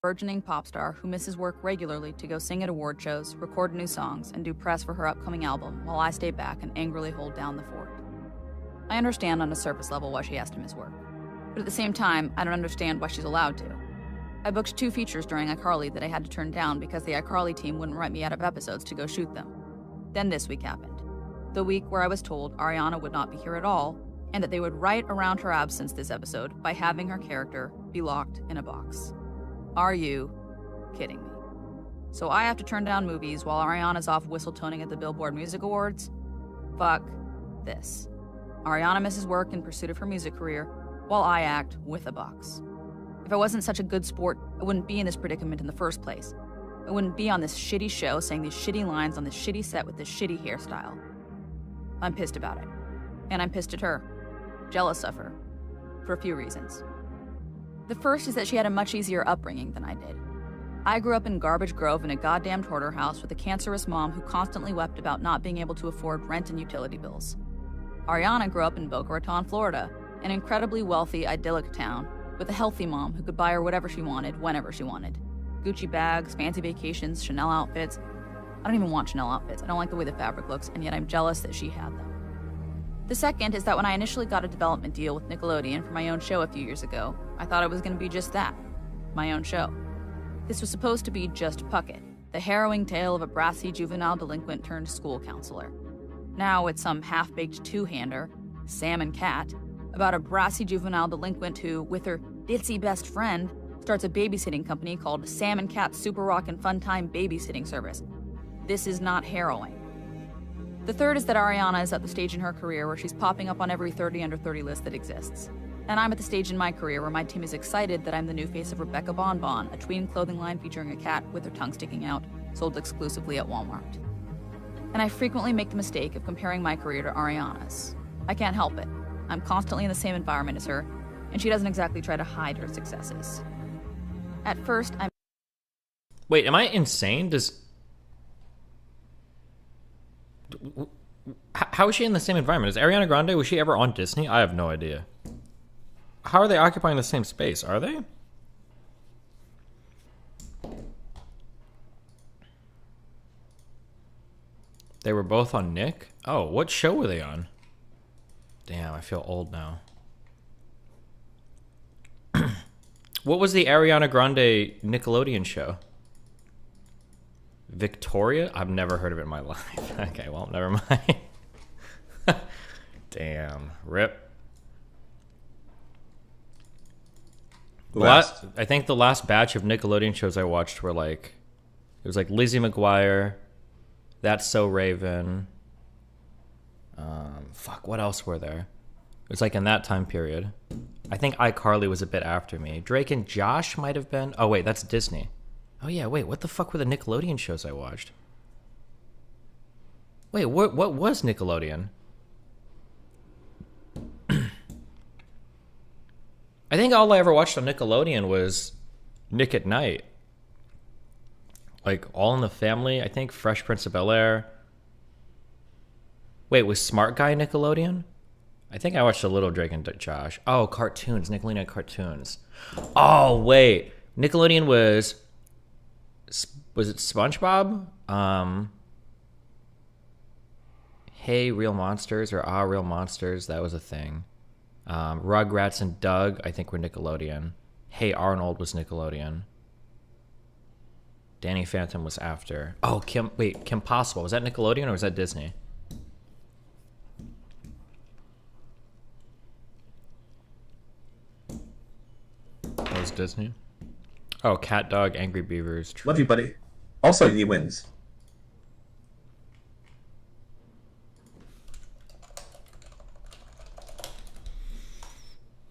burgeoning pop star who misses work regularly to go sing at award shows, record new songs, and do press for her upcoming album while I stay back and angrily hold down the fort. I understand on a surface level why she has to miss work, but at the same time, I don't understand why she's allowed to. I booked 2 features during iCarly that I had to turn down because the iCarly team wouldn't write me out of episodes to go shoot them. Then this week happened. The week where I was told Ariana would not be here at all, and that they would write around her absence this episode by having her character be locked in a box. Are you kidding me? So I have to turn down movies while Ariana's off whistle-toning at the Billboard Music Awards? Fuck this. Ariana misses work in pursuit of her music career, while I act with a box. If I wasn't such a good sport, I wouldn't be in this predicament in the first place. I wouldn't be on this shitty show saying these shitty lines on this shitty set with this shitty hairstyle. I'm pissed about it. And I'm pissed at her. Jealous of her. For a few reasons. The first is that she had a much easier upbringing than I did. I grew up in Garbage Grove in a goddamned hoarder house with a cancerous mom who constantly wept about not being able to afford rent and utility bills. Ariana grew up in Boca Raton, Florida, an incredibly wealthy, idyllic town with a healthy mom who could buy her whatever she wanted, whenever she wanted. Gucci bags, fancy vacations, Chanel outfits. I don't even want Chanel outfits. I don't like the way the fabric looks, and yet I'm jealous that she had them. The second is that when I initially got a development deal with Nickelodeon for my own show a few years ago, I thought it was going to be just that, my own show. This was supposed to be just Puckett, the harrowing tale of a brassy juvenile delinquent turned school counselor. Now it's some half-baked two-hander, Sam and Cat, about a brassy juvenile delinquent who, with her ditzy best friend, starts a babysitting company called Sam and Cat Super Rockin' Fun Time Babysitting Service. This is not harrowing. The third is that Ariana is at the stage in her career where she's popping up on every 30 under 30 list that exists. And I'm at the stage in my career where my team is excited that I'm the new face of Rebecca Bon Bon, a tween clothing line featuring a cat with her tongue sticking out, sold exclusively at Walmart. And I frequently make the mistake of comparing my career to Ariana's. I can't help it. I'm constantly in the same environment as her, and she doesn't exactly try to hide her successes. At first, I'm... Wait, am I insane? How is she in the same environment? Is Ariana Grande, was she ever on Disney? I have no idea. How are they occupying the same space? Are they? They were both on Nick? Oh, what show were they on? Damn, I feel old now. What was the Ariana Grande Nickelodeon show? Victoria? I've never heard of it in my life. Okay, well, never mind. Damn. Rip. I think the last batch of Nickelodeon shows I watched were like... It was like Lizzie McGuire, That's So Raven. Fuck, what else were there? It was like in that time period. I think iCarly was a bit after me. Drake and Josh might have been... Oh, wait, that's Disney. Oh, yeah, wait, what the fuck were the Nickelodeon shows I watched? Wait, what was Nickelodeon? I think all I ever watched on Nickelodeon was Nick at Night. Like, All in the Family, I think, Fresh Prince of Bel-Air. Wait, was Smart Guy Nickelodeon? I think I watched a little Drake and Josh. Oh, cartoons, Nickelodeon cartoons. Oh, wait, Nickelodeon was it SpongeBob? Hey Real Monsters or Ah Real Monsters, that was a thing. Rugrats and Doug, I think, were Nickelodeon. Hey Arnold was Nickelodeon. Danny Phantom was after. Oh, Kim Possible, was that Nickelodeon or was that Disney? That was Disney. Oh, Cat Dog, Angry Beavers. Love you, buddy. Also, he wins.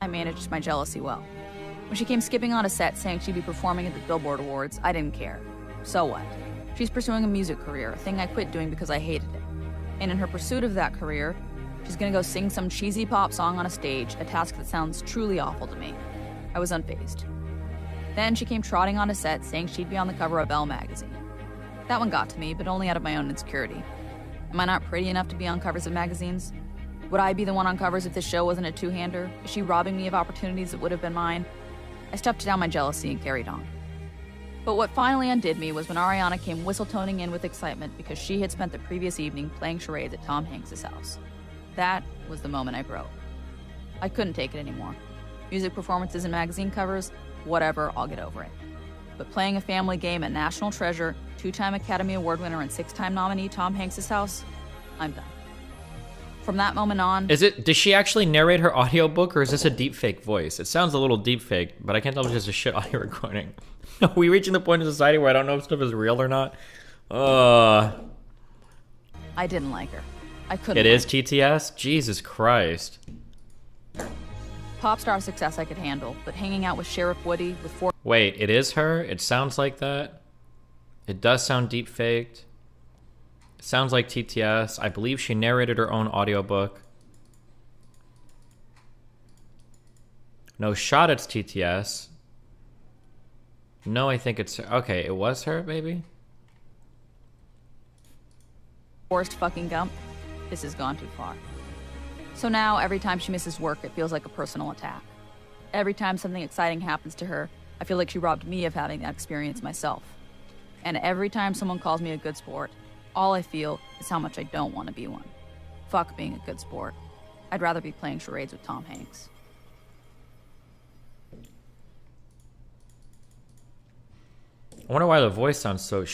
I managed my jealousy well. When she came skipping on a set saying she'd be performing at the Billboard Awards, I didn't care. So what? She's pursuing a music career, a thing I quit doing because I hated it. And in her pursuit of that career, she's gonna go sing some cheesy pop song on a stage, a task that sounds truly awful to me. I was unfazed. Then she came trotting on a set saying she'd be on the cover of Elle magazine. That one got to me, but only out of my own insecurity. Am I not pretty enough to be on covers of magazines? Would I be the one on covers if this show wasn't a two-hander? Is she robbing me of opportunities that would have been mine? I stuffed down my jealousy and carried on. But what finally undid me was when Ariana came whistle-toning in with excitement because she had spent the previous evening playing charades at Tom Hanks' house. That was the moment I broke. I couldn't take it anymore. Music performances and magazine covers, whatever, I'll get over it. But playing a family game at National Treasure, 2-time Academy Award winner and 6-time nominee Tom Hanks' house, I'm done. From that moment on... Does she actually narrate her audiobook, or is this a deepfake voice? It sounds a little deepfake, but I can't tell if it's just a shit audio recording. Are we reaching the point in society where I don't know if stuff is real or not? I didn't like her. I couldn't. It is TTS? Jesus Christ. Pop star success I could handle, but hanging out with Sheriff Woody with 4... Wait, it is her? It sounds like that? It does sound deep-faked. It sounds like TTS. I believe she narrated her own audiobook. No shot it's TTS. No, I think it's her. Okay, it was her, maybe? Forrest fucking Gump. This has gone too far. So now, every time she misses work, it feels like a personal attack. Every time something exciting happens to her, I feel like she robbed me of having that experience myself. And every time someone calls me a good sport, all I feel is how much I don't want to be one. Fuck being a good sport. I'd rather be playing charades with Tom Hanks. I wonder why the voice sounds so...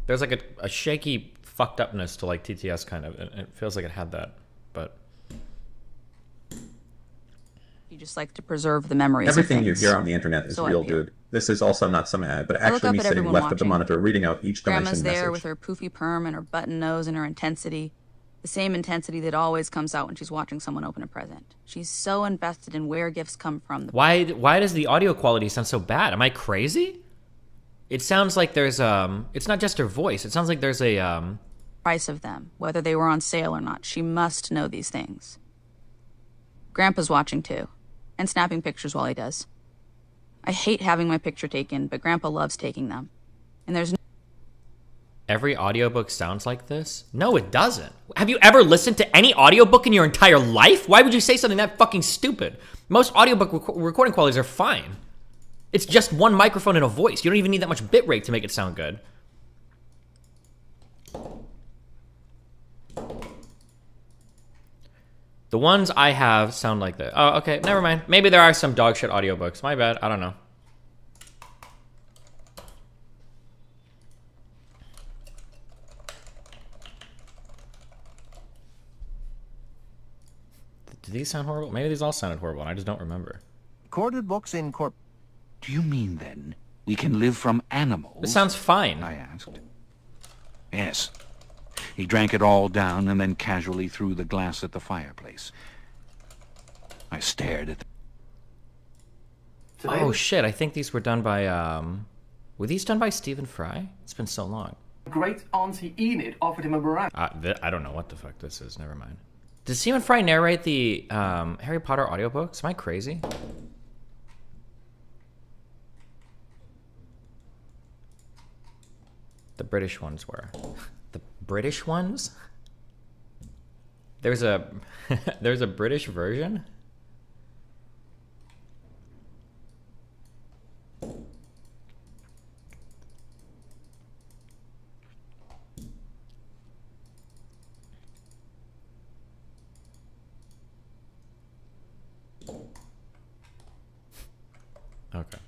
there's like a shaky fucked upness to like TTS kind of. It feels like it had that, but... You just like to preserve the memories Everything of you things. hear on the internet is So I real, feel. dude. This is also not some ad, but I look actually up me at sitting everyone left of the watching. monitor reading out each donation Grandma's there message. with her poofy perm and her button nose and her intensity. The same intensity that always comes out when she's watching someone open a present. She's so invested in where gifts come from. Why does the audio quality sound so bad? Am I crazy? It sounds like there's it's not just her voice. It sounds like there's a Price of them, whether they were on sale or not. She must know these things. Grandpa's watching too, and snapping pictures while he does. I hate having my picture taken, but Grandpa loves taking them. And there's Every audiobook sounds like this? No, it doesn't. Have you ever listened to any audiobook in your entire life? Why would you say something that fucking stupid? Most audiobook recording qualities are fine. It's just one microphone and a voice. You don't even need that much bitrate to make it sound good. The ones I have sound like that. Oh, okay, never mind. Maybe there are some dog shit audiobooks. My bad, I don't know. Do these sound horrible? Maybe these all sounded horrible and I just don't remember. Recorded books in corp... Do you mean, then, we can live from animals? This sounds fine. I asked. Yes. He drank it all down and then casually threw the glass at the fireplace. I stared at Oh shit, I think these were done by, were these done by Stephen Fry? It's been so long. Great Auntie Enid offered him a meringue. I don't know what the fuck this is, never mind. Does Stephen Fry narrate the Harry Potter audiobooks? Am I crazy? The British ones were. The British ones? There's a there's a British version? Okay.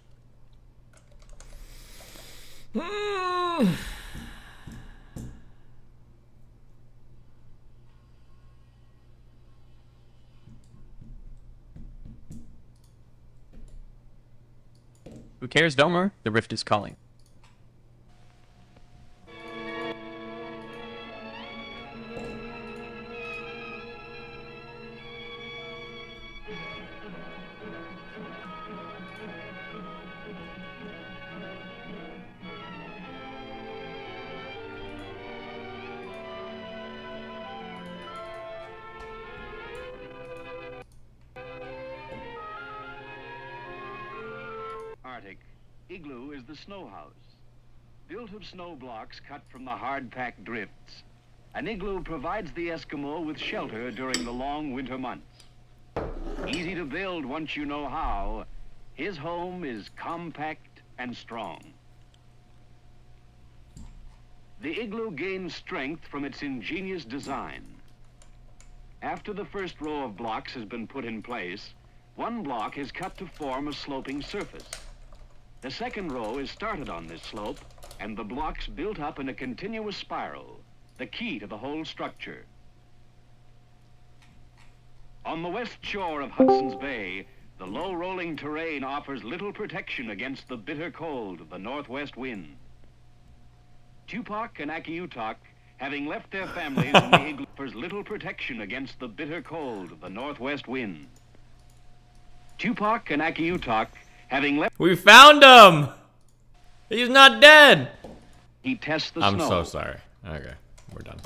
Who cares, Domer? The rift is calling. Arctic. Igloo is the snow house. Built of snow blocks cut from the hard-packed drifts, an igloo provides the Eskimo with shelter during the long winter months. Easy to build once you know how, his home is compact and strong. The igloo gains strength from its ingenious design. After the first row of blocks has been put in place, one block is cut to form a sloping surface. The second row is started on this slope, and the blocks built up in a continuous spiral, the key to the whole structure. On the west shore of Hudson's Bay, the low rolling terrain offers little protection against the bitter cold of the northwest wind. Tupac and Akiutok, having left their families in the igloo, offers little protection against the bitter cold of the northwest wind. Tupac and Akiutok, having left... We found him! He's not dead! He tests the I'm snow. so sorry. Okay, we're done.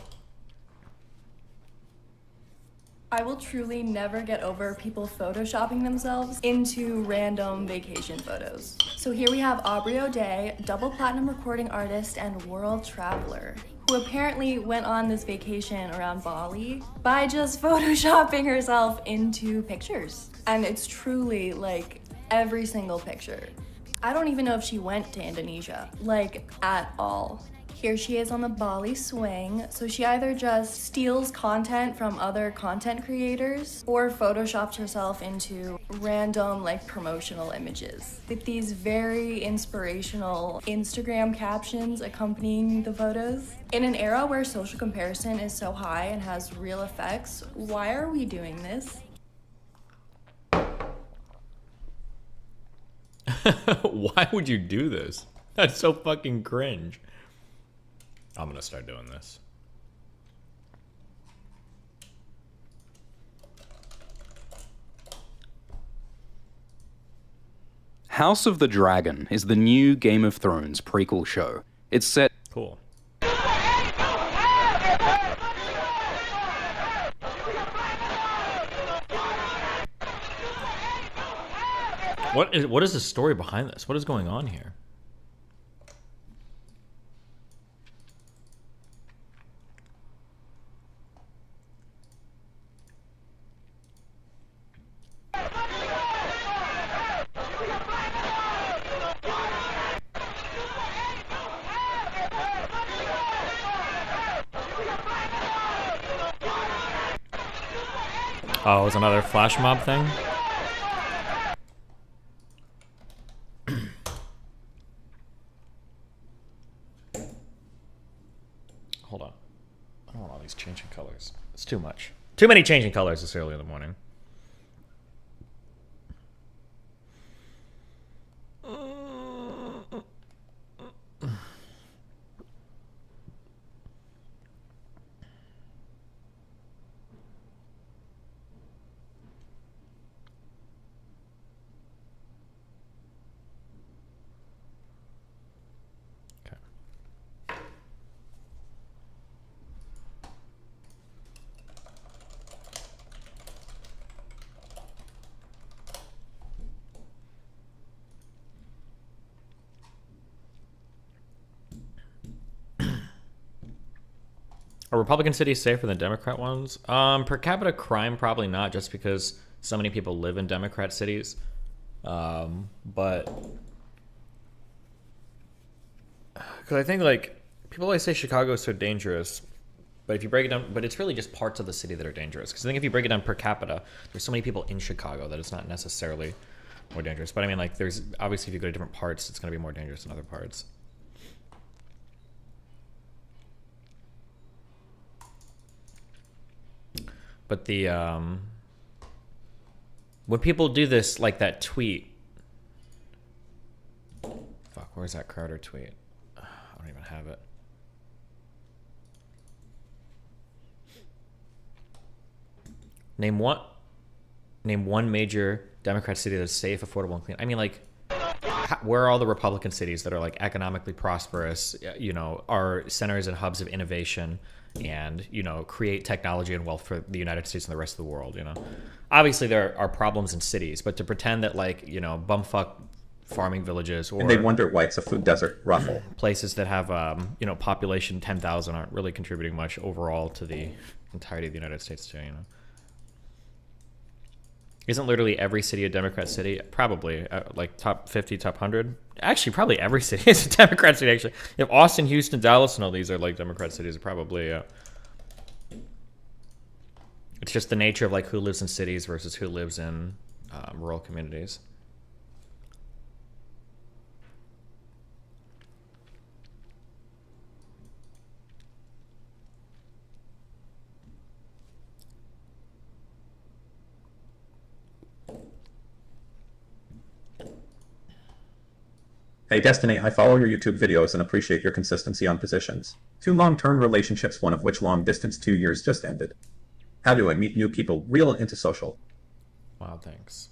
I will truly never get over people photoshopping themselves into random vacation photos. So here we have Aubrey O'Day, double platinum recording artist and world traveler, who apparently went on this vacation around Bali by just photoshopping herself into pictures. And it's truly like every single picture. I don't even know if she went to Indonesia, like at all. Here she is on the Bali swing, so she either just steals content from other content creators or photoshopped herself into random like promotional images with these very inspirational Instagram captions accompanying the photos. In an era where social comparison is so high and has real effects, why are we doing this? Why would you do this? That's so fucking cringe. I'm gonna start doing this. House of the Dragon is the new Game of Thrones prequel show. It's set... Cool. What is the story behind this? What is going on here? Oh, it was another flash mob thing? Hold on. I don't want all these changing colors. It's too much. Too many changing colors this early in the morning. Are Republican cities safer than Democrat ones? Per capita crime, probably not, just because so many people live in Democrat cities. But because I think like people always say Chicago is so dangerous, but if you break it down, but it's really just parts of the city that are dangerous. Because I think if you break it down per capita, there's so many people in Chicago that it's not necessarily more dangerous. But I mean, like, there's obviously if you go to different parts, it's going to be more dangerous than other parts. But the when people do this, like that tweet, fuck, where's that Crowder tweet? I don't even have it. Name one major Democrat city that's safe, affordable, and clean. I mean, like, where are all the Republican cities that are like economically prosperous? You know, are centers and hubs of innovation, and you know, create technology and wealth for the United States and the rest of the world. You know, obviously there are problems in cities, but to pretend that like, you know, bumfuck farming villages or and they wonder why it's a food desert ruffle places that have you know, population 10,000 aren't really contributing much overall to the entirety of the United States too. You know, Isn't literally every city a Democrat city? Probably. Like top 50, top 100? Actually, probably every city is a Democrat city, actually. If Austin, Houston, Dallas, and all these are like Democrat cities, probably, It's just the nature of like who lives in cities versus who lives in rural communities. Hey Destiny, I follow your YouTube videos and appreciate your consistency on positions. 2 long-term relationships, one of which long distance 2 years just ended. How do I meet new people, real and antisocial? Wow, thanks.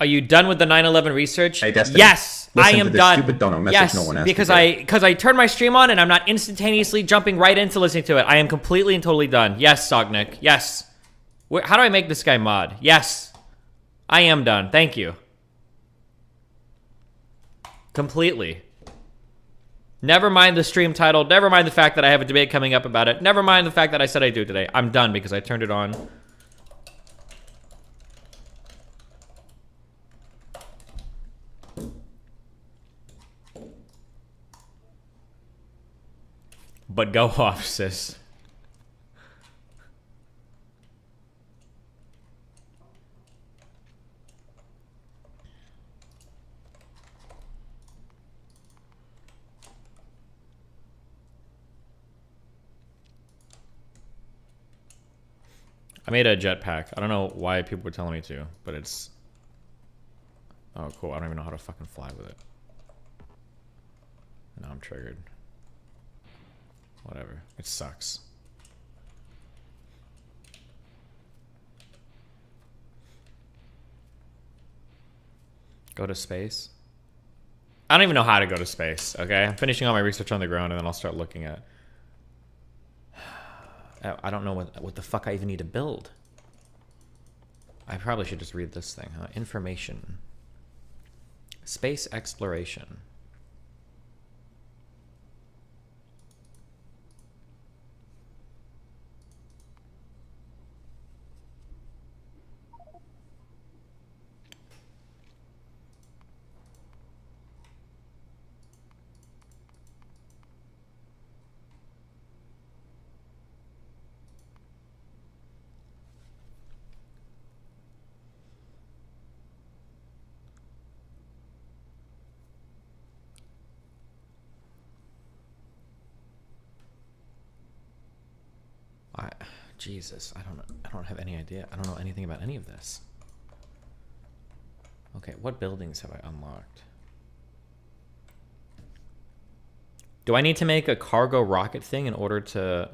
Are you done with the 9/11 research? Hey, Destiny, yes, I listen am to this done. stupid dono message Yes, no one asked because you I turned my stream on and I'm not instantaneously jumping right into listening to it. I am completely and totally done. Yes, Sognik. Yes. How do I make this guy mod? Yes, I am done. Thank you. Completely. Never mind the stream title. Never mind the fact that I have a debate coming up about it. Never mind the fact that I said I do today. I'm done because I turned it on. But go off, sis. I made a jetpack. I don't know why people were telling me to, but it's... Oh, cool. I don't even know how to fucking fly with it. Now I'm triggered. Whatever. It sucks. Go to space? I don't even know how to go to space, okay? I'm finishing all my research on the ground, and then I'll start looking at... I don't know what the fuck I even need to build. I probably should just read this thing, huh? Information. Space exploration. Jesus, I don't have any idea. I don't know anything about any of this. Okay, what buildings have I unlocked? Do I need to make a cargo rocket thing in order to...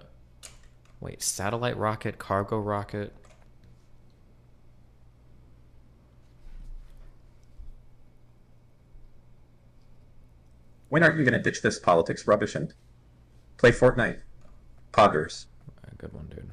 Wait, satellite rocket, cargo rocket? When aren't you gonna ditch this politics rubbish and play Fortnite? Poggers. A good one, dude.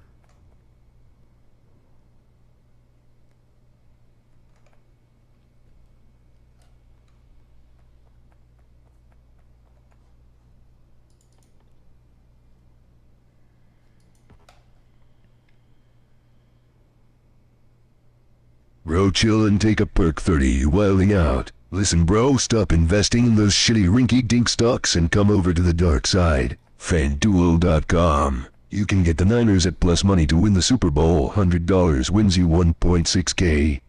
Bro, chill and take a perk 30, you wilding out. Listen bro, stop investing in those shitty rinky-dink stocks and come over to the dark side. FanDuel.com. You can get the Niners at plus money to win the Super Bowl. $100 wins you 1.6K.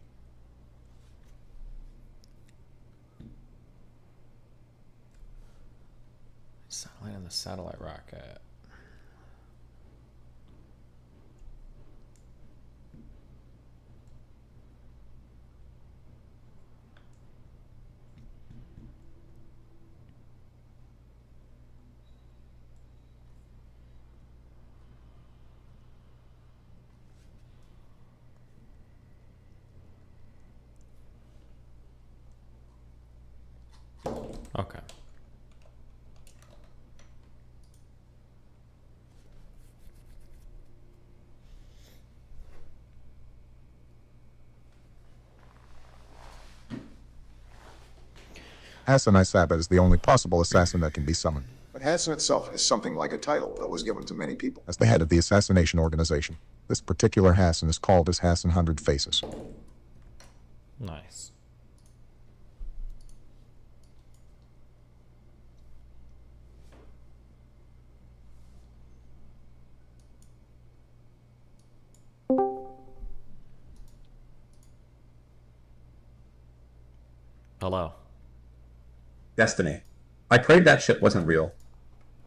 Satellite on the satellite rocket. Okay. Hassan Isaba is the only possible assassin that can be summoned. But Hassan itself is something like a title that was given to many people. As the head of the assassination organization, this particular Hassan is called as Hassan 100 Faces. Nice. Hello. Destiny. I prayed that shit wasn't real.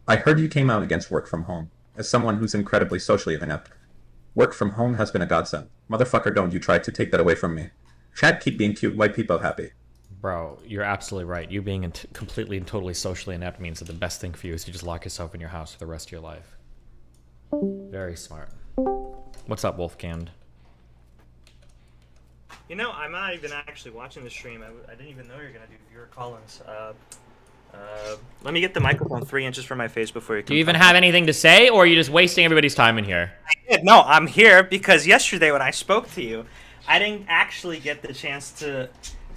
I heard you came out against work from home. As someone who's incredibly socially inept, work from home has been a godsend. Motherfucker, don't you try to take that away from me. Chat, keep being cute, white people happy. Bro, you're absolutely right. You being completely and totally socially inept means that the best thing for you is to just lock yourself in your house for the rest of your life. Very smart. What's up, Wolfcand? You know, I'm not even actually watching the stream. I didn't even know you were going to do viewer call-ins. Let me get the microphone 3 inches from my face before you come. Do you even have anything to say, or are you just wasting everybody's time in here? I did. No, I'm here because yesterday when I spoke to you, I didn't actually get the chance to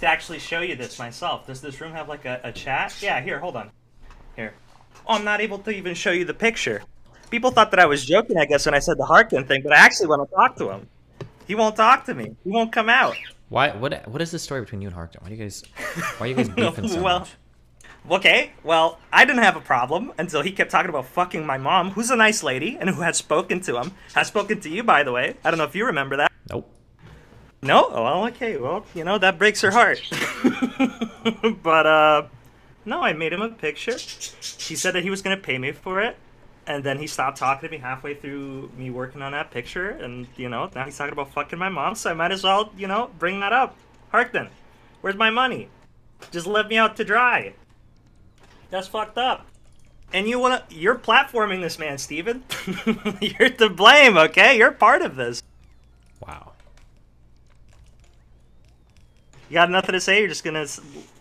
actually show you this myself. Does this room have like a chat? Yeah, here, hold on. Here. Oh, I'm not able to even show you the picture. People thought that I was joking, I guess, when I said the Harkin thing, but I actually want to talk to him. He won't talk to me. He won't come out. Why? What is the story between you and Harkin? Why are you guys beefing so much? Okay, well, I didn't have a problem until he kept talking about fucking my mom, who's a nice lady, and who had spoken to him. Has spoken to you, by the way. I don't know if you remember that. Nope. No? Oh, well, okay. Well, you know, that breaks her heart. But, no, I made him a picture. He said that he was going to pay me for it. And then he stopped talking to me halfway through me working on that picture. And, you know, now he's talking about fucking my mom. So I might as well, you know, bring that up. Harkton, where's my money? Just let me out to dry. That's fucked up. And you're platforming this man, Steven. You're to blame, okay? You're part of this. Wow. You got nothing to say? You're just gonna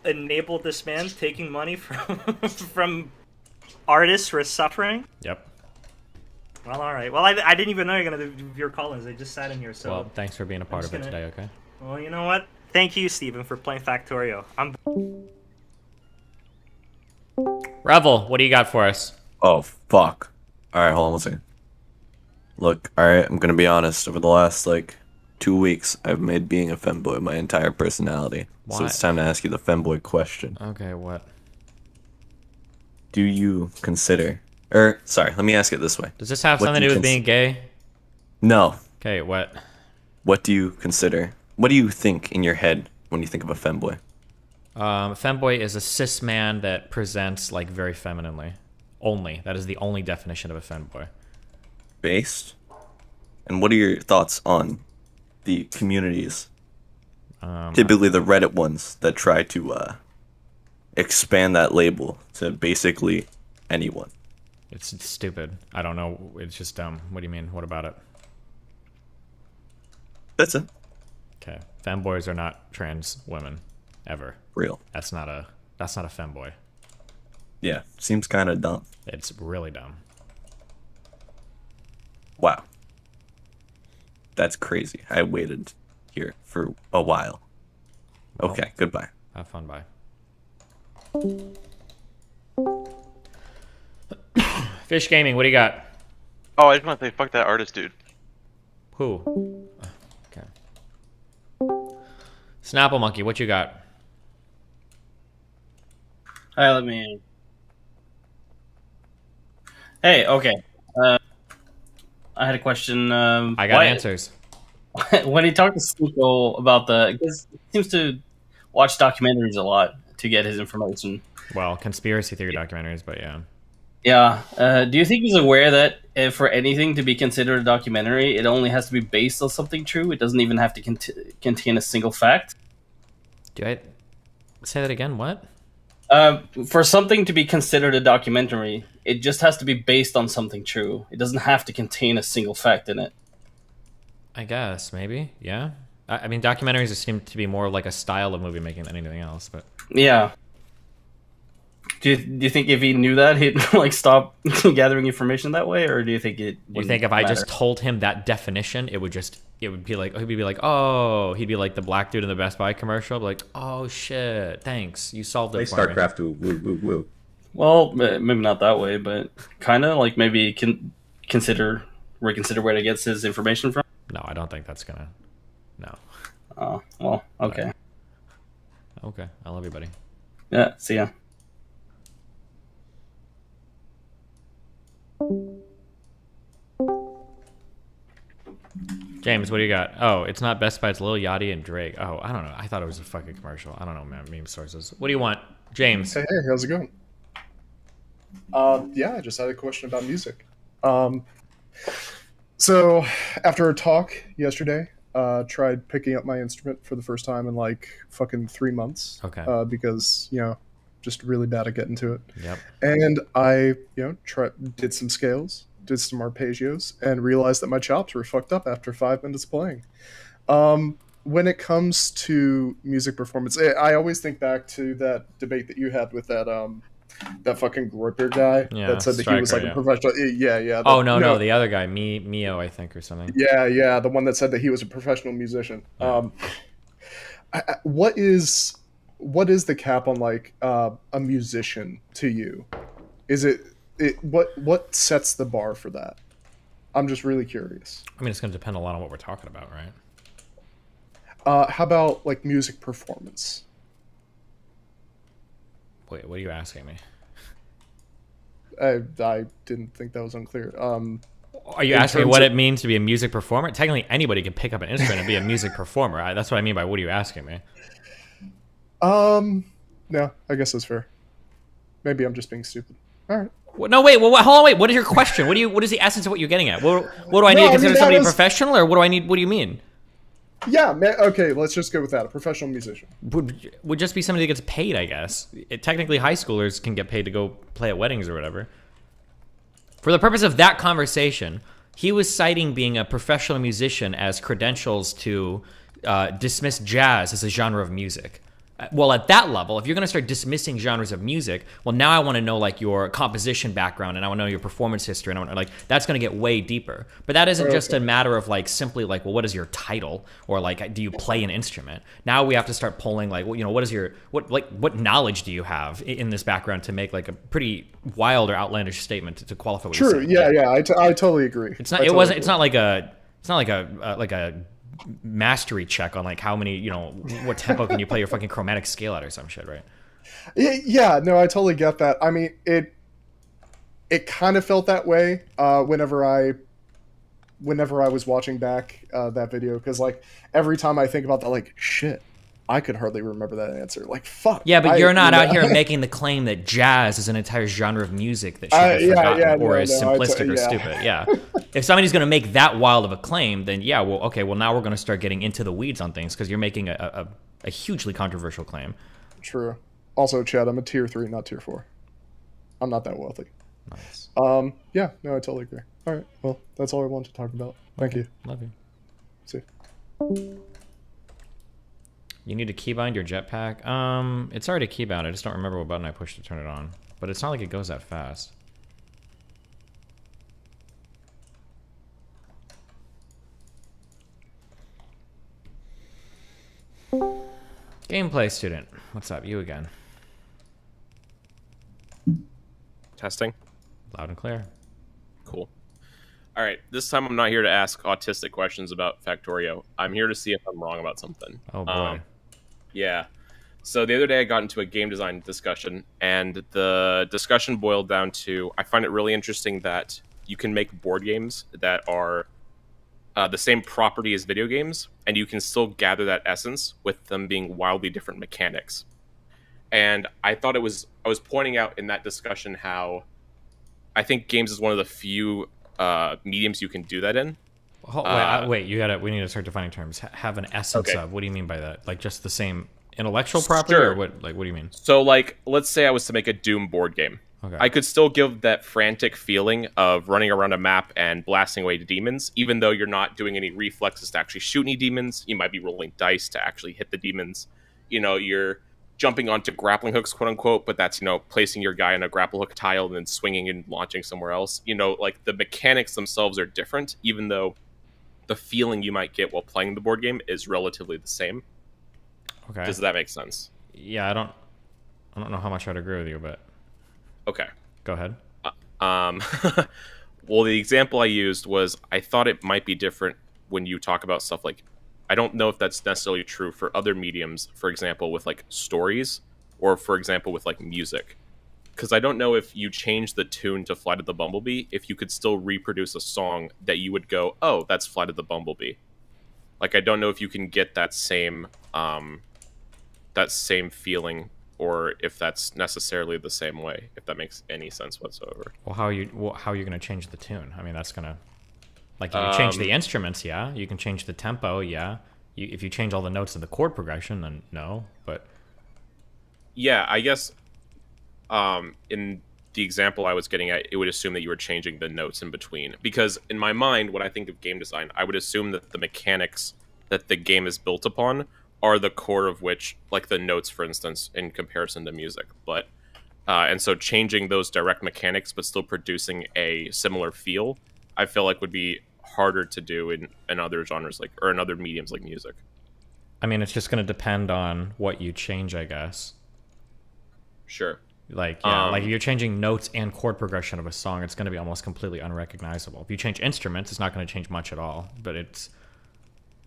enable this man taking money from artists who are suffering? Yep. Well, alright. Well, I didn't even know you were gonna do your call-ins. I just sat in here, so... Well, thanks for being a part of it today, okay? Well, you know what? Thank you, Steven, for playing Factorio. Revel, what do you got for us? Oh, fuck. Alright, hold on one second. Look, alright, I'm gonna be honest. Over the last, 2 weeks, I've made being a femboy my entire personality. Why? So it's time to ask you the femboy question. Okay, what? Do you consider... sorry, let me ask it this way. Does this have something to do with being gay? No. Okay, what? What do you consider... What do you think in your head when you think of a femboy? Femboy is a cis man that presents, very femininely. Only. That is the only definition of a femboy. Based? And what are your thoughts on the communities? Typically the Reddit ones that try to, expand that label to basically anyone. It's stupid. I don't know. It's just dumb. What do you mean? What about it? That's it. Okay. Femboys are not trans women. Ever. Real. That's not a femboy. Yeah. Seems kind of dumb. It's really dumb. Wow. That's crazy. I waited here for a while. Okay, goodbye. Have fun, bye. Fish Gaming, what do you got? Oh, I just want to say fuck that artist dude. Who? Okay. Snapple Monkey, what you got? Alright, let me... Hey, okay. I had a question. I got answers. When he talked to Sneeko about because he seems to watch documentaries a lot to get his information. Well, conspiracy theory documentaries, but yeah. Yeah. Do you think he's aware that for anything to be considered a documentary, it only has to be based on something true? It doesn't even have to contain a single fact? Do I say that again? What? For something to be considered a documentary, it just has to be based on something true. It doesn't have to contain a single fact in it. I guess, maybe, yeah. I mean, documentaries seem to be more like a style of movie making than anything else, but... Yeah. Do you think if he knew that, he'd, stop gathering information that way, or do you think it Do you think if I just told him that definition, it would just it would be like oh, he'd be like the black dude in the Best Buy commercial, like, oh shit, thanks, you solved it for me. StarCraft, woo woo woo. Well, maybe not that way, but kind of like maybe reconsider where he gets his information from. No, I don't think that's gonna. No. Oh well, okay. Okay, I love you, buddy. Yeah, see ya. James, what do you got? Oh, it's not Best Buy, it's Lil Yachty and Drake. Oh, I don't know. I thought it was a fucking commercial. I don't know, man. Meme sources. What do you want, James? Hey, how's it going? Yeah, I just had a question about music. So after a talk yesterday, tried picking up my instrument for the first time in like fucking 3 months. Okay. Because, just really bad at getting to it. Yep. And I, did some scales, did some arpeggios, and realized that my chops were fucked up after 5 minutes playing. When it comes to music performance, I always think back to that debate that you had with that fucking Groiper guy that said that he was like a professional. Yeah. No, the other guy, Mio, I think, or something. Yeah, the one that said that he was a professional musician. Yeah. What is the cap on like a musician to you? Is it what sets the bar for that? I'm just really curious. I mean, it's going to depend a lot on what we're talking about, right? How about like music performance? Wait, what are you asking me? I didn't think that was unclear. Are you asking me what it means to be a music performer? Technically, anybody can pick up an instrument and be a music performer. That's what I mean by what are you asking me? No, I guess that's fair. Maybe I'm just being stupid. All right. No, wait. Well, hold on. Wait. What is your question? What is the essence of what you're getting at? What do I need to consider somebody a professional, or what do I need? What do you mean? Yeah. Okay. Let's just go with that. A professional musician would just be somebody that gets paid, I guess. Technically, high schoolers can get paid to go play at weddings or whatever. For the purpose of that conversation, he was citing being a professional musician as credentials to dismiss jazz as a genre of music. Well, at that level, if you're going to start dismissing genres of music, well, now I want to know like your composition background, and I want to know your performance history, and I want to, like, that's going to get way deeper. But that isn't just a matter of like simply like, well, what is your title, or like, do you play an instrument? Now we have to start pulling like, what is your what knowledge do you have in this background to make like a pretty wild or outlandish statement to qualify what you're saying? Yeah. I totally agree. It's not. It's not like a mastery check on like how many, what tempo can you play your fucking chromatic scale at or some shit, right? Yeah, no, I totally get that. I mean, it kind of felt that way whenever I was watching back that video, because like every time I think about that, like, shit, I could hardly remember that answer. Like, fuck. Yeah, but you're not out here making the claim that jazz is an entire genre of music that should be forgotten or is simplistic or stupid. Yeah. If somebody's going to make that wild of a claim, then yeah, well, okay, well, now we're going to start getting into the weeds on things because you're making a hugely controversial claim. True. Also, Chad, I'm a tier 3, not tier 4. I'm not that wealthy. Nice. Yeah, no, I totally agree. All right, well, that's all I wanted to talk about. Thank you. Love you. See. You need to keybind your jetpack. It's already keybound. I just don't remember what button I pushed to turn it on. But it's not like it goes that fast. Gameplay student. What's up? You again. Testing. Loud and clear. Cool. All right. This time I'm not here to ask autistic questions about Factorio. I'm here to see if I'm wrong about something. Oh, boy. Yeah. So the other day I got into a game design discussion, and the discussion boiled down to, I find it really interesting that you can make board games that are the same property as video games, and you can still gather that essence with them being wildly different mechanics. And I thought I was pointing out in that discussion how I think games is one of the few mediums you can do that in. Wait, we need to start defining terms. Have an essence of. What do you mean by that? Like just the same intellectual property, or what? Like, what do you mean? So, like, let's say I was to make a Doom board game. Okay. I could still give that frantic feeling of running around a map and blasting away demons, even though you're not doing any reflexes to actually shoot any demons. You might be rolling dice to actually hit the demons. You're jumping onto grappling hooks, quote unquote, but that's, placing your guy on a grapple hook tile and then swinging and launching somewhere else. Like, the mechanics themselves are different, even though the feeling you might get while playing the board game is relatively the same. Okay. Does that make sense? Yeah, I don't know how much I'd agree with you, but okay. Go ahead. Well, the example I used was I thought it might be different when you talk about stuff like, I don't know if that's necessarily true for other mediums, for example, with like stories, or for example, with like music. Because I don't know if you change the tune to Flight of the Bumblebee, if you could still reproduce a song that you would go, oh, that's Flight of the Bumblebee. Like, I don't know if you can get that same feeling, or if that's necessarily the same way, if that makes any sense whatsoever. Well, how are you going to change the tune? I mean, that's going to... Like, if you change the instruments, yeah. You can change the tempo, yeah. If you change all the notes of the chord progression, then no, but... Yeah, I guess in the example I was getting at, it would assume that you were changing the notes in between. Because in my mind, when I think of game design, I would assume that the mechanics that the game is built upon are the core of which, like the notes, for instance, in comparison to music. But and so changing those direct mechanics but still producing a similar feel, I feel like would be harder to do in other genres, like, or in other mediums like music. I mean, it's just going to depend on what you change, I guess. Sure. Like, yeah, like if you're changing notes and chord progression of a song, it's going to be almost completely unrecognizable. If you change instruments, it's not going to change much at all. But it's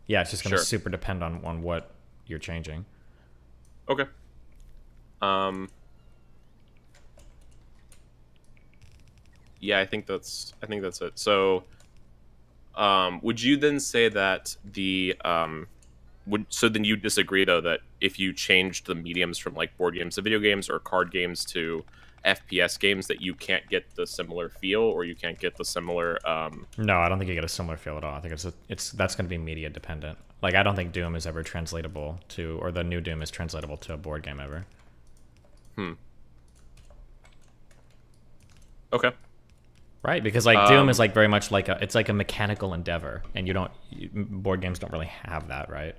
just going to super depend on what you're changing. Okay. Yeah, I think that's it. So, would you then say that so then you disagree, though, that if you changed the mediums from like board games to video games or card games to FPS games, that you can't get the similar feel, or you can't get the similar... No, I don't think you get a similar feel at all. I think that's going to be media dependent. Like, I don't think Doom is ever translatable to, or the new Doom is translatable to a board game ever. Okay. Right, because like Doom is like very much like it's like a mechanical endeavor, and board games don't really have that, right?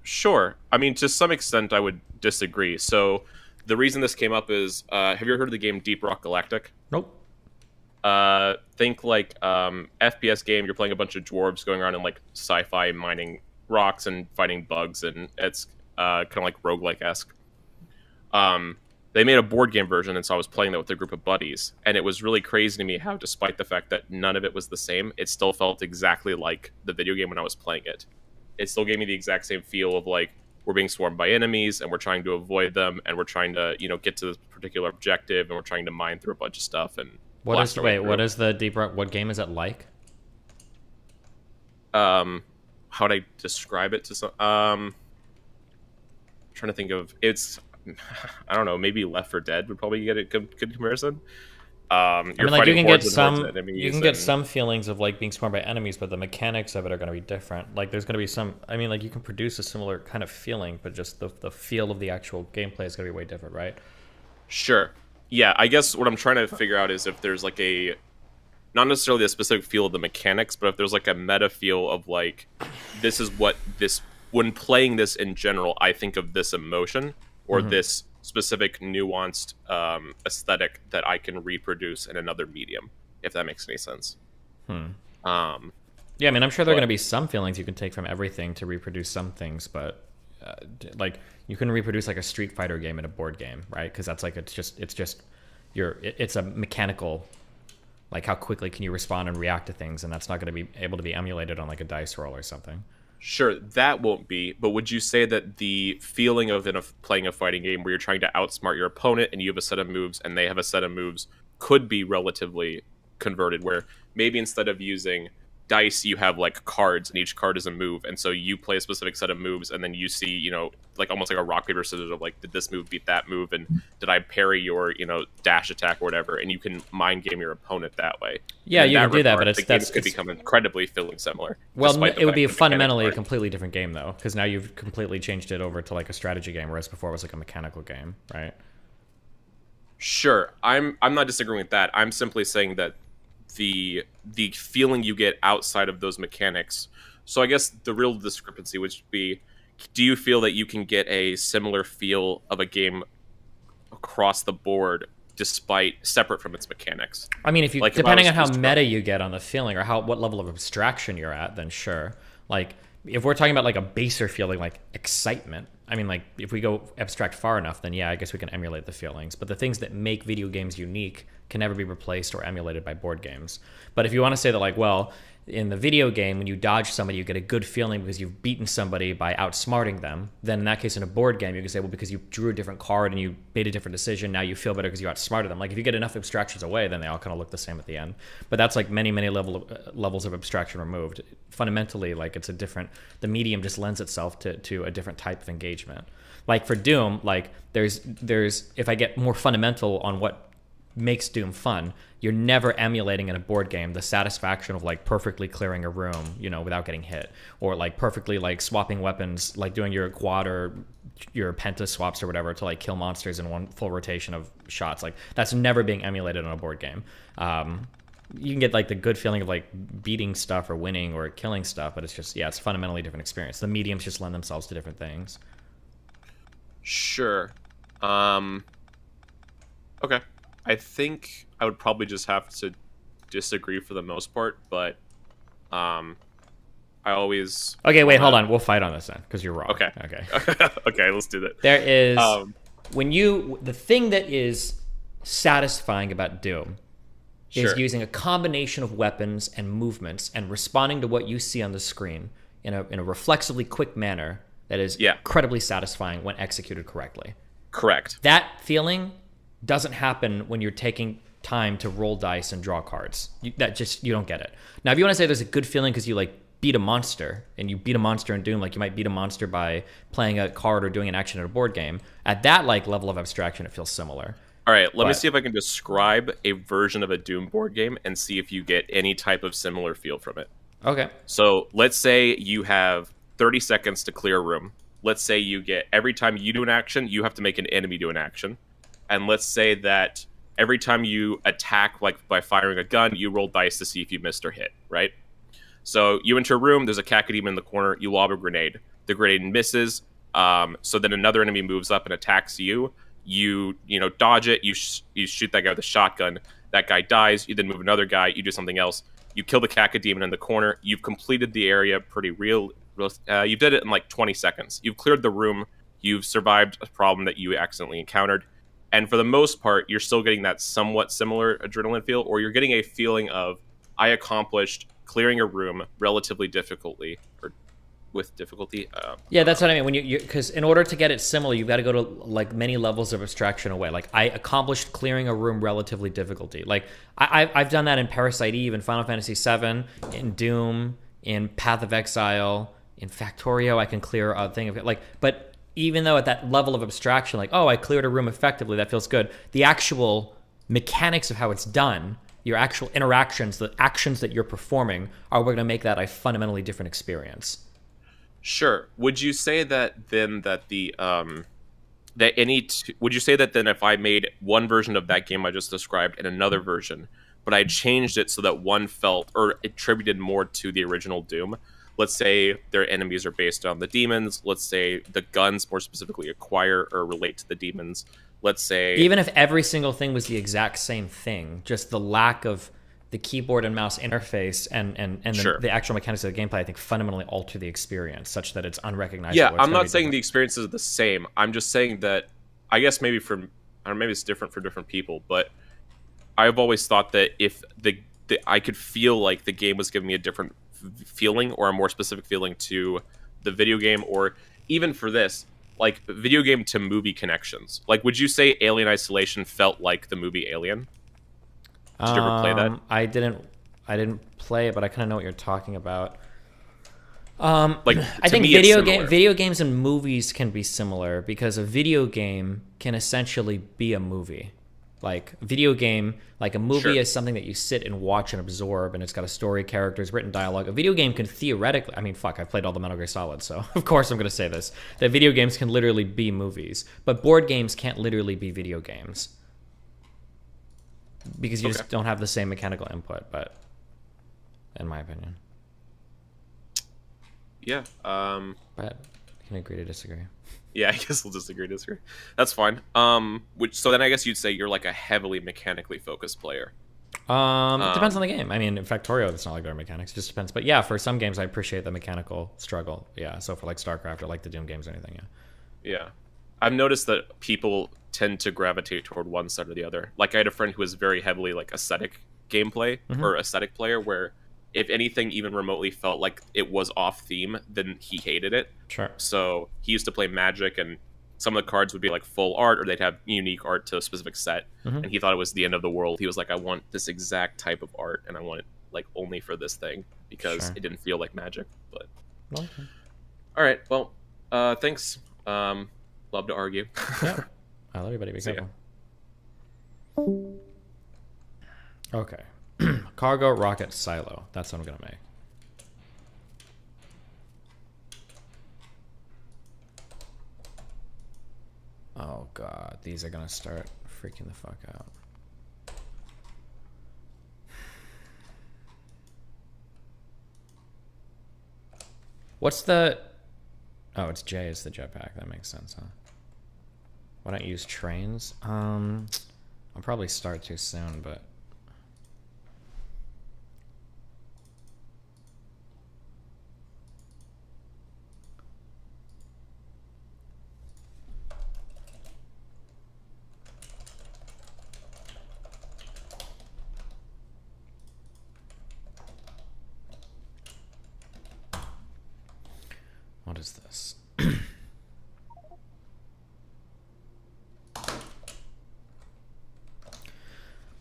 Sure. I mean, to some extent, I would disagree. So, the reason this came up is, have you ever heard of the game Deep Rock Galactic? Nope. Think like FPS game. You're playing a bunch of dwarves going around in like sci-fi mining rocks and fighting bugs, and it's kind of like roguelike-esque. They made a board game version, and so I was playing that with a group of buddies, and it was really crazy to me how, despite the fact that none of it was the same, it still felt exactly like the video game when I was playing it. It still gave me the exact same feel of like, we're being swarmed by enemies, and we're trying to avoid them, and we're trying to, get to this particular objective, and we're trying to mine through a bunch of stuff. And what is the Deep Rock? What game is it like? How would I describe it to some? Trying to think of it's. I don't know. Maybe Left 4 Dead would probably get a good comparison. I mean, like you can get some feelings of like being swarmed by enemies, but the mechanics of it are going to be different. Like there's going to be some. I mean, like you can produce a similar kind of feeling, but just the feel of the actual gameplay is going to be way different, right? Sure. Yeah, I guess what I'm trying to figure out is if there's like not necessarily a specific feel of the mechanics, but if there's like a meta feel of like, this is what this, when playing this in general, I think of this emotion, or this specific nuanced aesthetic that I can reproduce in another medium, if that makes any sense. Yeah, I mean, I'm sure there are going to be some feelings you can take from everything to reproduce some things, but like you can reproduce like a Street Fighter game in a board game, right? Because that's like it's a mechanical, like how quickly can you respond and react to things, and that's not going to be able to be emulated on like a dice roll or something. Sure, that won't be, but would you say that the feeling of playing a fighting game where you're trying to outsmart your opponent and you have a set of moves and they have a set of moves could be relatively converted, where maybe instead of using dice, you have like cards, and each card is a move, and so you play a specific set of moves, and then you see, like almost like a rock paper scissors of like, did this move beat that move, and did I parry your dash attack or whatever, and you can mind game your opponent that way. Yeah, you can do that, but games could become incredibly feeling similar. Well, it would be fundamentally a completely different game though, because now you've completely changed it over to like a strategy game, whereas before it was like a mechanical game, right? Sure, I'm not disagreeing with that. I'm simply saying that the feeling you get outside of those mechanics. So I guess the real discrepancy would be, do you feel that you can get a similar feel of a game across the board despite separate from its mechanics. I mean, if you Like, depending if I on was how to meta you get on the feeling or what level of abstraction you're at, then sure. Like if we're talking about like a baser feeling like excitement, I mean, like if we go abstract far enough, then yeah, I guess we can emulate the feelings. But the things that make video games unique can never be replaced or emulated by board games. But if you want to say that, like, well, in the video game, when you dodge somebody, you get a good feeling because you've beaten somebody by outsmarting them. Then in that case, in a board game, you can say, well, because you drew a different card and you made a different decision, now you feel better because you outsmarted them. Like if you get enough abstractions away, then they all kind of look the same at the end. But that's like many levels of abstraction removed. Fundamentally, like it's a different. The medium just lends itself to a different type of engagement. Like for Doom, like there's if I get more fundamental on what makes Doom fun, you're never emulating in a board game the satisfaction of like perfectly clearing a room, you know, without getting hit, or like perfectly like swapping weapons, like doing your quad or your penta swaps or whatever to like kill monsters in one full rotation of shots. Like that's never being emulated on a board game. You can get like the good feeling of like beating stuff or winning or killing stuff, but it's just, yeah, it's a fundamentally different experience. The mediums just lend themselves to different things. Sure. Okay. I think I would probably just have to disagree for the most part, but I always... Okay, wait, hold on. We'll fight on this then, because you're wrong. Okay. Okay, let's do that. There is... the thing that is satisfying about Doom is using a combination of weapons and movements and responding to what you see on the screen in a reflexively quick manner that is incredibly satisfying when executed correctly. Correct. That feeling doesn't happen when you're taking time to roll dice and draw cards. You don't get it. Now, if you want to say there's a good feeling because you like beat a monster, and you beat a monster in Doom like you might beat a monster by playing a card or doing an action in a board game, at that like level of abstraction, it feels similar. All right, let me see if I can describe a version of a Doom board game and see if you get any type of similar feel from it. Okay. So let's say you have 30 seconds to clear a room. Let's say you get, every time you do an action, you have to make an enemy do an action. And let's say that every time you attack, like by firing a gun, you roll dice to see if you missed or hit, right? So you enter a room, there's a cacodemon in the corner, you lob a grenade. The grenade misses, so then another enemy moves up and attacks you. You dodge it, you shoot that guy with a shotgun. That guy dies, you then move another guy, you do something else. You kill the cacodemon in the corner, you've completed the area pretty you did it in like 20 seconds. You've cleared the room, you've survived a problem that you accidentally encountered. And for the most part, you're still getting that somewhat similar adrenaline feel, or you're getting a feeling of, I accomplished clearing a room relatively difficultly, or with difficulty. Yeah, that's what I mean. When because in order to get it similar, you've got to go to like many levels of abstraction away. Like I accomplished clearing a room relatively difficulty. Like I've done that in Parasite Eve, in Final Fantasy VII, in Doom, in Path of Exile, in Factorio. I can clear a thing of like, but even though at that level of abstraction, like, oh, I cleared a room effectively, that feels good. The actual mechanics of how it's done, your actual interactions, the actions that you're performing are going to make that a fundamentally different experience. Sure. Would you say that then that would you say that then if I made one version of that game I just described and another version, but I changed it so that one felt or attributed more to the original Doom? Let's say their enemies are based on the demons. Let's say the guns more specifically acquire or relate to the demons. Let's say... Even if every single thing was the exact same thing, just the lack of the keyboard and mouse interface and the actual mechanics of the gameplay, I think, fundamentally alter the experience such that it's unrecognizable. Yeah, I'm not saying the experiences are the same. I'm just saying that, I guess maybe maybe it's different for different people, but I've always thought that if I could feel like the game was giving me a different feeling or a more specific feeling to the video game, or even for this, like video game to movie connections. Like, would you say Alien Isolation felt like the movie Alien? Did you ever play that? I didn't play it, but I kind of know what you're talking about. Like, I think video games and movies can be similar because a video game can essentially be a movie. Like a video game, like a movie is something that you sit and watch and absorb, and it's got a story, characters, written dialogue. A video game can theoretically, I mean, fuck, I've played all the Metal Gear Solid, so of course I'm going to say this, that video games can literally be movies, but board games can't literally be video games. Because you just don't have the same mechanical input, but in my opinion. Yeah. But Can agree to disagree. Yeah, I guess we'll disagree. That's fine. So then I guess you'd say you're like a heavily mechanically focused player. It depends on the game. I mean, in Factorio, it's not like there are mechanics. It just depends. But yeah, for some games, I appreciate the mechanical struggle. Yeah, so for like StarCraft or like the Doom games or anything, yeah. Yeah. I've noticed that people tend to gravitate toward one side or the other. Like, I had a friend who was very heavily like aesthetic gameplay or aesthetic player, where if anything even remotely felt like it was off theme, then he hated it. Sure. So he used to play Magic, and some of the cards would be like full art, or they'd have unique art to a specific set, and he thought it was the end of the world. He was like, I want this exact type of art, and I want it like only for this thing, because it didn't feel like Magic. But all right, well, thanks. Love to argue. Yeah. I love you, buddy. Be careful. Okay. Cargo rocket silo. That's what I'm gonna make. Oh god, these are gonna start freaking the fuck out. What's the... Oh, it's J is the jetpack. That makes sense, huh? Why don't you use trains? I'll probably start too soon, but... What is this?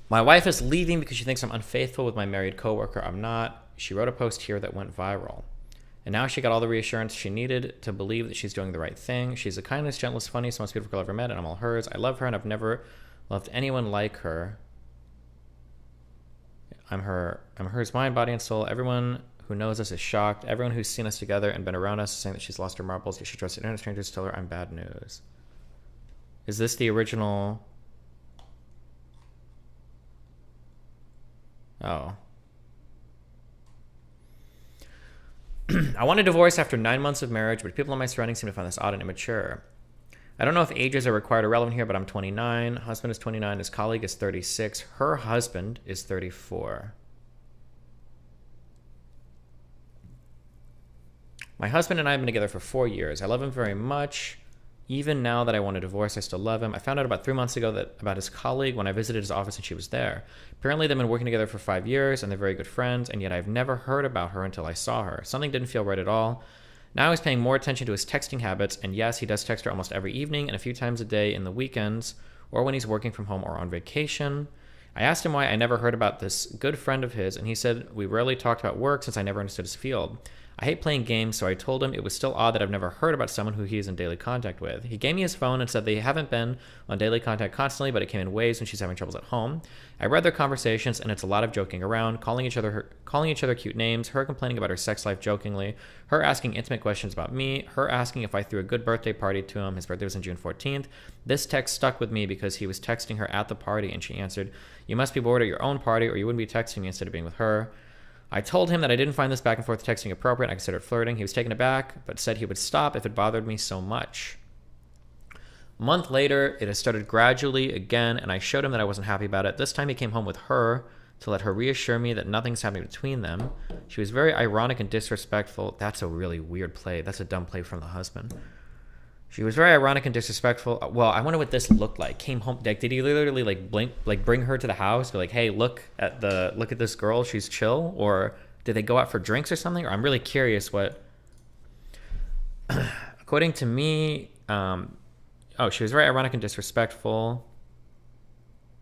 My wife is leaving because she thinks I'm unfaithful with my married coworker. I'm not. She wrote a post here that went viral. And now she got all the reassurance she needed to believe that she's doing the right thing. She's the kindest, gentlest, funniest, most beautiful girl I've ever met, and I'm all hers. I love her, and I've never loved anyone like her. I'm hers, mind, body, and soul. Everyone who knows us is shocked. Everyone who's seen us together and been around us is saying that she's lost her marbles. Yet she trusted internet strangers to tell her I'm bad news. Is this the original? Oh. I want a divorce after 9 months of marriage, but people in my surroundings seem to find this odd and immature. I don't know if ages are required or relevant here, but I'm 29. Husband is 29. His colleague is 36. Her husband is 34. My husband and I have been together for 4 years. I love him very much. Even now that I want a divorce, I still love him. I found out about 3 months ago about his colleague when I visited his office and she was there. Apparently they've been working together for 5 years and they're very good friends, and yet I've never heard about her until I saw her. Something didn't feel right at all. Now he's paying more attention to his texting habits, and yes, he does text her almost every evening and a few times a day in the weekends or when he's working from home or on vacation. I asked him why I never heard about this good friend of his, and he said we rarely talked about work since I never understood his field. I hate playing games, so I told him it was still odd that I've never heard about someone who he is in daily contact with. He gave me his phone and said they haven't been on daily contact constantly, but it came in waves when she's having troubles at home. I read their conversations, and it's a lot of joking around, calling each other cute names, her complaining about her sex life jokingly, her asking intimate questions about me, her asking if I threw a good birthday party to him. His birthday was on June 14th. This text stuck with me because he was texting her at the party, and she answered, "You must be bored at your own party, or you wouldn't be texting me instead of being with her." I told him that I didn't find this back and forth texting appropriate. I considered flirting. He was taken aback, but said he would stop if it bothered me so much. A month later, it has started gradually again, and I showed him that I wasn't happy about it. This time he came home with her to let her reassure me that nothing's happening between them. She was very ironic and disrespectful. That's a really weird play. That's a dumb play from the husband. She was very ironic and disrespectful. Well, I wonder what this looked like. Came home, like, did he literally bring her to the house, be like, "Hey, look at this girl, she's chill," or did they go out for drinks or something? Or I'm really curious what. According to me, she was very ironic and disrespectful.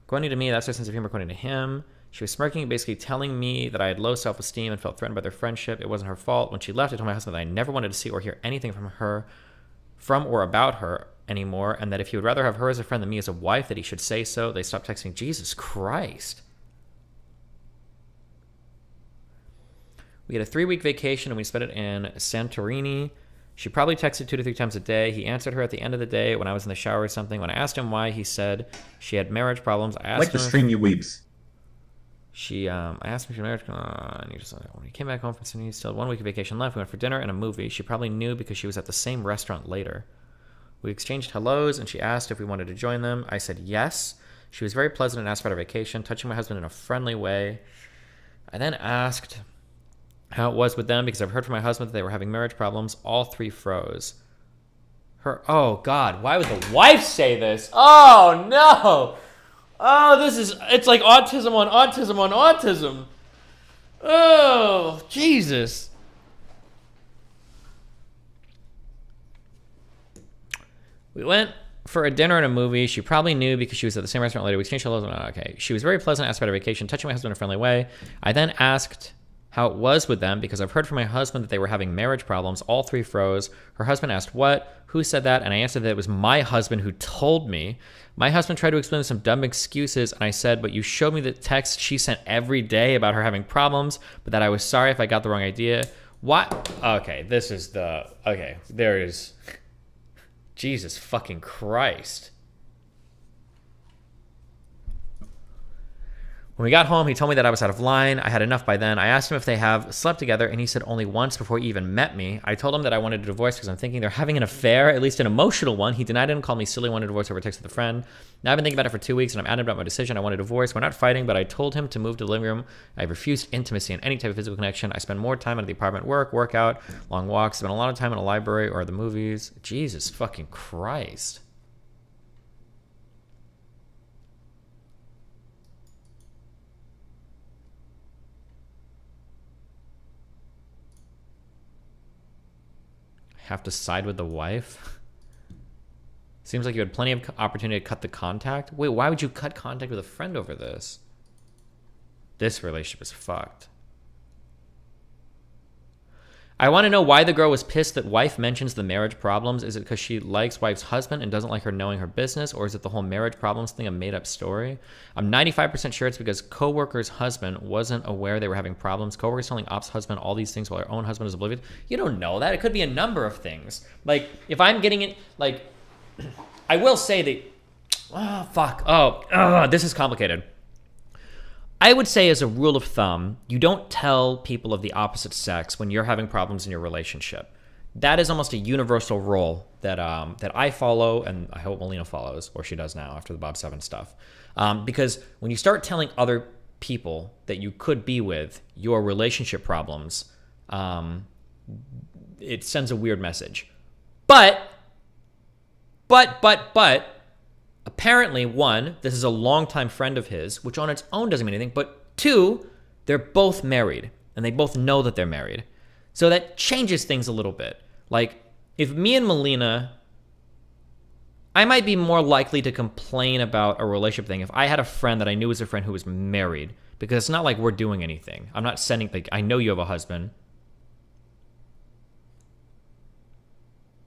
According to me, that's her sense of humor. According to him, she was smirking, basically telling me that I had low self-esteem and felt threatened by their friendship. It wasn't her fault. When she left, I told my husband that I never wanted to see or hear anything from or about her anymore, and that if he would rather have her as a friend than me as a wife, that he should say so. They stopped texting. Jesus Christ. We had a 3-week vacation and we spent it in Santorini. She probably texted 2 to 3 times a day. He answered her at the end of the day when I was in the shower or something. When I asked him why, he said she had marriage problems. I asked like the stream, you weeps. I asked him if she married. And he just when he came back home from Sydney, he still had 1 week of vacation left. We went for dinner and a movie. She probably knew because she was at the same restaurant later. We exchanged hellos, and she asked if we wanted to join them. I said yes. She was very pleasant and asked about our vacation, touching my husband in a friendly way. I then asked how it was with them because I've heard from my husband that they were having marriage problems. All three froze. Oh, God, why would the wife say this? Oh, no. Oh, it's like autism on autism on autism. Oh, Jesus. We went for a dinner and a movie. She probably knew because she was at the same restaurant later. We exchanged hellos. Okay. She was very pleasant, asked about her vacation, touching my husband in a friendly way. I then asked how it was with them because I've heard from my husband that they were having marriage problems. All three froze. Her husband asked what? Who said that? And I answered that it was my husband who told me. My husband tried to explain some dumb excuses, and I said, but you showed me the text she sent every day about her having problems, but that I was sorry if I got the wrong idea. What? Okay, there is... Jesus fucking Christ. When we got home, he told me that I was out of line. I had enough by then. I asked him if they have slept together, and he said only once before he even met me. I told him that I wanted a divorce because I'm thinking they're having an affair, at least an emotional one. He denied it and called me silly, wanted a divorce over text with a friend. Now I've been thinking about it for 2 weeks, and I'm adamant about my decision. I want a divorce. We're not fighting, but I told him to move to the living room. I refused intimacy and any type of physical connection. I spend more time at the apartment, workout, long walks, spend a lot of time in a library or the movies. Jesus fucking Christ. Have to side with the wife? Seems like you had plenty of opportunity to cut the contact. Wait, why would you cut contact with a friend over this? This relationship is fucked. I want to know why the girl was pissed that wife mentions the marriage problems. Is it because she likes wife's husband and doesn't like her knowing her business? Or is it the whole marriage problems thing a made-up story? I'm 95% sure it's because coworker's husband wasn't aware they were having problems. Coworker's telling ops husband all these things while her own husband is oblivious. You don't know that. It could be a number of things. Like, if I'm getting it, like, I will say that, this is complicated. I would say as a rule of thumb, you don't tell people of the opposite sex when you're having problems in your relationship. That is almost a universal rule that I follow, and I hope Melina follows, or she does now after the Bob 7 stuff. Because when you start telling other people that you could be with your relationship problems, it sends a weird message. But, apparently, one, this is a longtime friend of his, which on its own doesn't mean anything, but two, they're both married, and they both know that they're married. So that changes things a little bit. Like, if me and Melina, I might be more likely to complain about a relationship thing if I had a friend that I knew was a friend who was married, because it's not like we're doing anything. I'm not sending, like, I know you have a husband.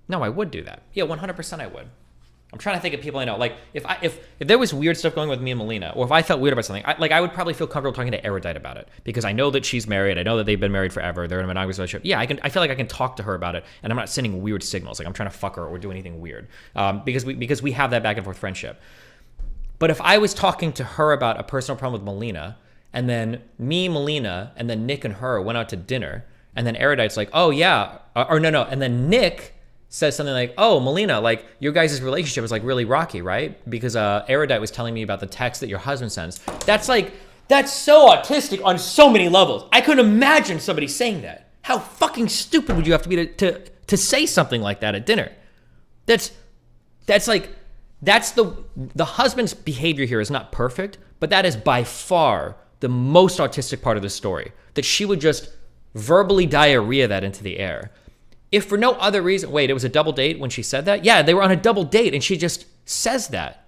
No, I would do that. Yeah, 100% I would. I'm trying to think of people I know. Like, if there was weird stuff going with me and Melina, or if I felt weird about something, I would probably feel comfortable talking to Erudite about it because I know that she's married. I know that they've been married forever. They're in a monogamous relationship. Yeah, I feel like I can talk to her about it, and I'm not sending weird signals. Like I'm trying to fuck her or do anything weird because we have that back and forth friendship. But if I was talking to her about a personal problem with Melina, and then me, Melina, and then Nick and her went out to dinner, and then Erudite's like, oh yeah, and then Nick says something like, oh, Melina, like, your guys' relationship is, like, really rocky, right? Because Erudite was telling me about the text that your husband sends. That's so autistic on so many levels. I couldn't imagine somebody saying that. How fucking stupid would you have to be to say something like that at dinner? That's the husband's behavior here is not perfect, but that is by far the most autistic part of the story. That she would just verbally diarrhea that into the air. If for no other reason, wait, it was a double date when she said that? Yeah, they were on a double date and she just says that.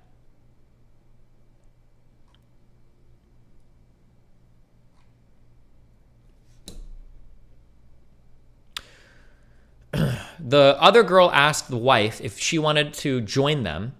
The other girl asked the wife if she wanted to join them,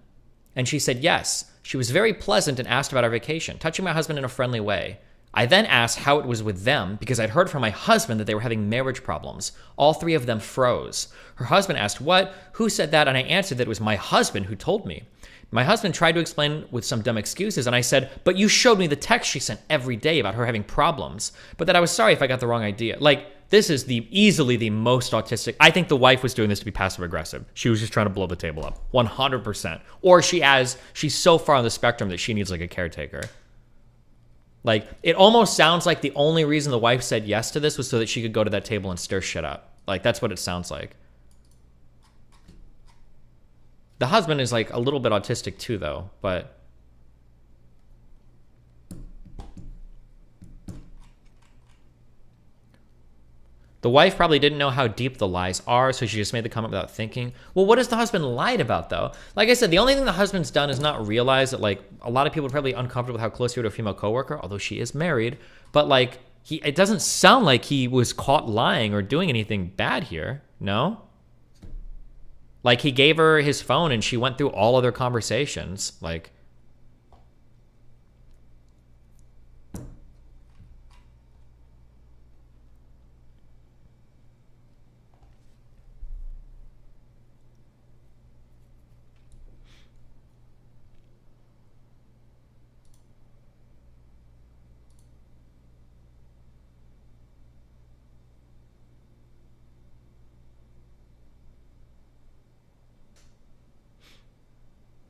and she said yes. She was very pleasant and asked about our vacation, touching my husband in a friendly way. I then asked how it was with them because I'd heard from my husband that they were having marriage problems. All three of them froze. Her husband asked what, who said that, and I answered that it was my husband who told me. My husband tried to explain with some dumb excuses, and I said, but you showed me the text she sent every day about her having problems, but that I was sorry if I got the wrong idea. Like, this is easily the most autistic. I think the wife was doing this to be passive aggressive. She was just trying to blow the table up, 100%. Or she's so far on the spectrum that she needs like a caretaker. Like, it almost sounds like the only reason the wife said yes to this was so that she could go to that table and stir shit up. Like, that's what it sounds like. The husband is like a little bit autistic too, though, but the wife probably didn't know how deep the lies are, so she just made the comment without thinking. Well, what has the husband lied about, though? Like I said, the only thing the husband's done is not realize that, like, a lot of people are probably uncomfortable with how close you are to a female coworker, although she is married. But, like, it doesn't sound like he was caught lying or doing anything bad here, no? Like, he gave her his phone and she went through all of their conversations. Like,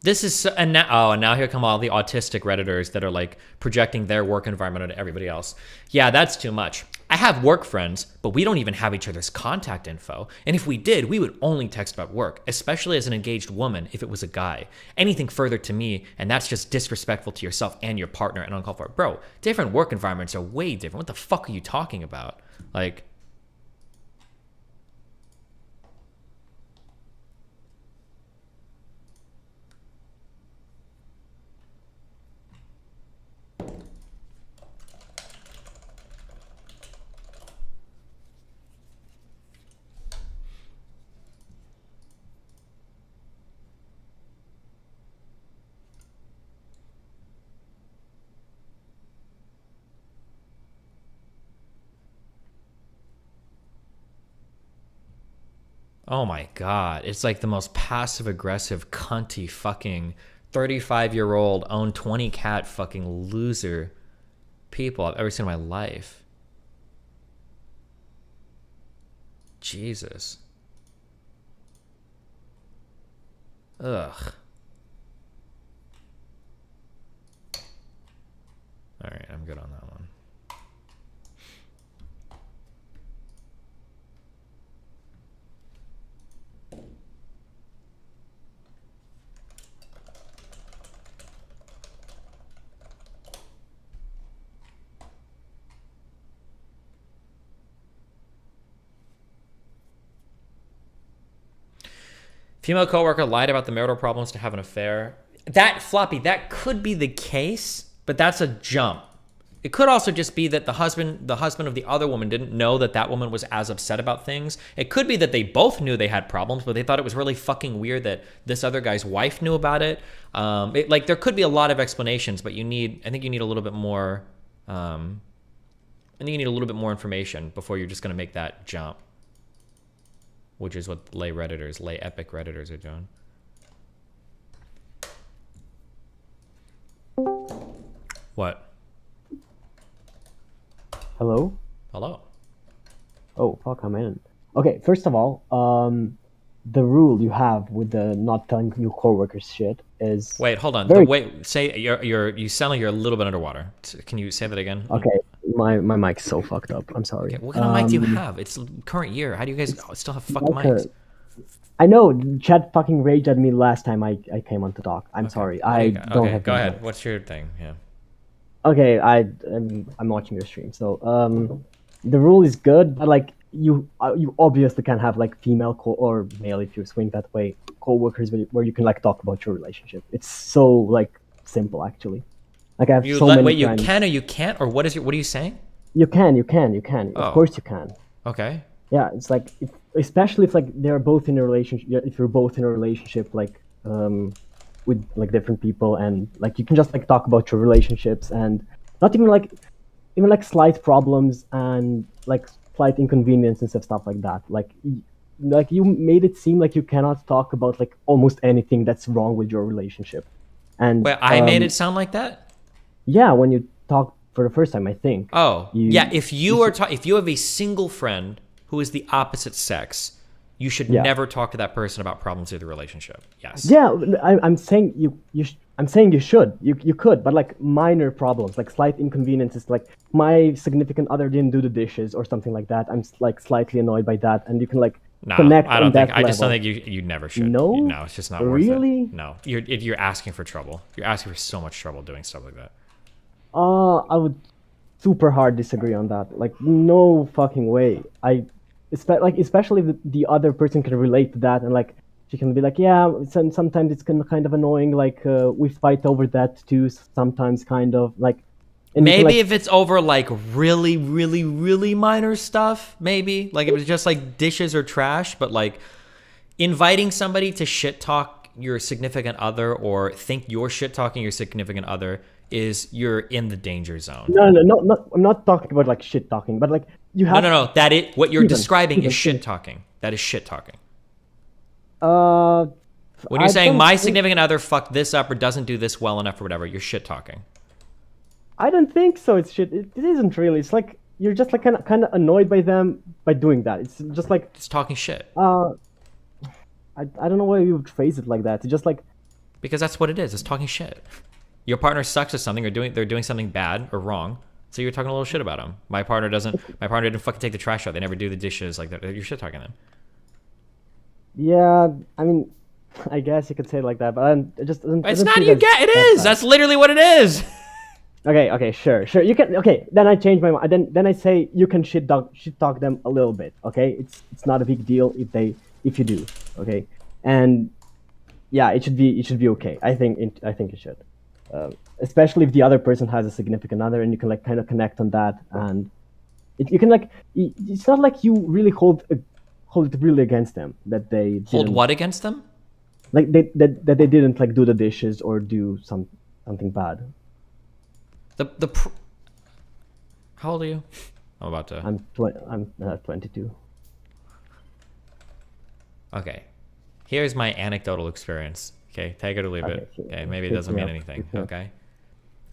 this is so, and now here come all the autistic Redditors that are like projecting their work environment onto everybody else. Yeah, that's too much. I have work friends, but we don't even have each other's contact info. And if we did, we would only text about work, especially as an engaged woman if it was a guy. Anything further to me, and that's just disrespectful to yourself and your partner and uncalled for. Bro, different work environments are way different. What the fuck are you talking about? Like, oh my God. It's like the most passive aggressive, cunty fucking 35-year-old own 20 cat fucking loser people I've ever seen in my life. Jesus. Ugh. All right, I'm good on that one. Female coworker lied about the marital problems to have an affair. That, Floppy, that could be the case, but that's a jump. It could also just be that the husband of the other woman didn't know that that woman was as upset about things. It could be that they both knew they had problems, but they thought it was really fucking weird that this other guy's wife knew about it. Like, there could be a lot of explanations, but I think you need a little bit more, I think you need a little bit more information before you're just going to make that jump. Which is what lay epic Redditors are doing. What? Hello? Hello. Oh, fuck, I'm in. Okay, first of all, the rule you have with the not telling your coworkers shit is... Wait, hold on. Say you sound like you're a little bit underwater. Can you say that again? Okay, my mic's so fucked up. I'm sorry. Okay, what kind of mic do you have? It's current year. How do you guys still have fucking mics? I know. Chad fucking raged at me last time I came on to talk. I'm sorry. I don't have... Go ahead. What's your thing? Yeah. Okay, I'm watching your stream. So the rule is good, but like you obviously can have like female or male, if you swing that way, co-workers where you can like talk about your relationship. It's so like simple actually. Like I have so many Wait, friends. You can or you can't, or what are you saying? You can. Oh. Of course you can. Okay. Yeah, it's like especially if like they're both in a relationship. If you're both in a relationship, like with like different people, and like you can just like talk about your relationships and not even like even like slight problems and like slight inconveniences and stuff like that. Like you made it seem like you cannot talk about like almost anything that's wrong with your relationship. And Wait, I made it sound like that? Yeah, when you talk for the first time, I think. Oh, yeah. If you have a single friend who is the opposite sex, you should never talk to that person about problems with the relationship. Yes. Yeah, I'm saying I'm saying you should. You could, but like minor problems, like slight inconveniences, like my significant other didn't do the dishes or something like that. I'm like slightly annoyed by that, and you can like connect. I don't think. I just don't think you never should. No, no, it's just not really? worth it. No, you're asking for trouble. You're asking for so much trouble doing stuff like that. I would super hard disagree on that. Like, no fucking way. Especially if the other person can relate to that, and like she can be like, yeah, sometimes it's kind of annoying. Like we fight over that too. Sometimes, kind of like. Maybe if it's over like really, really, really minor stuff, maybe like if it's just like dishes or trash, but like inviting somebody to shit talk your significant other or think you're shit talking your significant other is you're in the danger zone. No, I'm not talking about like shit talking, but like you have. No. What you're describing is shit talking. That is shit talking. When you're saying my significant other fucked this up or doesn't do this well enough or whatever, you're shit talking. I don't think so. It's shit. It isn't really. It's like you're just like kind of annoyed by them by doing that. It's just like it's talking shit. I don't know why you would phrase it like that. It's just like because that's what it is. It's talking shit. Your partner sucks at something or they're doing something bad or wrong, so you're talking a little shit about them. My partner didn't fucking take the trash out. They never do the dishes. Like that. You're shit talking them. Yeah, I mean, I guess you could say it like that, but it just doesn't. It's not you get. It is. That's literally what it is. Okay, sure. You can. Okay, then I change my mind. Then I say you can shit talk them a little bit. Okay, it's not a big deal if you do. Okay, and yeah, it should be okay. I think it should, especially if the other person has a significant other and you can like kind of connect on that, and you can like it's not like you really hold it really against them that they hold what against them, like that they didn't like do the dishes or do something bad. How old are you? I'm about to. I'm 22. Okay, here's my anecdotal experience. Okay, take it or leave it. Okay, maybe it doesn't mean anything. Okay,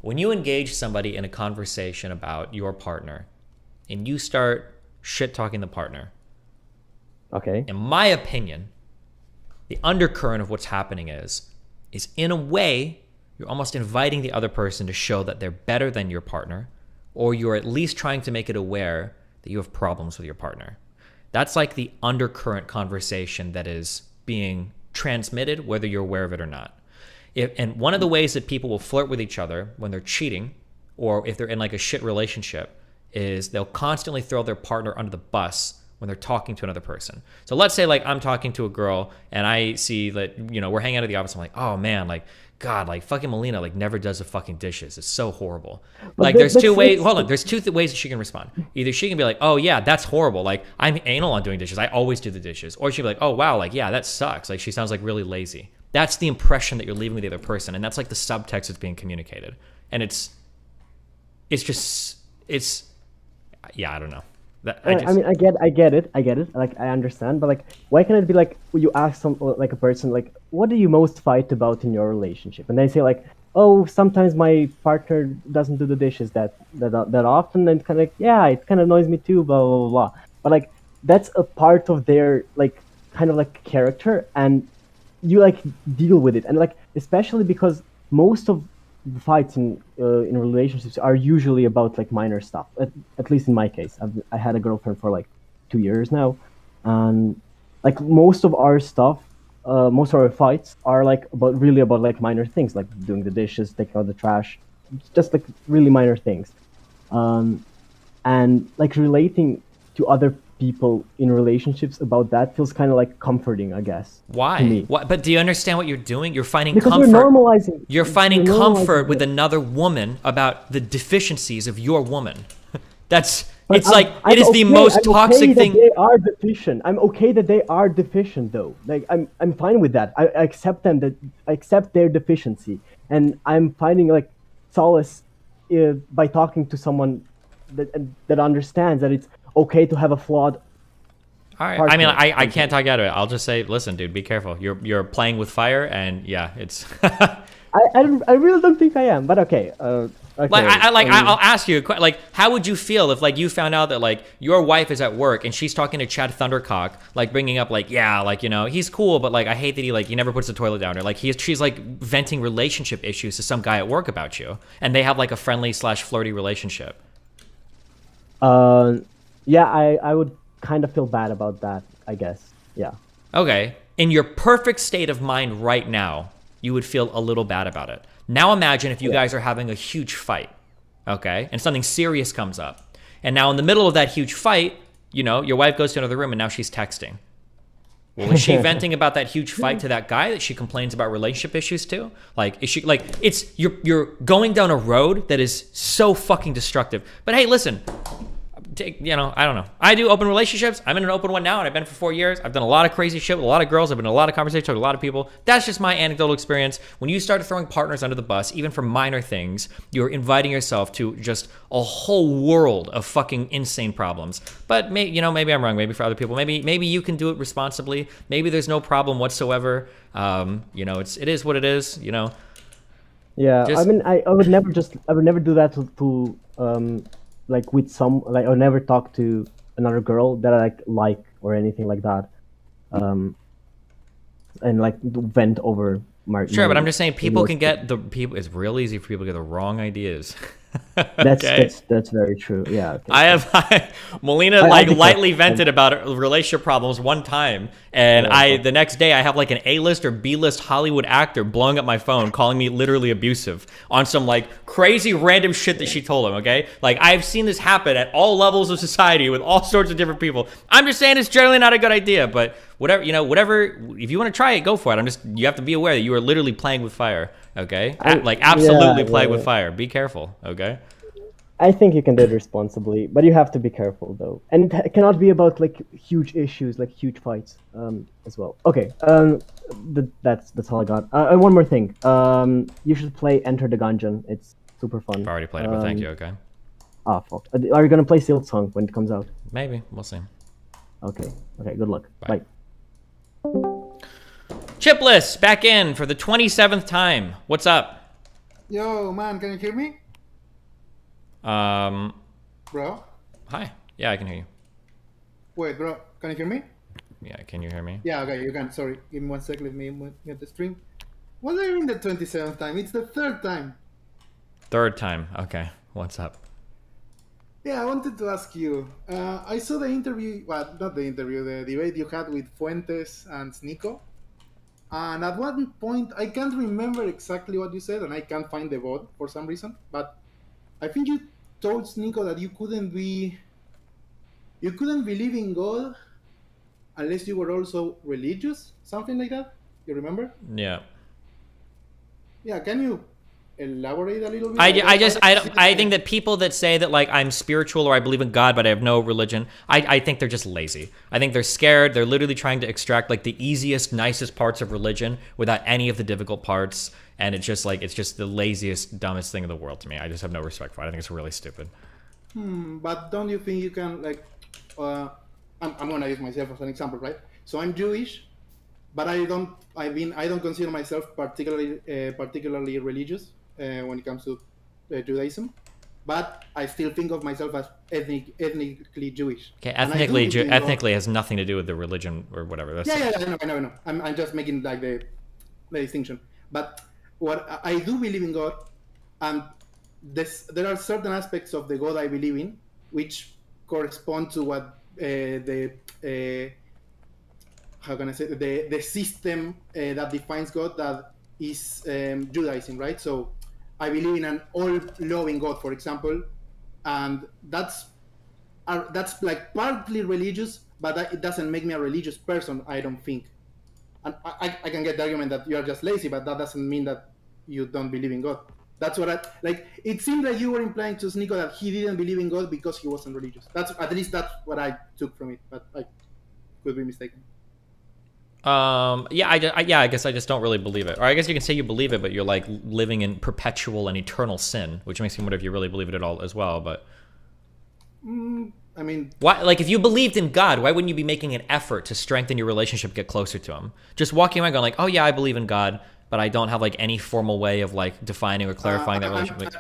when you engage somebody in a conversation about your partner, and you start shit talking the partner. Okay. In my opinion, the undercurrent of what's happening is in a way. You're almost inviting the other person to show that they're better than your partner, or you're at least trying to make it aware that you have problems with your partner. That's like the undercurrent conversation that is being transmitted, whether you're aware of it or not. And one of the ways that people will flirt with each other when they're cheating, or if they're in like a shit relationship, is they'll constantly throw their partner under the bus when they're talking to another person. So let's say like I'm talking to a girl and I see that, we're hanging out at the office. I'm like, oh man, like, God, like fucking Melina like never does the fucking dishes. It's so horrible. Like there's two ways. Hold on. There's two ways that she can respond. Either she can be like, oh yeah, that's horrible. Like I'm anal on doing dishes. I always do the dishes. Or she'd be like, oh wow, like yeah, that sucks. Like she sounds like really lazy. That's the impression that you're leaving with the other person, and that's like the subtext that's being communicated. And it's I don't know. I mean, I get it. Like, I understand, but like, why can't it be like you ask a person like, what do you most fight about in your relationship, and they say like, oh, sometimes my partner doesn't do the dishes that often, and kind of like, yeah, it kind of annoys me too, blah blah blah. But like, that's a part of their like kind of like character, and you like deal with it, and like especially because most of the fights in relationships are usually about like minor stuff. At least in my case, I had a girlfriend for like 2 years now, and like most of our stuff, most of our fights are like about like minor things, like doing the dishes, taking out the trash, just like really minor things, and like relating to other people in relationships about that feels kind of like comforting, I guess. Why? What? But do you understand what you're doing? You're finding because comfort. You're finding comfort with another woman about the deficiencies of your woman. It is the most toxic thing. They are deficient. I'm okay that they are deficient, though. Like I'm fine with that. I accept them. I accept their deficiency, and I'm finding like solace by talking to someone that understands that it's okay to have a flawed. All right. I mean, I can't talk out of it. I'll just say, listen, dude, be careful. You're playing with fire, and yeah, it's. I really don't think I am, but okay. Okay. I'll ask you, like, how would you feel if, like, you found out that, like, your wife is at work and she's talking to Chad Thundercock, like, bringing up, like, yeah, like, you know, he's cool, but, like, I hate that he never puts the toilet down, or, like, she's, like, venting relationship issues to some guy at work about you, and they have, like, a friendly/flirty relationship. Yeah, I would kind of feel bad about that, I guess. Yeah. Okay. In your perfect state of mind right now, you would feel a little bad about it. Now imagine if you guys are having a huge fight, okay? And something serious comes up. And now in the middle of that huge fight, you know, your wife goes to another room and now she's texting. Well, is she venting about that huge fight to that guy that she complains about relationship issues to? Like, is she, like, it's, you're going down a road that is so fucking destructive. But hey, listen, you know, I don't know. I do open relationships. I'm in an open one now, and I've been for 4 years. I've done a lot of crazy shit with a lot of girls. I've been in a lot of conversations with a lot of people. That's just my anecdotal experience. When you start throwing partners under the bus, even for minor things, you're inviting yourself to just a whole world of fucking insane problems. But maybe I'm wrong. Maybe for other people, maybe you can do it responsibly. Maybe there's no problem whatsoever. You know, it is what it is. You know. Yeah, I mean, I would never do that to like with I would never talk to another girl that I like or anything like that, and like vent over my. Sure, but I'm just saying people can get it's real easy for people to get the wrong ideas. That's very true. Yeah. Okay. Melina lightly vented about relationship problems one time, and the next day I have like an A-list or B-list Hollywood actor blowing up my phone, calling me literally abusive on some like crazy random shit that she told him. Okay, like I've seen this happen at all levels of society with all sorts of different people. I'm just saying it's generally not a good idea, but whatever, if you want to try it, go for it. You have to be aware that you are literally playing with fire. Okay, absolutely playing with fire. Be careful. Okay. I think you can do it responsibly, but you have to be careful though, and it cannot be about like huge issues, like huge fights, as well. Okay, that's all I got. And one more thing, you should play Enter the Gungeon. It's super fun. I've already played it, but thank you. Okay. Ah, fuck. Are you gonna play Silksong when it comes out? Maybe. We'll see. Okay. Good luck. Bye. Chipless back in for the 27th time. What's up? Yo, man, can you hear me? Bro? Hi. Yeah, I can hear you. Wait, bro, can you hear me? Yeah, can you hear me? Yeah, okay, you can. Sorry, give me 1 second. Let me mute the stream. What are you in the 27th time? It's the third time. Third time. Okay. What's up? Yeah, I wanted to ask you. I saw the interview, well, not the interview, the debate you had with Fuentes and Sneeko. And at one point, I can't remember exactly what you said, and I can't find the vote for some reason. But I think you told Sneeko that you couldn't believe in God unless you were also religious, something like that. You remember? Yeah. Yeah. Can you elaborate a little bit? I think that people that say that like I'm spiritual or I believe in God but I have no religion, I think they're just lazy. I think they're scared. They're literally trying to extract like the easiest, nicest parts of religion without any of the difficult parts, and it's just the laziest, dumbest thing in the world to me. I just have no respect for it. I think it's really stupid. But don't you think you can like I'm gonna use myself as an example, right? So I'm Jewish, but I don't consider myself particularly religious when it comes to Judaism, but I still think of myself as ethnically Jewish. Okay, ethnically has nothing to do with the religion or whatever. That's I know. I'm just making like the distinction. But what I do believe in God, and there are certain aspects of the God I believe in which correspond to what how can I say the system that defines God, that is Judaism, right? So I believe in an all-loving God, for example, and that's like partly religious, but it doesn't make me a religious person, I don't think. And I can get the argument that you are just lazy, but that doesn't mean that you don't believe in God. That's what it seemed like you were implying to Sneeko that he didn't believe in God because he wasn't religious. At least that's what I took from it, but I could be mistaken. I guess I just don't really believe it. Or I guess you can say you believe it, but you're like living in perpetual and eternal sin, which makes me wonder if you really believe it at all as well. But I mean, why? Like, if you believed in God, why wouldn't you be making an effort to strengthen your relationship, get closer to Him? Just walking around going like, "Oh yeah, I believe in God," but I don't have like any formal way of like defining or clarifying that relationship.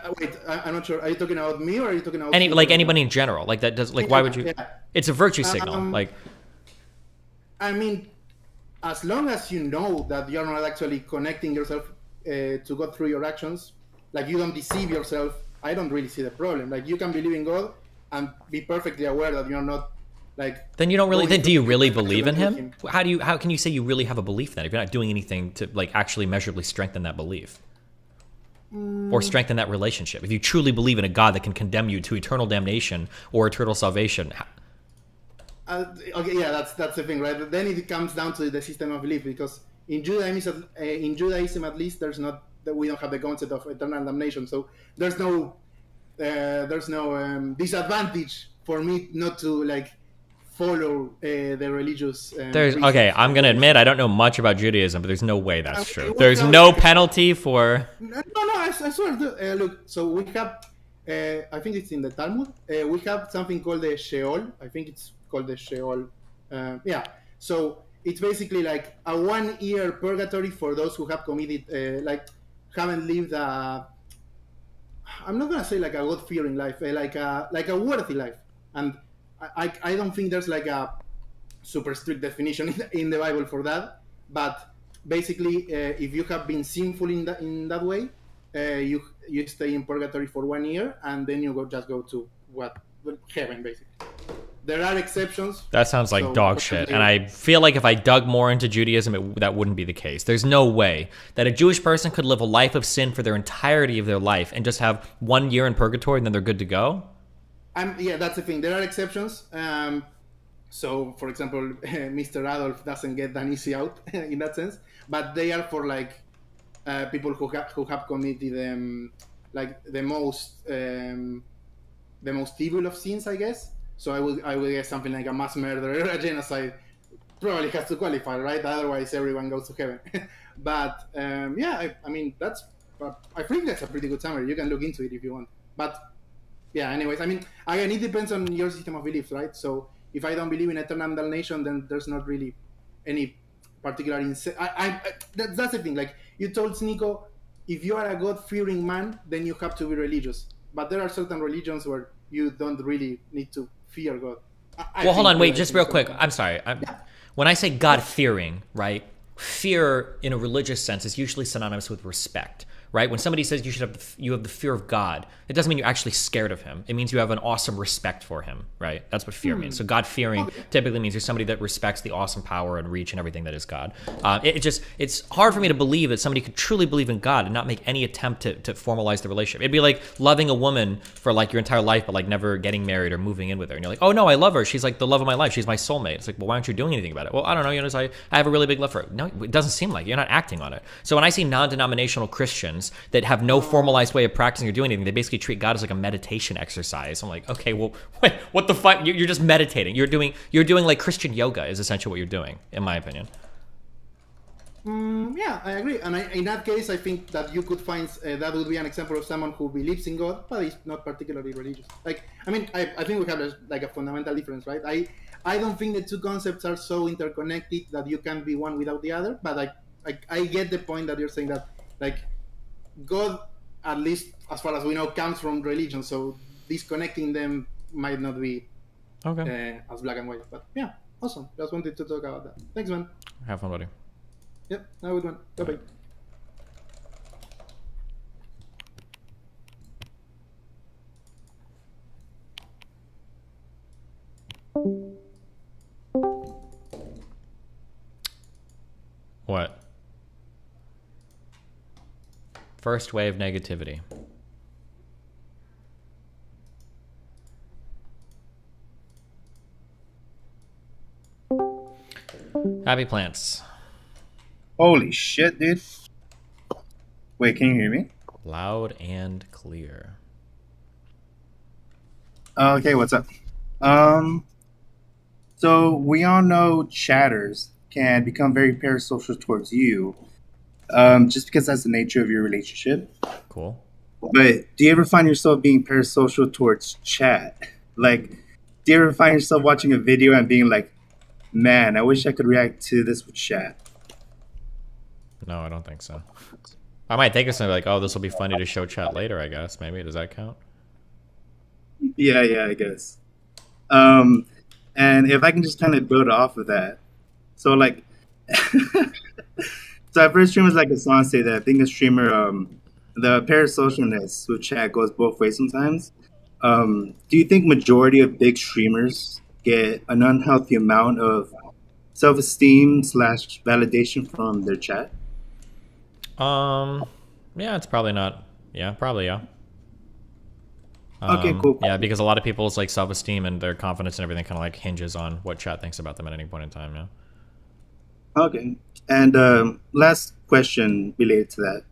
I'm not sure. Are you talking about me or are you talking about Anybody in general? Like that does like why would you? Yeah. It's a virtue signal. Like, I mean, as long as you know that you're not actually connecting yourself to God through your actions, like you don't deceive yourself, I don't really see the problem. Like you can believe in God and be perfectly aware that you're not like. Then you don't really. Then do you really believe in Him? How can you say you really have a belief then if you're not doing anything to like actually measurably strengthen that belief? Or strengthen that relationship? If you truly believe in a God that can condemn you to eternal damnation or eternal salvation. Okay, yeah, that's the thing, right? Then it comes down to the system of belief, because in Judaism at least, there's not that we don't have the concept of eternal damnation, so there's no disadvantage for me not to like follow the religious. Okay, I'm gonna admit I don't know much about Judaism, but there's no way that's true. There's no penalty for. No, I swear. Look, so we have. I think it's in the Talmud. We have something called the Sheol. I think it's called the Sheol. Yeah. So it's basically like a 1 year purgatory for those who have committed, haven't lived a. I'm not gonna say like a God-fearing life, like a worthy life, and I don't think there's like a super strict definition in the Bible for that. But basically, if you have been sinful in that way, you stay in purgatory for 1 year, and then you just go to heaven, basically. There are exceptions. That sounds like dog shit, and I feel like if I dug more into Judaism, that wouldn't be the case. There's no way that a Jewish person could live a life of sin for their entirety of their life and just have 1 year in purgatory and then they're good to go. Yeah, that's the thing. There are exceptions. So, for example, Mr. Adolf doesn't get an easy out in that sense, but they are for like people who have committed like the most evil of sins, I guess. So I would guess something like a mass murder, a genocide, probably has to qualify, right? Otherwise, everyone goes to heaven. But yeah, I mean I think that's a pretty good summary. You can look into it if you want. But yeah, anyways, I mean, again, it depends on your system of beliefs, right? So if I don't believe in eternal damnation, then there's not really any particular that's the thing. Like you told Sneeko, if you are a God-fearing man, then you have to be religious. But there are certain religions where you don't really need to fear God. Well, hold on, wait, just real quick. I'm sorry. When I say God-fearing, right? Fear in a religious sense is usually synonymous with respect, right? When somebody says you have the fear of God, it doesn't mean you're actually scared of Him. It means you have an awesome respect for Him, right? That's what fear means. So God-fearing typically means you're somebody that respects the awesome power and reach and everything that is God. It's hard for me to believe that somebody could truly believe in God and not make any attempt to formalize the relationship. It'd be like loving a woman for like your entire life, but like never getting married or moving in with her. And you're like, oh no, I love her. She's like the love of my life. She's my soulmate. It's like, well, why aren't you doing anything about it? Well, I don't know. I have a really big love for her. No, it doesn't seem like you're not acting on it. So when I see non-denominational Christians that have no formalized way of practicing or doing anything, they basically treat God as like a meditation exercise. I'm like, okay, well, wait, what the fuck? You're just meditating. You're doing like Christian yoga is essentially what you're doing, in my opinion. Yeah, I agree. And in that case, I think that you could find that would be an example of someone who believes in God, but is not particularly religious. Like, I mean, I think we have a fundamental difference, right? I don't think the two concepts are so interconnected that you can be one without the other. But I get the point that you're saying that like God, at least as far as we know, comes from religion. So disconnecting them might not be as black and white. But yeah, awesome. Just wanted to talk about that. Thanks, man. Have fun, buddy. Yep, have a good one. Bye-bye. What? First wave negativity. Happy plants. Holy shit, dude. Wait, can you hear me? Loud and clear. Okay, what's up? So we all know chatters can become very parasocial towards you, just because that's the nature of your relationship. Cool. But do you ever find yourself being parasocial towards chat? Like, do you ever find yourself watching a video and being like, man, I wish I could react to this with chat? No, I don't think so. I might think of something like, oh, this will be funny to show chat later, I guess. Maybe. Does that count? Yeah, I guess. And if I can just kind of build off of that. So, like, so I've heard streamers like Hassan say that I think a streamer, the parasocialness with chat goes both ways sometimes. Do you think majority of big streamers get an unhealthy amount of self-esteem / validation from their chat? Yeah, it's probably not. Yeah, probably, yeah. Okay, cool. Yeah, because a lot of people's like self-esteem and their confidence and everything kind of like hinges on what chat thinks about them at any point in time, yeah. Okay. And last question related to that.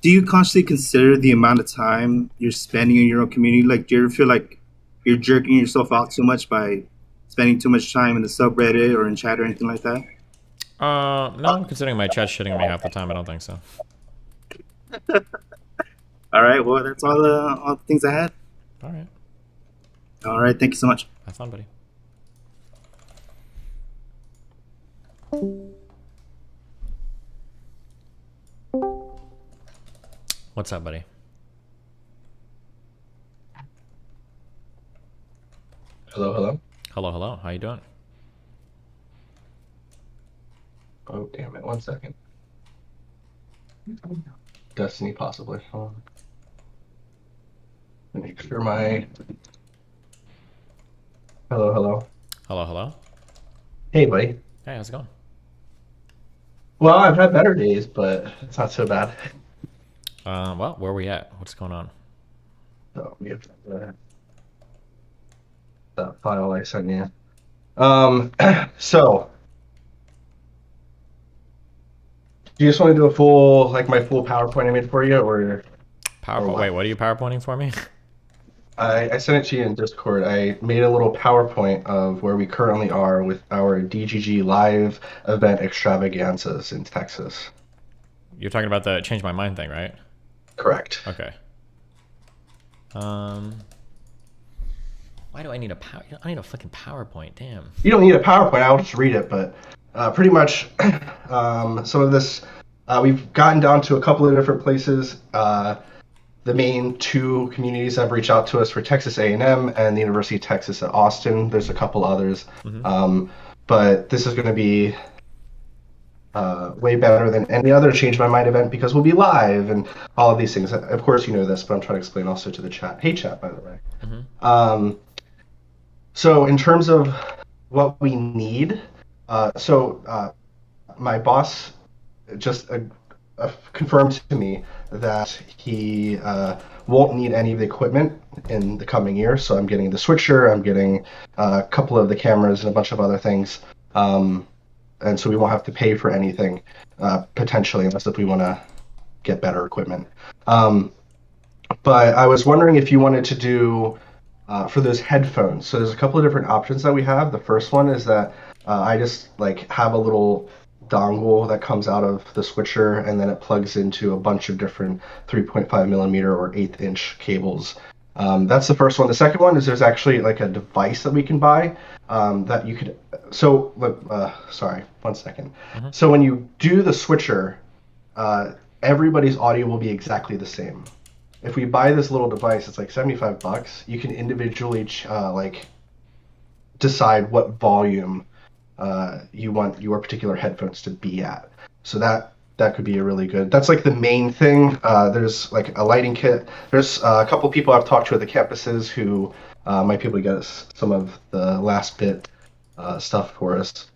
Do you consciously consider the amount of time you're spending in your own community? Like, do you ever feel like you're jerking yourself out too much by spending too much time in the subreddit or in chat or anything like that? No, considering my chat's shitting on me half the time, I don't think so. All right, well, that's all the things I had. All right. All right, thank you so much. Have fun, buddy. What's up, buddy? Hello, hello. Hello, hello. How you doing? Oh, damn it. 1 second. Destiny, possibly. Hold on. Make sure my... Hello, hello. Hello, hello. Hey, buddy. Hey, how's it going? Well, I've had better days, but it's not so bad. Well, where are we at? What's going on? So, we have that file I sent you. So... Do you just want to do a full, like my full PowerPoint I made for you, or... PowerPoint? Wait, what are you PowerPointing for me? I sent it to you in Discord. I made a little PowerPoint of where we currently are with our DGG live event extravaganzas in Texas. You're talking about the Change My Mind thing, right? Correct. Okay. Why do I need a I need a fucking PowerPoint, damn. You don't need a PowerPoint, I'll just read it, but pretty much some of this, we've gotten down to a couple of different places. The main two communities that have reached out to us for Texas A&M and the University of Texas at Austin. There's a couple others. But this is going to be way better than any other Change My Mind event because we'll be live and all of these things. Of course you know this, but I'm trying to explain also to the chat. Hey, chat, by the way. So in terms of what we need, my boss just confirmed to me that he won't need any of the equipment in the coming year. So I'm getting the switcher, I'm getting a couple of the cameras and a bunch of other things. And so we won't have to pay for anything, potentially, unless if we want to get better equipment. But I was wondering if you wanted to do, for those headphones. So there's a couple of different options that we have. The first one is that I just like have a little dongle that comes out of the switcher and then it plugs into a bunch of different 3.5 millimeter or 1/8 inch cables. That's the first one. The second one is there's actually like a device that we can buy that you could. So sorry, 1 second. So when you do the switcher, everybody's audio will be exactly the same. If we buy this little device, it's like $75. You can individually like decide what volume you want your particular headphones to be at. So that could be a really good. That's like the main thing. There's like a lighting kit. There's a couple people I've talked to at the campuses who might be able to get us some of the last bit stuff for us.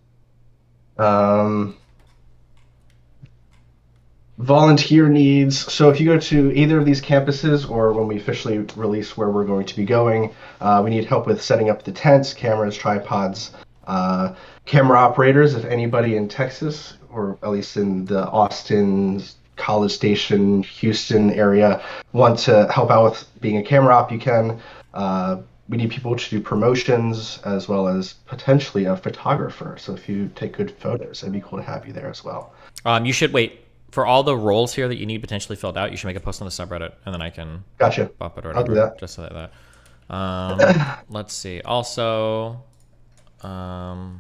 Volunteer needs. So if you go to either of these campuses or when we officially release where we're going to be going, we need help with setting up the tents, cameras, tripods, camera operators. If anybody in Texas or at least in the Austin, College Station, Houston area want to help out with being a camera op, you can. We need people to do promotions as well as potentially a photographer. So if you take good photos, it'd be cool to have you there as well. You should wait. For all the roles here that you need potentially filled out, you should make a post on the subreddit, and then I can Gotcha. bump it or I'll whatever. do that. Just like that. Let's see. Also, oh,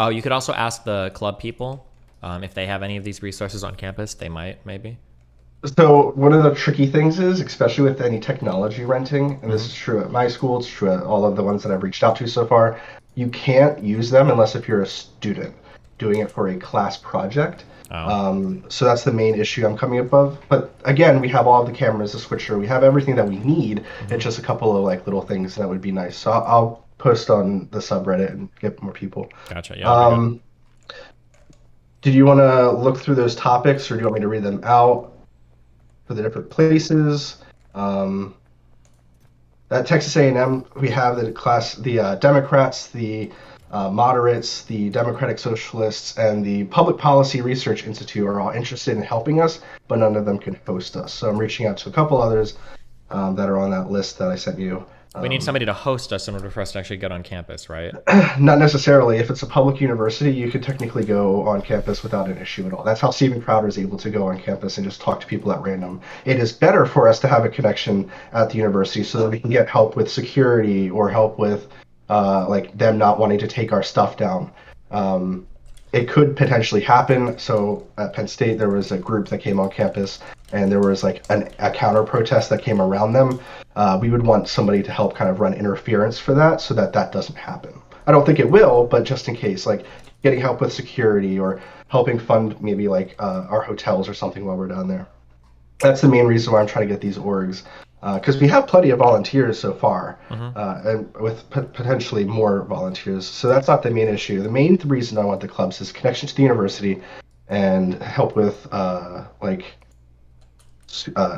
you could also ask the club people if they have any of these resources on campus. They might, maybe. So one of the tricky things is, especially with any technology renting, and this is true at my school, it's true at all of the ones that I've reached out to so far, you can't use them unless if you're a student doing it for a class project. So that's the main issue I'm coming up with. But again, we have all of the cameras, the switcher, we have everything that we need. It's just a couple of like little things that would be nice. So I'll post on the subreddit and get more people. Gotcha. Yeah. Did you want to look through those topics, or do you want me to read them out for the different places? At Texas A&M, we have the Democrats, the moderates, the Democratic Socialists, and the Public Policy Research Institute are all interested in helping us, but none of them can host us. So I'm reaching out to a couple others that are on that list that I sent you. We need somebody to host us in order for us to actually get on campus, right? Not necessarily. If it's a public university, you could technically go on campus without an issue at all. That's how Steven Crowder is able to go on campus and just talk to people at random. It is better for us to have a connection at the university so that we can get help with security or help with like them not wanting to take our stuff down. It could potentially happen. So at Penn State, there was a group that came on campus and there was like a counter protest that came around them. We would want somebody to help kind of run interference for that so that that doesn't happen. I don't think it will, but just in case, like getting help with security or helping fund maybe like our hotels or something while we're down there. That's the main reason why I'm trying to get these orgs. Because we have plenty of volunteers so far, and with potentially more volunteers. So that's not the main issue. The main reason I want the clubs is connection to the university and help with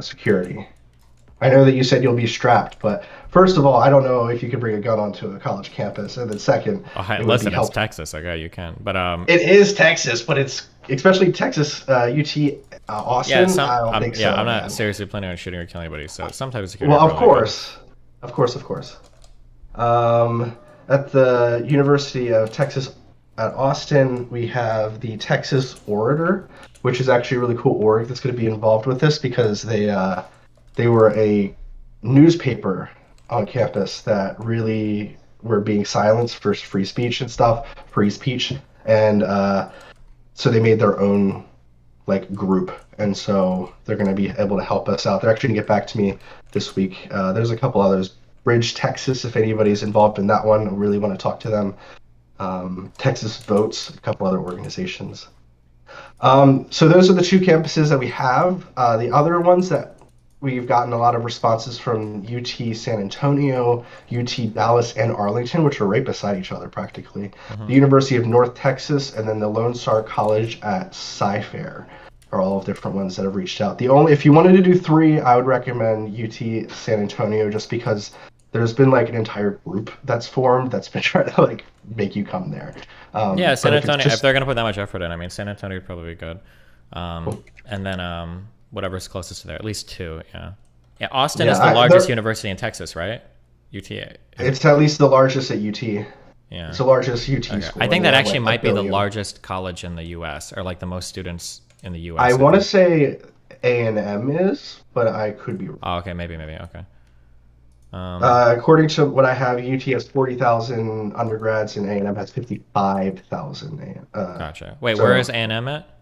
security. I know that you said you'll be strapped, but first of all, I don't know if you could bring a gun onto a college campus. And then second, listen, it's Texas. Okay, you can. But it is Texas, but it's especially Texas, UT, Austin. I don't think so. I'm not seriously planning on shooting or killing anybody. So some type of security. Well, of course. At the University of Texas at Austin, we have the Texas Orator, which is actually a really cool org that's going to be involved with this because they were a newspaper on campus that really were being silenced for free speech and stuff, and so they made their own like group, and so they're going to be able to help us out. They're actually going to get back to me this week. There's a couple others. Bridge Texas, if anybody's involved in that one, I really want to talk to them. Texas Votes, a couple other organizations. So those are the two campuses that we have. The other ones that we've gotten a lot of responses from UT San Antonio, UT Dallas, and Arlington, which are right beside each other practically. The University of North Texas, and then the Lone Star College at Sci-Fair are all of different ones that have reached out. If you wanted to do three, I would recommend UT San Antonio just because there's been like an entire group that's formed that's been trying to like make you come there. Yeah, San Antonio, if they're going to put that much effort in, I mean, San Antonio would probably be good. Cool. And then whatever's closest to there, at least two, yeah. Yeah, Austin is the largest university in Texas, right? UTA. It's at least the largest at UT. Yeah. It's the largest UT school. I think that actually might be the largest college in the U.S., or like the most students in the U.S. I want to say A&M is, but I could be wrong. Oh, okay, maybe, okay. According to what I have, UT has 40,000 undergrads and A&M has 55,000. Gotcha. Wait, where is A&M at?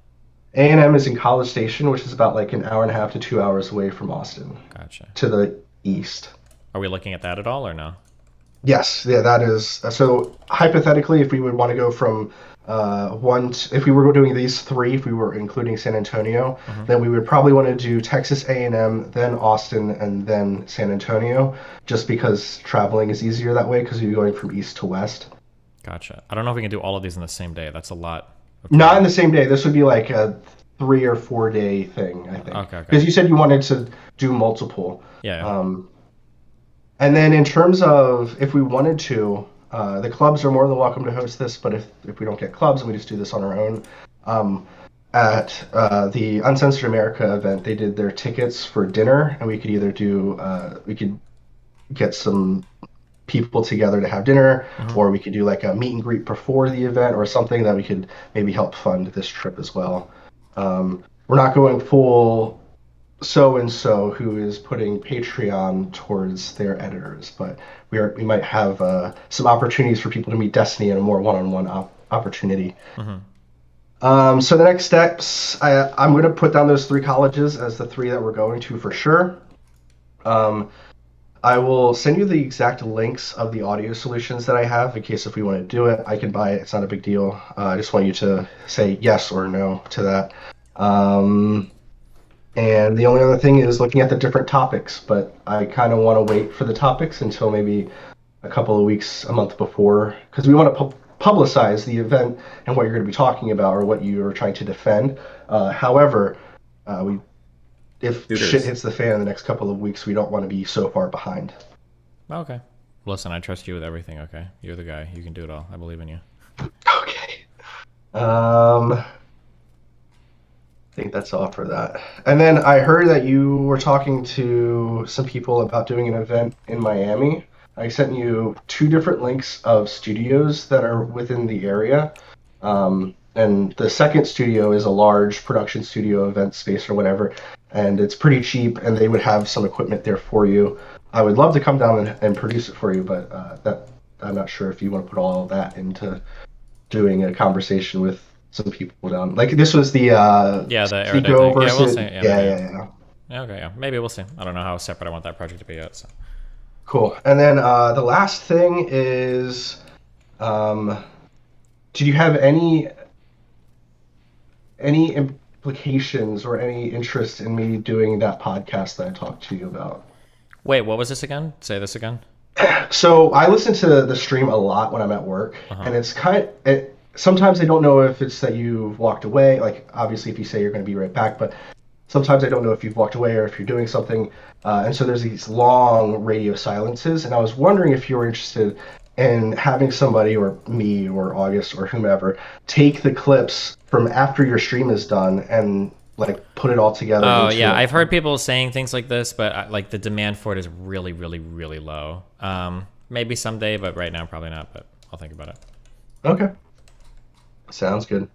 A&M is in College Station, which is about like an hour and a half to 2 hours away from Austin. Gotcha. To the east. Are we looking at that at all or no? Yes, yeah, that is. So hypothetically, if we would want to go from if we were doing these three, if we were including San Antonio, then we would probably want to do Texas A&M, then Austin, and then San Antonio, just because traveling is easier that way because you're going from east to west. Gotcha. I don't know if we can do all of these in the same day. That's a lot. Not in the same day. This would be like a 3 or 4 day thing, I think. Okay. Because you said you wanted to do multiple. Yeah. And then in terms of if we wanted to, the clubs are more than welcome to host this, but if we don't get clubs and we just do this on our own, at the Uncensored America event, they did their tickets for dinner, and we could either do, we could get some people together to have dinner, or we could do like a meet and greet before the event or something that we could maybe help fund this trip as well. We're not going full so and so who is putting Patreon towards their editors, but we might have some opportunities for people to meet Destiny in a more one-on-one opportunity. So the next steps, I'm going to put down those 3 colleges as the 3 that we're going to for sure. I will send you the exact links of the audio solutions that I have in case if we want to do it. I can buy it. It's not a big deal. I just want you to say yes or no to that. And the only other thing is looking at the different topics, but I kind of want to wait for the topics until maybe a couple of weeks, a month before, because we want to publicize the event and what you're going to be talking about or what you are trying to defend. However, if shit hits the fan in the next couple of weeks, we don't want to be so far behind. Okay. Listen, I trust you with everything, okay? You're the guy. You can do it all. I believe in you. Okay. I think that's all for that. And then I heard that you were talking to some people about doing an event in Miami. I sent you 2 different links of studios that are within the area. And the second studio is a large production studio event space or whatever. And it's pretty cheap, and they would have some equipment there for you. I would love to come down and produce it for you, but I'm not sure if you want to put all of that into doing a conversation with some people down. Like this was the the Erudite thing. versus, We'll see. Yeah. Okay, yeah. Maybe we'll see. I don't know how separate I want that project to be yet. So. Cool. And then the last thing is, did you have any implications or any interest in me doing that podcast that I talked to you about? Wait, what was this again? Say this again. So I listen to the stream a lot when I'm at work, and it's sometimes I don't know if it's that you've walked away. Like obviously, if you say you're going to be right back, but sometimes I don't know if you've walked away or if you're doing something. And so there's these long radio silences, and I was wondering if you were interested in having somebody, or me, or August, or whomever, take the clips from after your stream is done and like put it all together. Oh yeah, I've heard people saying things like this, but like the demand for it is really, really, really low. Maybe someday, but right now probably not. But I'll think about it. Okay, sounds good.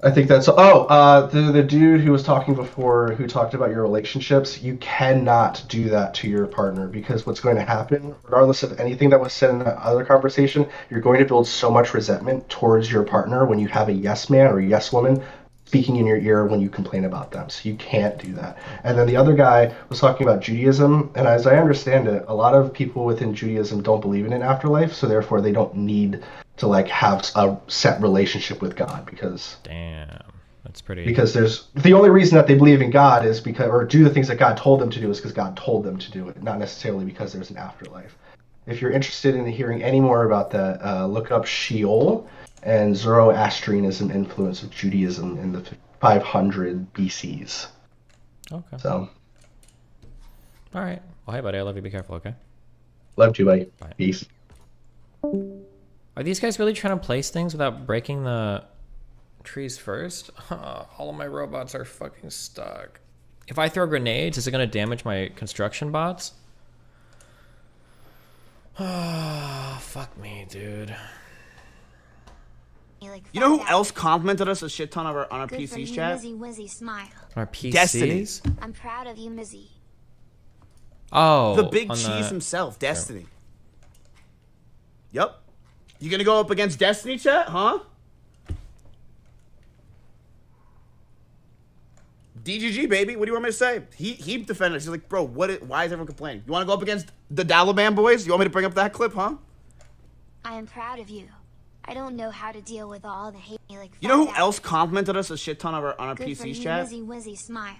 I think that's the dude who was talking before, who talked about your relationships. You cannot do that to your partner, because what's going to happen, regardless of anything that was said in that other conversation, you're going to build so much resentment towards your partner when you have a yes man or a yes woman speaking in your ear when you complain about them. So you can't do that. And then the other guy was talking about Judaism, and as I understand it, a lot of people within Judaism don't believe in an afterlife, so therefore they don't need to like have a set relationship with God, because that's pretty, because there's the only reason that they believe in God is because, or do the things that God told them to do, is because God told them to do it, not necessarily because there's an afterlife. If you're interested in hearing any more about that, look up Sheol and Zoroastrianism influence of Judaism in the 500 BCs. Okay. So. All right. Well, hey, buddy. I love you. Be careful, okay? Love you, buddy. Bye. Peace. Are these guys really trying to place things without breaking the trees first? All of my robots are fucking stuck. If I throw grenades, is it going to damage my construction bots? Fuck me, dude. You know who else complimented us a shit ton on our PCs chat? Wizzy smile. Our PCs? Destiny. I'm proud of you, Mizzy. Oh, the big cheese himself, Destiny. Yep. You gonna go up against Destiny, chat? Huh? DGG, baby. What do you want me to say? He defended us. He's like, bro, why is everyone complaining? You want to go up against the Dalaman boys? You want me to bring up that clip, huh? I am proud of you. I don't know how to deal with all the hate. You know who else complimented us a shit ton on our PCs chat? Wizzy smile.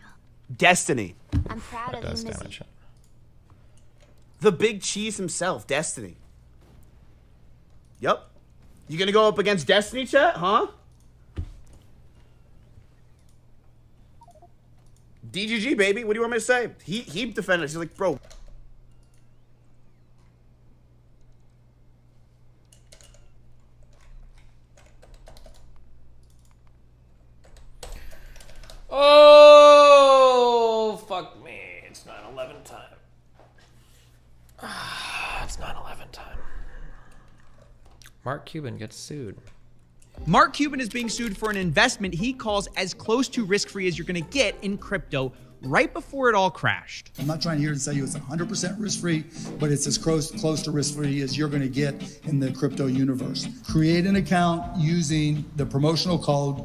Destiny. I'm proud of you, Mizzy. The big cheese himself, Destiny. Yep. You gonna go up against Destiny, chat? Huh? DGG, baby. What do you want me to say? He defended us. He's like, bro. Oh, fuck me. It's 9/11 time. It's 9/11 time. Mark Cuban gets sued. Mark Cuban is being sued for an investment he calls as close to risk-free as you're going to get in crypto right before it all crashed. I'm not trying here to tell you it's 100% risk-free, but it's as close to risk-free as you're going to get in the crypto universe. Create an account using the promotional code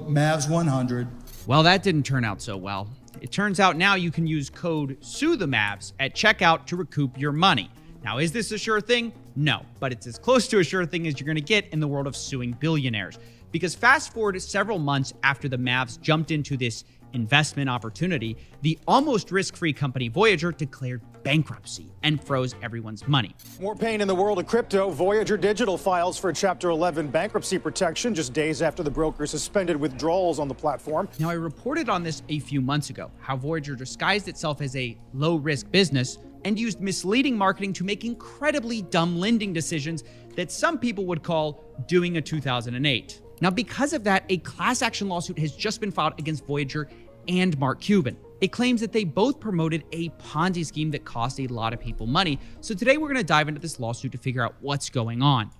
MAVS100. Well, that didn't turn out so well. It turns out now you can use code SUETHEMAVS at checkout to recoup your money. Now, is this a sure thing? No, but it's as close to a sure thing as you're going to get in the world of suing billionaires. Because fast forward several months after the Mavs jumped into this investment opportunity, the almost risk-free company Voyager declared bankruptcy and froze everyone's money. More pain in the world of crypto. Voyager Digital files for Chapter 11 bankruptcy protection just days after the broker suspended withdrawals on the platform. Now, I reported on this a few months ago, how Voyager disguised itself as a low-risk business and used misleading marketing to make incredibly dumb lending decisions that some people would call doing a 2008. Now, because of that, a class action lawsuit has just been filed against Voyager and Mark Cuban. It claims that they both promoted a Ponzi scheme that cost a lot of people money. So today we're going to dive into this lawsuit to figure out what's going on.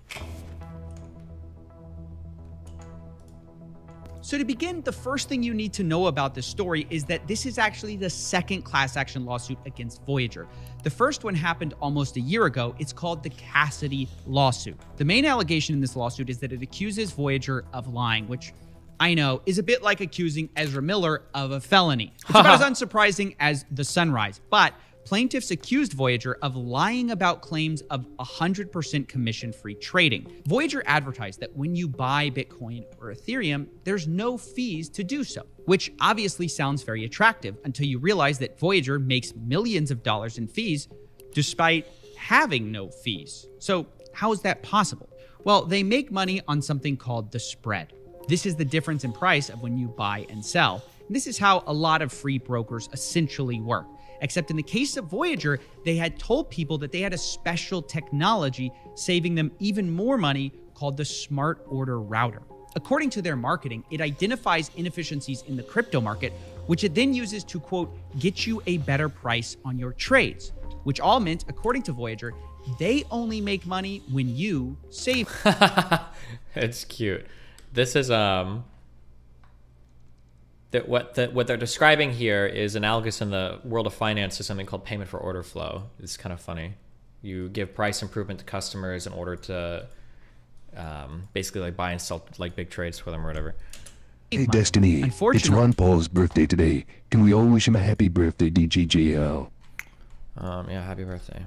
So to begin, the first thing you need to know about this story is that this is actually the second class action lawsuit against Voyager. The first one happened almost a year ago. It's called the Cassidy lawsuit. The main allegation in this lawsuit is that it accuses Voyager of lying, which I know is a bit like accusing Ezra Miller of a felony. It's about as unsurprising as the sunrise, but plaintiffs accused Voyager of lying about claims of 100% commission-free trading. Voyager advertised that when you buy Bitcoin or Ethereum, there's no fees to do so, which obviously sounds very attractive until you realize that Voyager makes millions of dollars in fees despite having no fees. So how is that possible? Well, they make money on something called the spread. This is the difference in price of when you buy and sell. And this is how a lot of free brokers essentially work. Except in the case of Voyager, they had told people that they had a special technology saving them even more money called the Smart Order Router. According to their marketing, it identifies inefficiencies in the crypto market, which it then uses to, quote, get you a better price on your trades, which all meant, according to Voyager, they only make money when you save. It's cute. This is what they're describing here is analogous in the world of finance to something called payment for order flow. It's kind of funny. You give price improvement to customers in order to basically like buy and sell like big trades for them or whatever. Hey Destiny, it's Ron Paul's birthday today. Can we all wish him a happy birthday, DGGL? Yeah, happy birthday.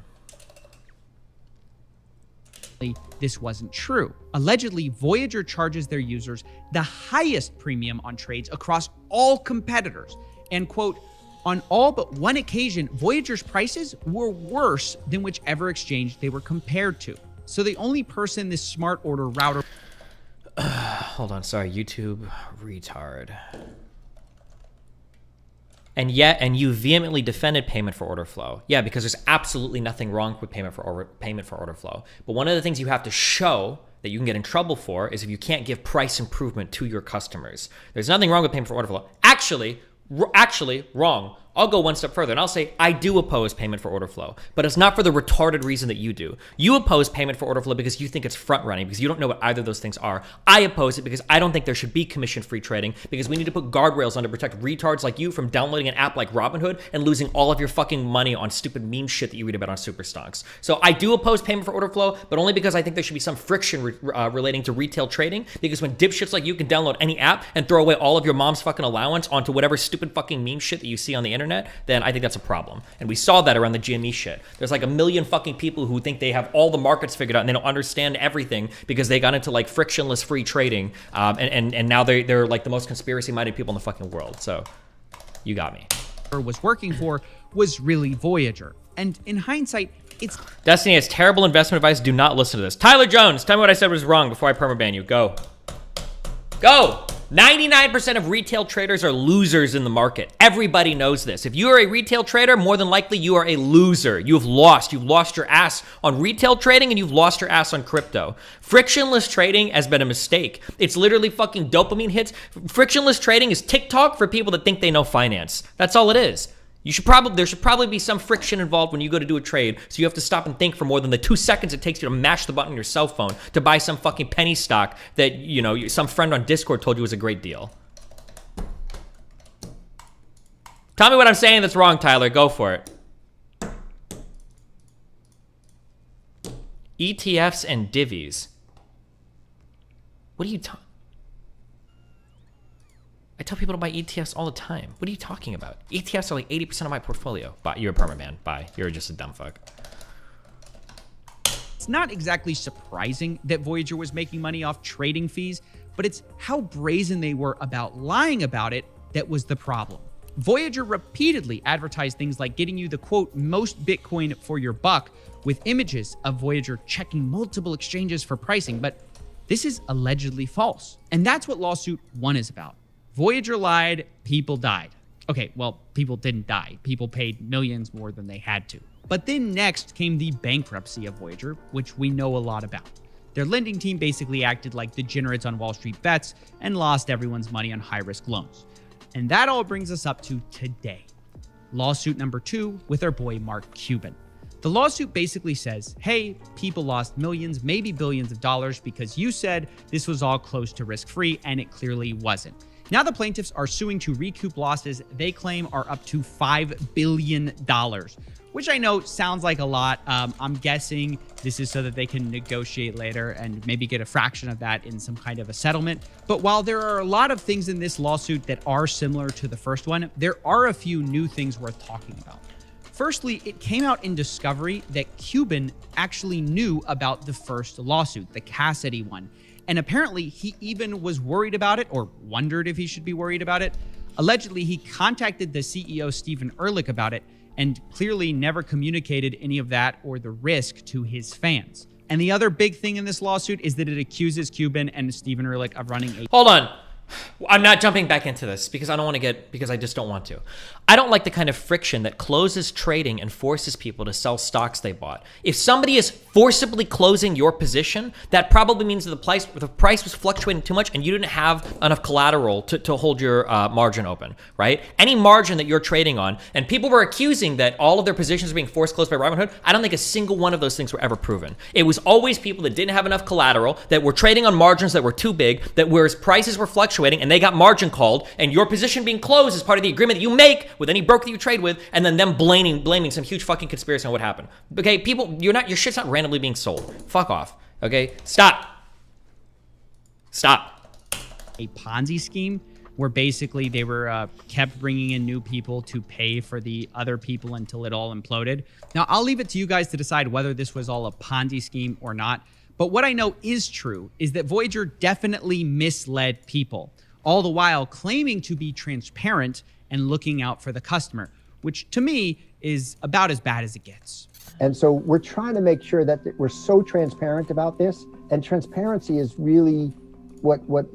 This wasn't true. Allegedly, Voyager charges their users the highest premium on trades across all competitors. And, quote, on all but one occasion, Voyager's prices were worse than whichever exchange they were compared to. So the only person this Smart Order Router... Hold on, sorry, YouTube retard. And you vehemently defended payment for order flow. Yeah, because there's absolutely nothing wrong with payment for order flow. But one of the things you have to show that you can get in trouble for is if you can't give price improvement to your customers. There's nothing wrong with payment for order flow. Actually, wrong. I'll go one step further and I'll say I do oppose payment for order flow, but it's not for the retarded reason that you do. You oppose payment for order flow because you think it's front running, because you don't know what either of those things are. I oppose it because I don't think there should be commission-free trading, because we need to put guardrails on to protect retards like you from downloading an app like Robinhood and losing all of your fucking money on stupid meme shit that you read about on Superstocks. So I do oppose payment for order flow, but only because I think there should be some friction relating to retail trading, because when dipshits like you can download any app and throw away all of your mom's fucking allowance onto whatever stupid fucking meme shit that you see on the internet, then I think that's a problem. And we saw that around the GME shit. There's like a million fucking people who think they have all the markets figured out and they don't understand everything because they got into like frictionless free trading. And now they're like the most conspiracy-minded people in the fucking world. So you got me. Was working for was really Voyager. And in hindsight, it's... Destiny has terrible investment advice. Do not listen to this. Tyler Jones, tell me what I said was wrong before I permaban you. Go. Go! 99% of retail traders are losers in the market. Everybody knows this. If you are a retail trader, more than likely you are a loser. You've lost your ass on retail trading and you've lost your ass on crypto. Frictionless trading has been a mistake. It's literally fucking dopamine hits. Frictionless trading is TikTok for people that think they know finance. That's all it is. There should probably be some friction involved when you go to do a trade, so you have to stop and think for more than the 2 seconds it takes you to mash the button on your cell phone to buy some fucking penny stock that, you know, some friend on Discord told you was a great deal. Tell me what I'm saying that's wrong, Tyler. Go for it. ETFs and divvies. What are you talking? I tell people to buy ETFs all the time. What are you talking about? ETFs are like 80% of my portfolio. Bye. You're a perma man. Bye. You're just a dumb fuck. It's not exactly surprising that Voyager was making money off trading fees, but it's how brazen they were about lying about it that was the problem. Voyager repeatedly advertised things like getting you the, quote, most Bitcoin for your buck with images of Voyager checking multiple exchanges for pricing, but this is allegedly false. And that's what lawsuit 1 is about. Voyager lied, people died. Okay, well, people didn't die. People paid millions more than they had to. But then next came the bankruptcy of Voyager, which we know a lot about. Their lending team basically acted like degenerates on Wall Street bets and lost everyone's money on high-risk loans. And that all brings us up to today. Lawsuit number 2 with our boy Mark Cuban. The lawsuit basically says, hey, people lost millions, maybe billions of dollars because you said this was all close to risk-free, and it clearly wasn't. Now the plaintiffs are suing to recoup losses they claim are up to $5 billion, which I know sounds like a lot. I'm guessing this is so that they can negotiate later and maybe get a fraction of that in some kind of a settlement. But while there are a lot of things in this lawsuit that are similar to the first one, there are a few new things worth talking about. Firstly, it came out in discovery that Cuban actually knew about the first lawsuit, the Cassidy one. And apparently he even was worried about it or wondered if he should be worried about it. Allegedly, he contacted the CEO, Stephen Ehrlich, about it and clearly never communicated any of that or the risk to his fans. And the other big thing in this lawsuit is that it accuses Cuban and Stephen Ehrlich of running a... Hold on. I'm not jumping back into this because I just don't want to. I don't like the kind of friction that closes trading and forces people to sell stocks they bought. If somebody is forcibly closing your position, that probably means that the price was fluctuating too much and you didn't have enough collateral to hold your margin open, right? Any margin that you're trading on, and people were accusing that all of their positions were being forced closed by Robinhood. I don't think a single one of those things were ever proven. It was always people that didn't have enough collateral, that were trading on margins that were too big, that whereas prices were fluctuating and they got margin called, and your position being closed is part of the agreement that you make with any broker that you trade with, and then them blaming some huge fucking conspiracy on what happened. Okay, people, your shit's not randomly being sold. Fuck off. Okay, stop. A Ponzi scheme where basically they were kept bringing in new people to pay for the other people until it all imploded. Now, I'll leave it to you guys to decide whether this was all a Ponzi scheme or not. But what I know is true is that Voyager definitely misled people, all the while claiming to be transparent and looking out for the customer, which to me is about as bad as it gets. And so we're trying to make sure that we're so transparent about this, and transparency is really what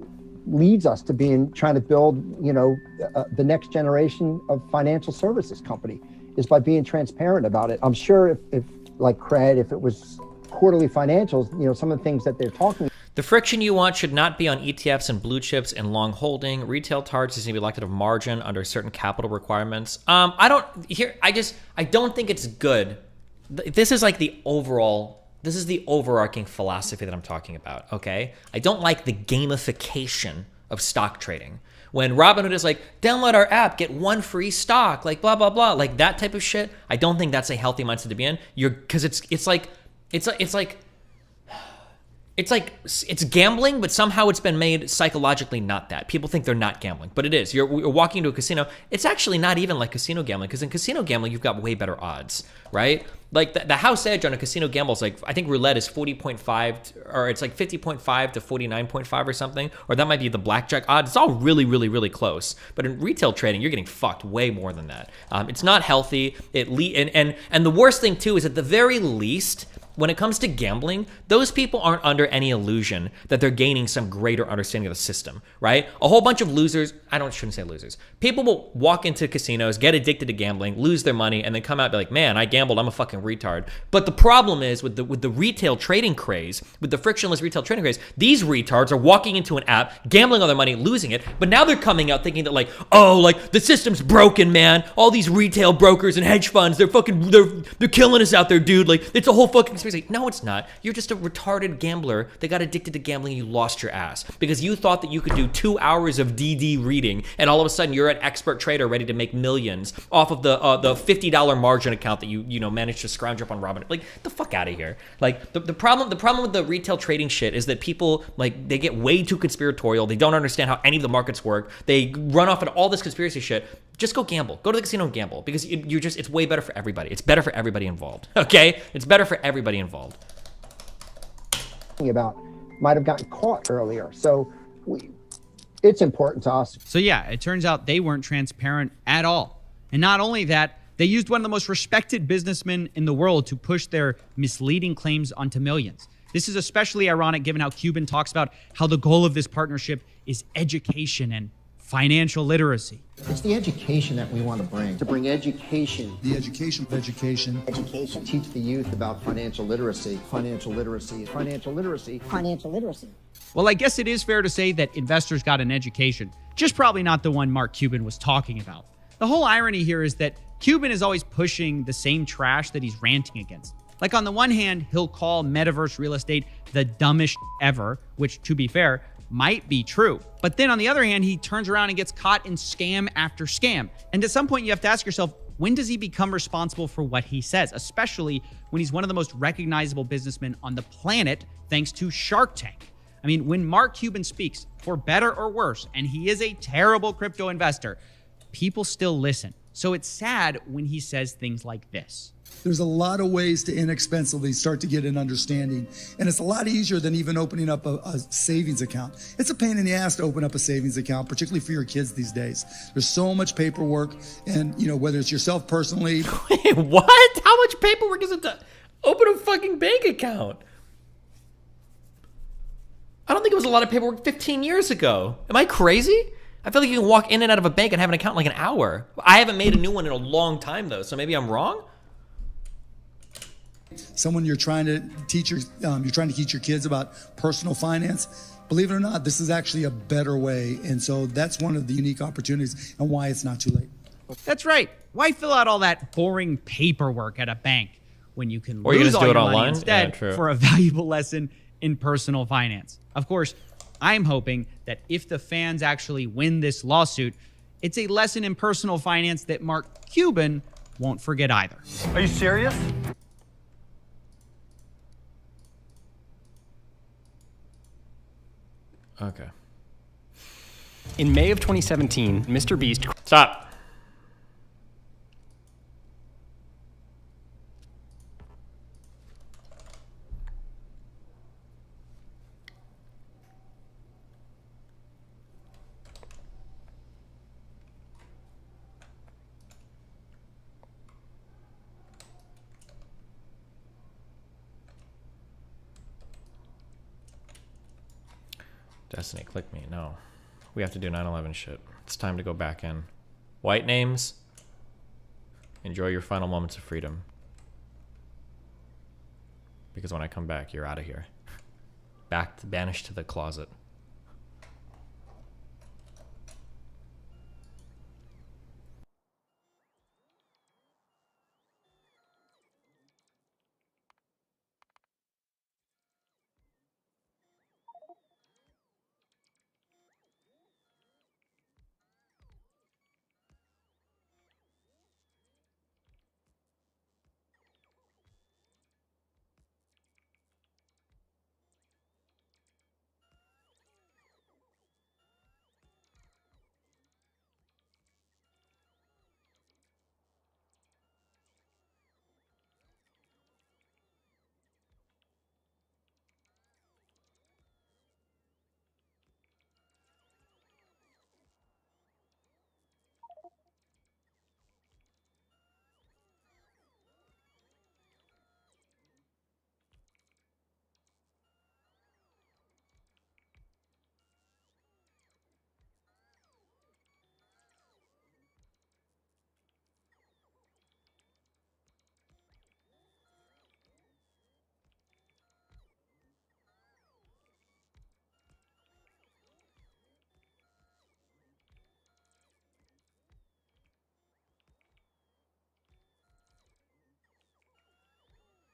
leads us to trying to build, the next generation of financial services company, is by being transparent about it. I'm sure if like Cred, if it was quarterly financials, some of the things that they're talking. The friction you want should not be on ETFs and blue chips and long holding. Retail targets need to be elected of margin under certain capital requirements. I don't think it's good. This is like the overarching philosophy that I'm talking about, okay? I don't like the gamification of stock trading. When Robinhood is like, download our app, get 1 free stock, like blah, blah, blah, like that type of shit, I don't think that's a healthy mindset to be in. Because it's gambling, but somehow it's been made psychologically not that. People think they're not gambling, but it is. You're walking into a casino. It's actually not even like casino gambling, because in casino gambling, you've got way better odds, right? Like the house edge on a casino gamble is like, I think roulette is 40.5, or it's like 50.5 to 49.5 or something, or that might be the blackjack odds. It's all really, really, really close. But in retail trading, you're getting fucked way more than that. It's not healthy. And the worst thing too is, at the very least, when it comes to gambling, those people aren't under any illusion that they're gaining some greater understanding of the system, right? A whole bunch of losers, shouldn't say losers. People will walk into casinos, get addicted to gambling, lose their money, and then come out and be like, man, I gambled, I'm a fucking fucking retard. But the problem is with the retail trading craze, with the frictionless retail trading craze, these retards are walking into an app, gambling all their money, losing it. But now they're coming out thinking that like, oh, like the system's broken, man. All these retail brokers and hedge funds, they're killing us out there, dude. Like it's a whole fucking conspiracy. No, it's not. You're just a retarded gambler that got addicted to gambling and you lost your ass because you thought that you could do 2 hours of DD reading and all of a sudden you're an expert trader ready to make millions off of the $50 margin account that you managed to scrounge up on Robinhood. Like the fuck out of here. Like the problem with the retail trading shit is that people like they get way too conspiratorial. They don't understand how any of the markets work. They run off at all this conspiracy shit. Just go gamble. Go to the casino and gamble because it's way better for everybody. It's better for everybody involved. Okay? It's better for everybody involved. About might have gotten caught earlier. So it's important to us. So yeah, it turns out they weren't transparent at all. And not only that, they used one of the most respected businessmen in the world to push their misleading claims onto millions. This is especially ironic given how Cuban talks about how the goal of this partnership is education and financial literacy. It's the education that we want to bring. To bring education. The education of education. Education. Teach the youth about financial literacy. Financial literacy. Financial literacy. Financial literacy. Well, I guess it is fair to say that investors got an education, just probably not the one Mark Cuban was talking about. The whole irony here is that Cuban is always pushing the same trash that he's ranting against. Like on the one hand, he'll call metaverse real estate the dumbest ever, which to be fair, might be true. But then on the other hand, he turns around and gets caught in scam after scam. And at some point you have to ask yourself, when does he become responsible for what he says? Especially when he's one of the most recognizable businessmen on the planet, thanks to Shark Tank. I mean, when Mark Cuban speaks, for better or worse, and he is a terrible crypto investor, people still listen. So it's sad when he says things like this. There's a lot of ways to inexpensively start to get an understanding. And it's a lot easier than even opening up a savings account. It's a pain in the ass to open up a savings account, particularly for your kids these days. There's so much paperwork and, whether it's yourself personally. Wait, what? How much paperwork is it to open a fucking bank account? I don't think it was a lot of paperwork 15 years ago. Am I crazy? I feel like you can walk in and out of a bank and have an account in like an hour. I haven't made a new one in a long time though, so maybe I'm wrong? Someone you're trying to teach your kids about personal finance. Believe it or not, this is actually a better way. And so that's one of the unique opportunities and why it's not too late. That's right. Why fill out all that boring paperwork at a bank when you can Or you lose just all do it your money online? instead Yeah, true. for a valuable lesson in personal finance? Of course, I'm hoping that if the fans actually win this lawsuit, it's a lesson in personal finance that Mark Cuban won't forget either. Are you serious? Okay. In May of 2017, Mr. Beast... Stop. Destiny, click me. No. We have to do 9/11 shit. It's time to go back in. White names. Enjoy your final moments of freedom. Because when I come back, you're out of here. Banished to the closet.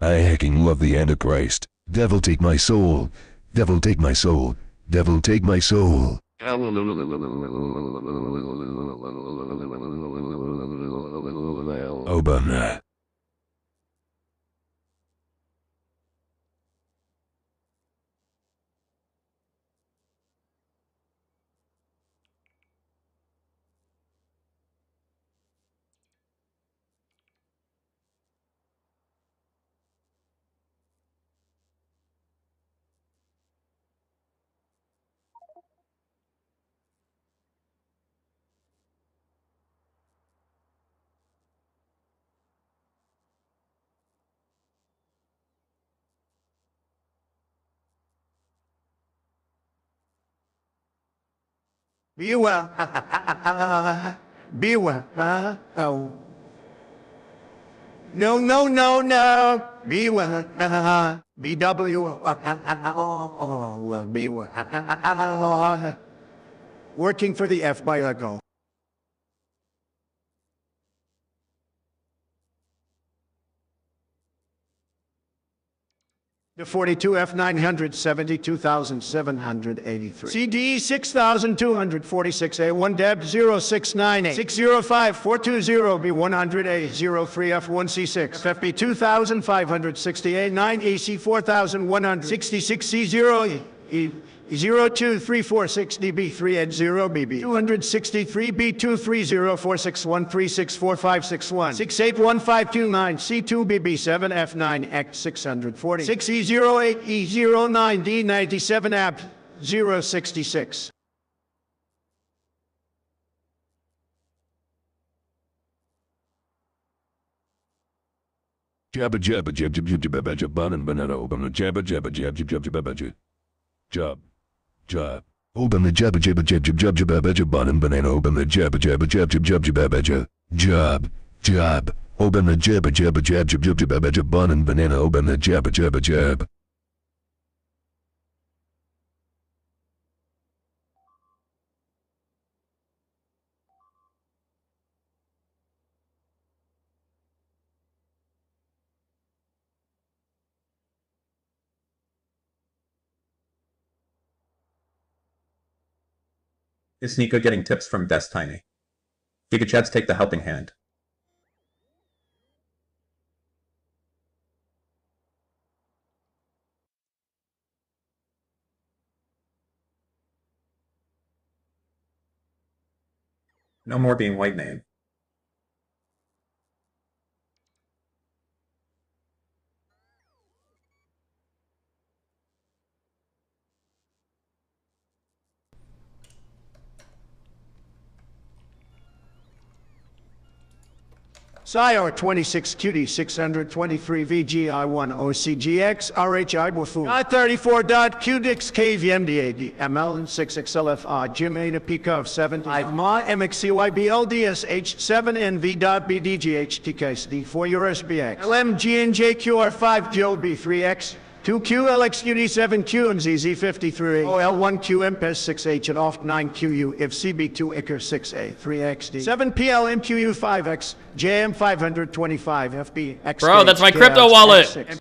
I hecking love the Antichrist. Devil take my soul. Devil take my soul. Devil take my soul. Obama. Beware. Beware. Oh. No, no, no, no. Beware. BW. Beware. Working for the F by a go. The 42 F 972,783. CD 6,246 A1 Deb 0698 605 420 B 100 A 03 F 1C6 FFB 2,568 9 AC 4,166 C0 E 02346 DB3 Ed 0 BB 263 B2304613645661 681529 C2 BB7 F9 X 640 6E08 E09 D97 AB 066. Jabba jabba jab jab jab jab jab banan banana open the jabba jabba jab jab jab jab jab job job open the jabba jabba jab jab jab jab jab banan banana open the jabba jabba jab jab jab jab jab job job open the jabba jabba jab jab jab jab jab banan banana open the jabba jabba jab. Is Nico getting tips from Destiny? GigaChats take the helping hand. No more being white name. Sire 26 QD 623 VGI1 OCGX RHI Wafu I34.QDix KVMDAD ML 6XLFR Jimena Picov 7 Ma MXCYBLDS H7NV.BDGHTKSD 4 USBX LMGNJQR5 JOB3X 2QLXQD7Q and ZZ53 OL1QMPES6H and OFT9QU if CB2 ICR 6A 3XD 7PLMQU5X JM525 FB Bro, that's my crypto wallet.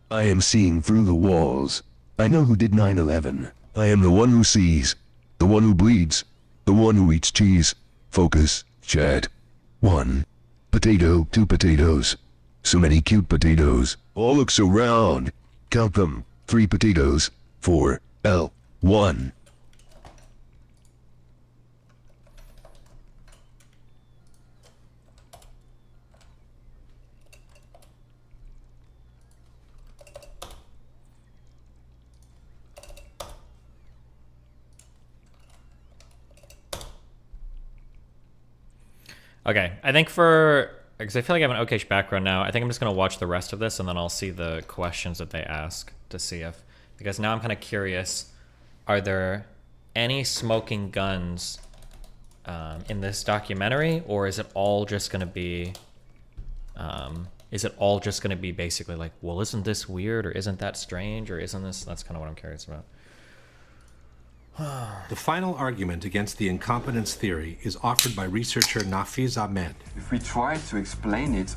I am seeing through the walls. I know who did 9/11. I am the one who sees, the one who bleeds, the one who eats cheese. Focus, chat. 1. Potato, 2 potatoes. So many cute potatoes. All look so round. Count them. 3 potatoes. 4. L. 1. Okay, I think because I feel like I have an okayish background now, I think I'm just going to watch the rest of this and then I'll see the questions that they ask to see if, because now I'm kind of curious, are there any smoking guns in this documentary, or is it all just going to be, basically like, well, isn't this weird, or isn't that strange, or isn't this, that's kind of what I'm curious about. The final argument against the incompetence theory is offered by researcher Nafiz Ahmed. If we try to explain it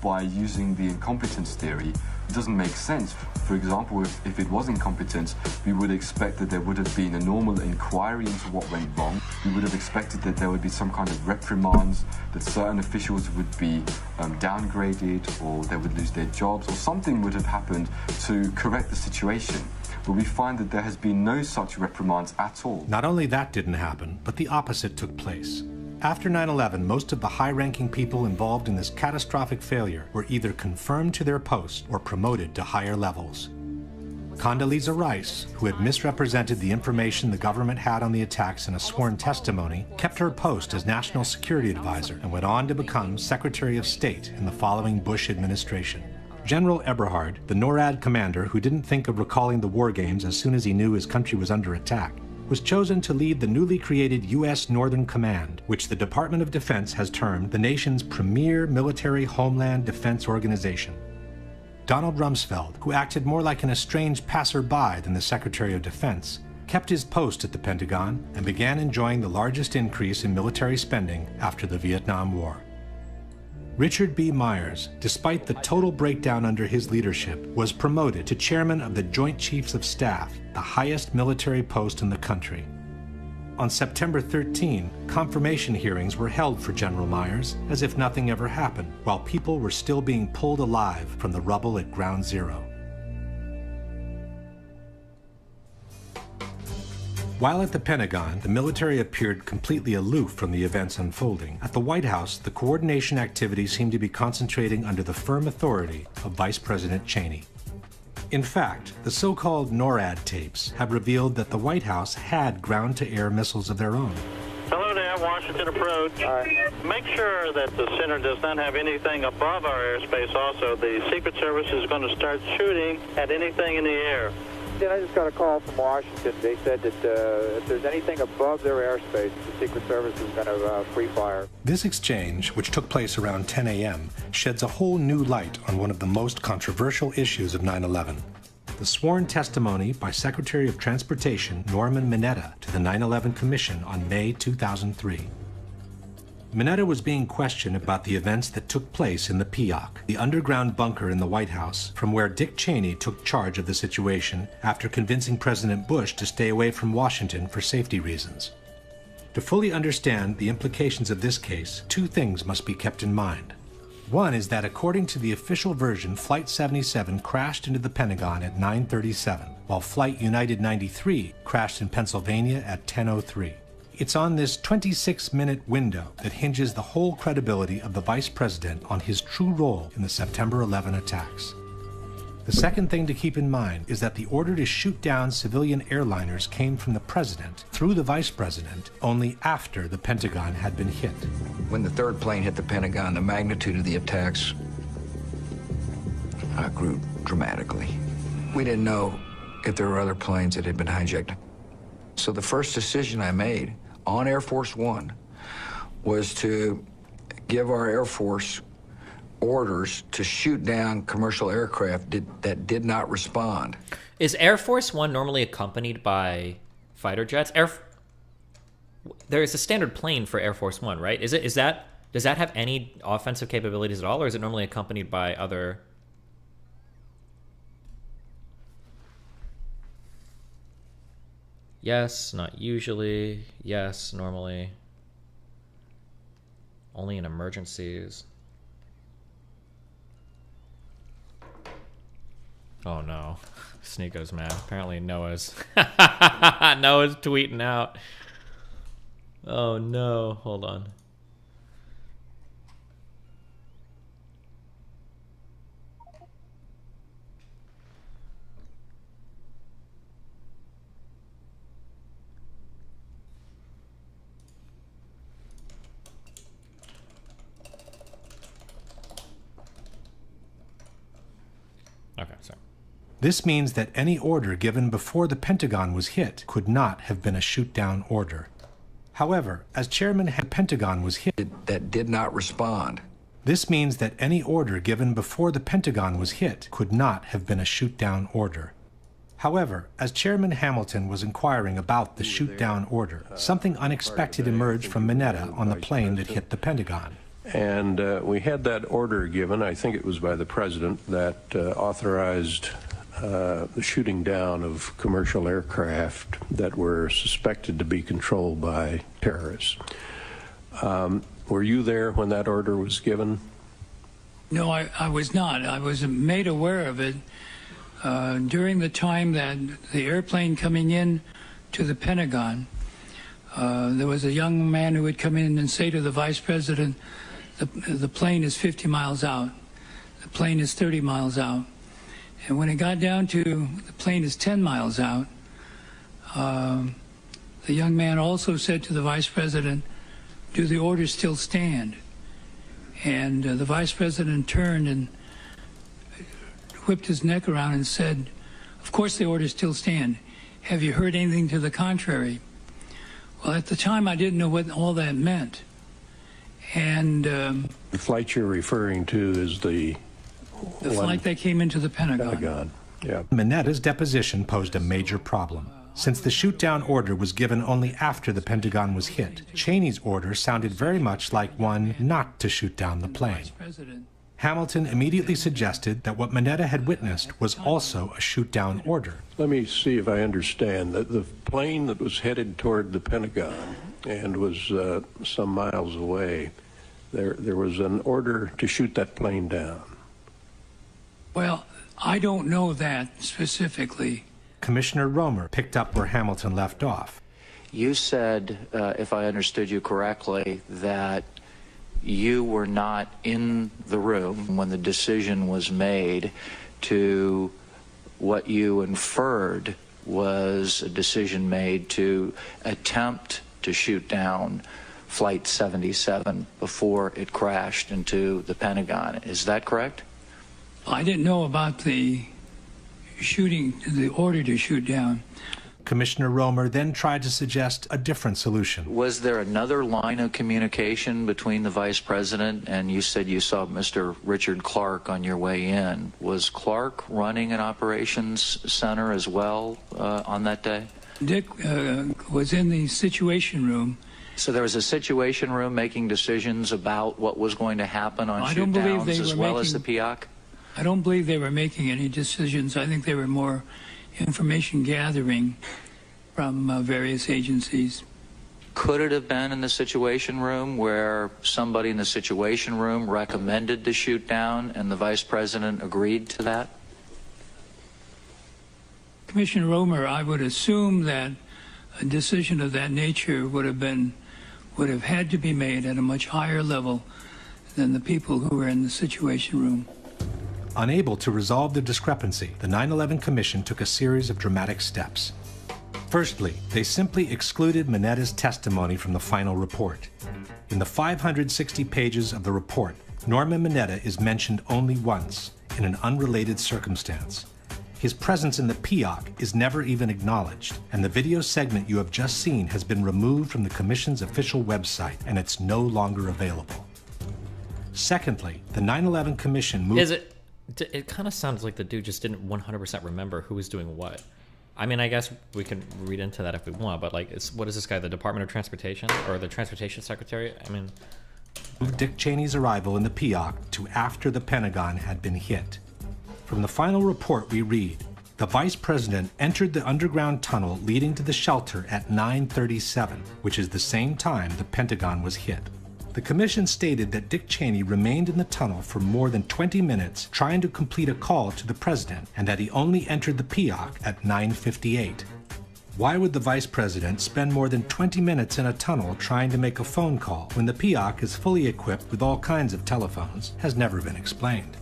by using the incompetence theory, it doesn't make sense. For example, if it was incompetence, we would expect that there would have been a normal inquiry into what went wrong. We would have expected that there would be some kind of reprimands, that certain officials would be downgraded, or they would lose their jobs, or something would have happened to correct the situation. But we find that there has been no such reprimands at all. Not only that didn't happen, but the opposite took place. After 9/11, most of the high-ranking people involved in this catastrophic failure were either confirmed to their post or promoted to higher levels. Condoleezza Rice, who had misrepresented the information the government had on the attacks in a sworn testimony, kept her post as National Security Advisor and went on to become Secretary of State in the following Bush administration. General Eberhard, the NORAD commander who didn't think of recalling the war games as soon as he knew his country was under attack, was chosen to lead the newly created U.S. Northern Command, which the Department of Defense has termed the nation's premier military homeland defense organization. Donald Rumsfeld, who acted more like an estranged passerby than the Secretary of Defense, kept his post at the Pentagon and began enjoying the largest increase in military spending after the Vietnam War. Richard B. Myers, despite the total breakdown under his leadership, was promoted to chairman of the Joint Chiefs of Staff, the highest military post in the country. On September 13, confirmation hearings were held for General Myers as if nothing ever happened, while people were still being pulled alive from the rubble at Ground Zero. While at the Pentagon, the military appeared completely aloof from the events unfolding. At the White House, the coordination activities seemed to be concentrating under the firm authority of Vice President Cheney. In fact, the so-called NORAD tapes have revealed that the White House had ground-to-air missiles of their own. Hello there, Washington approach. Make sure that the center does not have anything above our airspace also. The Secret Service is going to start shooting at anything in the air. Yeah, I just got a call from Washington. They said that if there's anything above their airspace, the Secret Service is going to free fire. This exchange, which took place around 10 a.m., sheds a whole new light on one of the most controversial issues of 9/11. The sworn testimony by Secretary of Transportation Norman Mineta to the 9/11 Commission on May 2003. Mineta was being questioned about the events that took place in the PIOC, the underground bunker in the White House, from where Dick Cheney took charge of the situation after convincing President Bush to stay away from Washington for safety reasons. To fully understand the implications of this case, two things must be kept in mind. One is that according to the official version, Flight 77 crashed into the Pentagon at 9:37, while Flight United 93 crashed in Pennsylvania at 10:03. It's on this 26-minute window that hinges the whole credibility of the Vice President on his true role in the September 11 attacks. The second thing to keep in mind is that the order to shoot down civilian airliners came from the President, through the Vice President, only after the Pentagon had been hit. When the third plane hit the Pentagon, the magnitude of the attacks grew dramatically. We didn't know if there were other planes that had been hijacked. So the first decision I made on Air Force One was to give our Air Force orders to shoot down commercial aircraft that did not respond. Is Air Force One normally accompanied by fighter jets? There is a standard plane for Air Force One, right? Does that have any offensive capabilities at all, or is it normally accompanied by other? Yes, not usually. Yes, normally. Only in emergencies. Oh no. Sneako's mad. Apparently Noah's tweeting out. Oh no. Hold on. Okay, sorry. This means that any order given before the Pentagon was hit could not have been a shoot-down order. However, as chairman, the Pentagon was hit that did not respond. This means that any order given before the Pentagon was hit could not have been a shoot-down order. However, as Chairman Hamilton was inquiring about the shoot-down order, something unexpected emerged from Mineta on the plane that hit the Pentagon. And we had that order given, I think it was by the president, that authorized the shooting down of commercial aircraft that were suspected to be controlled by terrorists. Were you there when that order was given? No, I was not. I was made aware of it during the time that the airplane coming in to the Pentagon. There was a young man who would come in and say to the vice president, the plane is 50 miles out. The plane is 30 miles out. And when it got down to the plane is 10 miles out, the young man also said to the vice president, do the orders still stand? And the vice president turned and whipped his neck around and said, of course the orders still stand. Have you heard anything to the contrary? Well, at the time I didn't know what all that meant. And the flight you're referring to is the flight that came into the Pentagon. Yeah. Mineta's deposition posed a major problem. Since the shoot-down order was given only after the Pentagon was hit, Cheney's order sounded very much like one not to shoot down the plane. Hamilton immediately suggested that what Mineta had witnessed was also a shoot-down order. Let me see if I understand. That the plane that was headed toward the Pentagon and was some miles away, there was an order to shoot that plane down. Well, I don't know that specifically. Commissioner Romer picked up where Hamilton left off. You said, if I understood you correctly, that you were not in the room when the decision was made to what you inferred was a decision made to attempt to shoot down Flight 77 before it crashed into the Pentagon. Is that correct? I didn't know about the shooting, the order to shoot down. Commissioner Romer then tried to suggest a different solution. Was there another line of communication between the vice president and you said you saw Mr. Richard Clark on your way in? Was Clark running an operations center as well on that day? Dick was in the Situation Room. So there was a Situation Room making decisions about what was going to happen on shoot downs as well as the PIOC? I don't believe they were making any decisions. I think they were more information gathering from various agencies. Could it have been in the Situation Room where somebody in the Situation Room recommended the shoot down and the vice president agreed to that? Commissioner Romer, I would assume that a decision of that nature would have had to be made at a much higher level than the people who were in the Situation Room. Unable to resolve the discrepancy, the 9/11 Commission took a series of dramatic steps. Firstly, they simply excluded Mineta's testimony from the final report. In the 560 pages of the report, Norman Mineta is mentioned only once, in an unrelated circumstance. His presence in the PIOC is never even acknowledged, and the video segment you have just seen has been removed from the Commission's official website, and it's no longer available. Secondly, the 9/11 Commission moved... It kind of sounds like the dude just didn't 100% remember who was doing what. I mean, I guess we can read into that if we want, but like, what is this guy, the Department of Transportation or the Transportation Secretary? I mean, Dick Cheney's arrival in the PIOC to after the Pentagon had been hit. From the final report we read, the Vice President entered the underground tunnel leading to the shelter at 9:37, which is the same time the Pentagon was hit. The Commission stated that Dick Cheney remained in the tunnel for more than 20 minutes trying to complete a call to the President, and that he only entered the PIOC at 9:58. Why would the Vice President spend more than 20 minutes in a tunnel trying to make a phone call when the PIOC is fully equipped with all kinds of telephones has never been explained.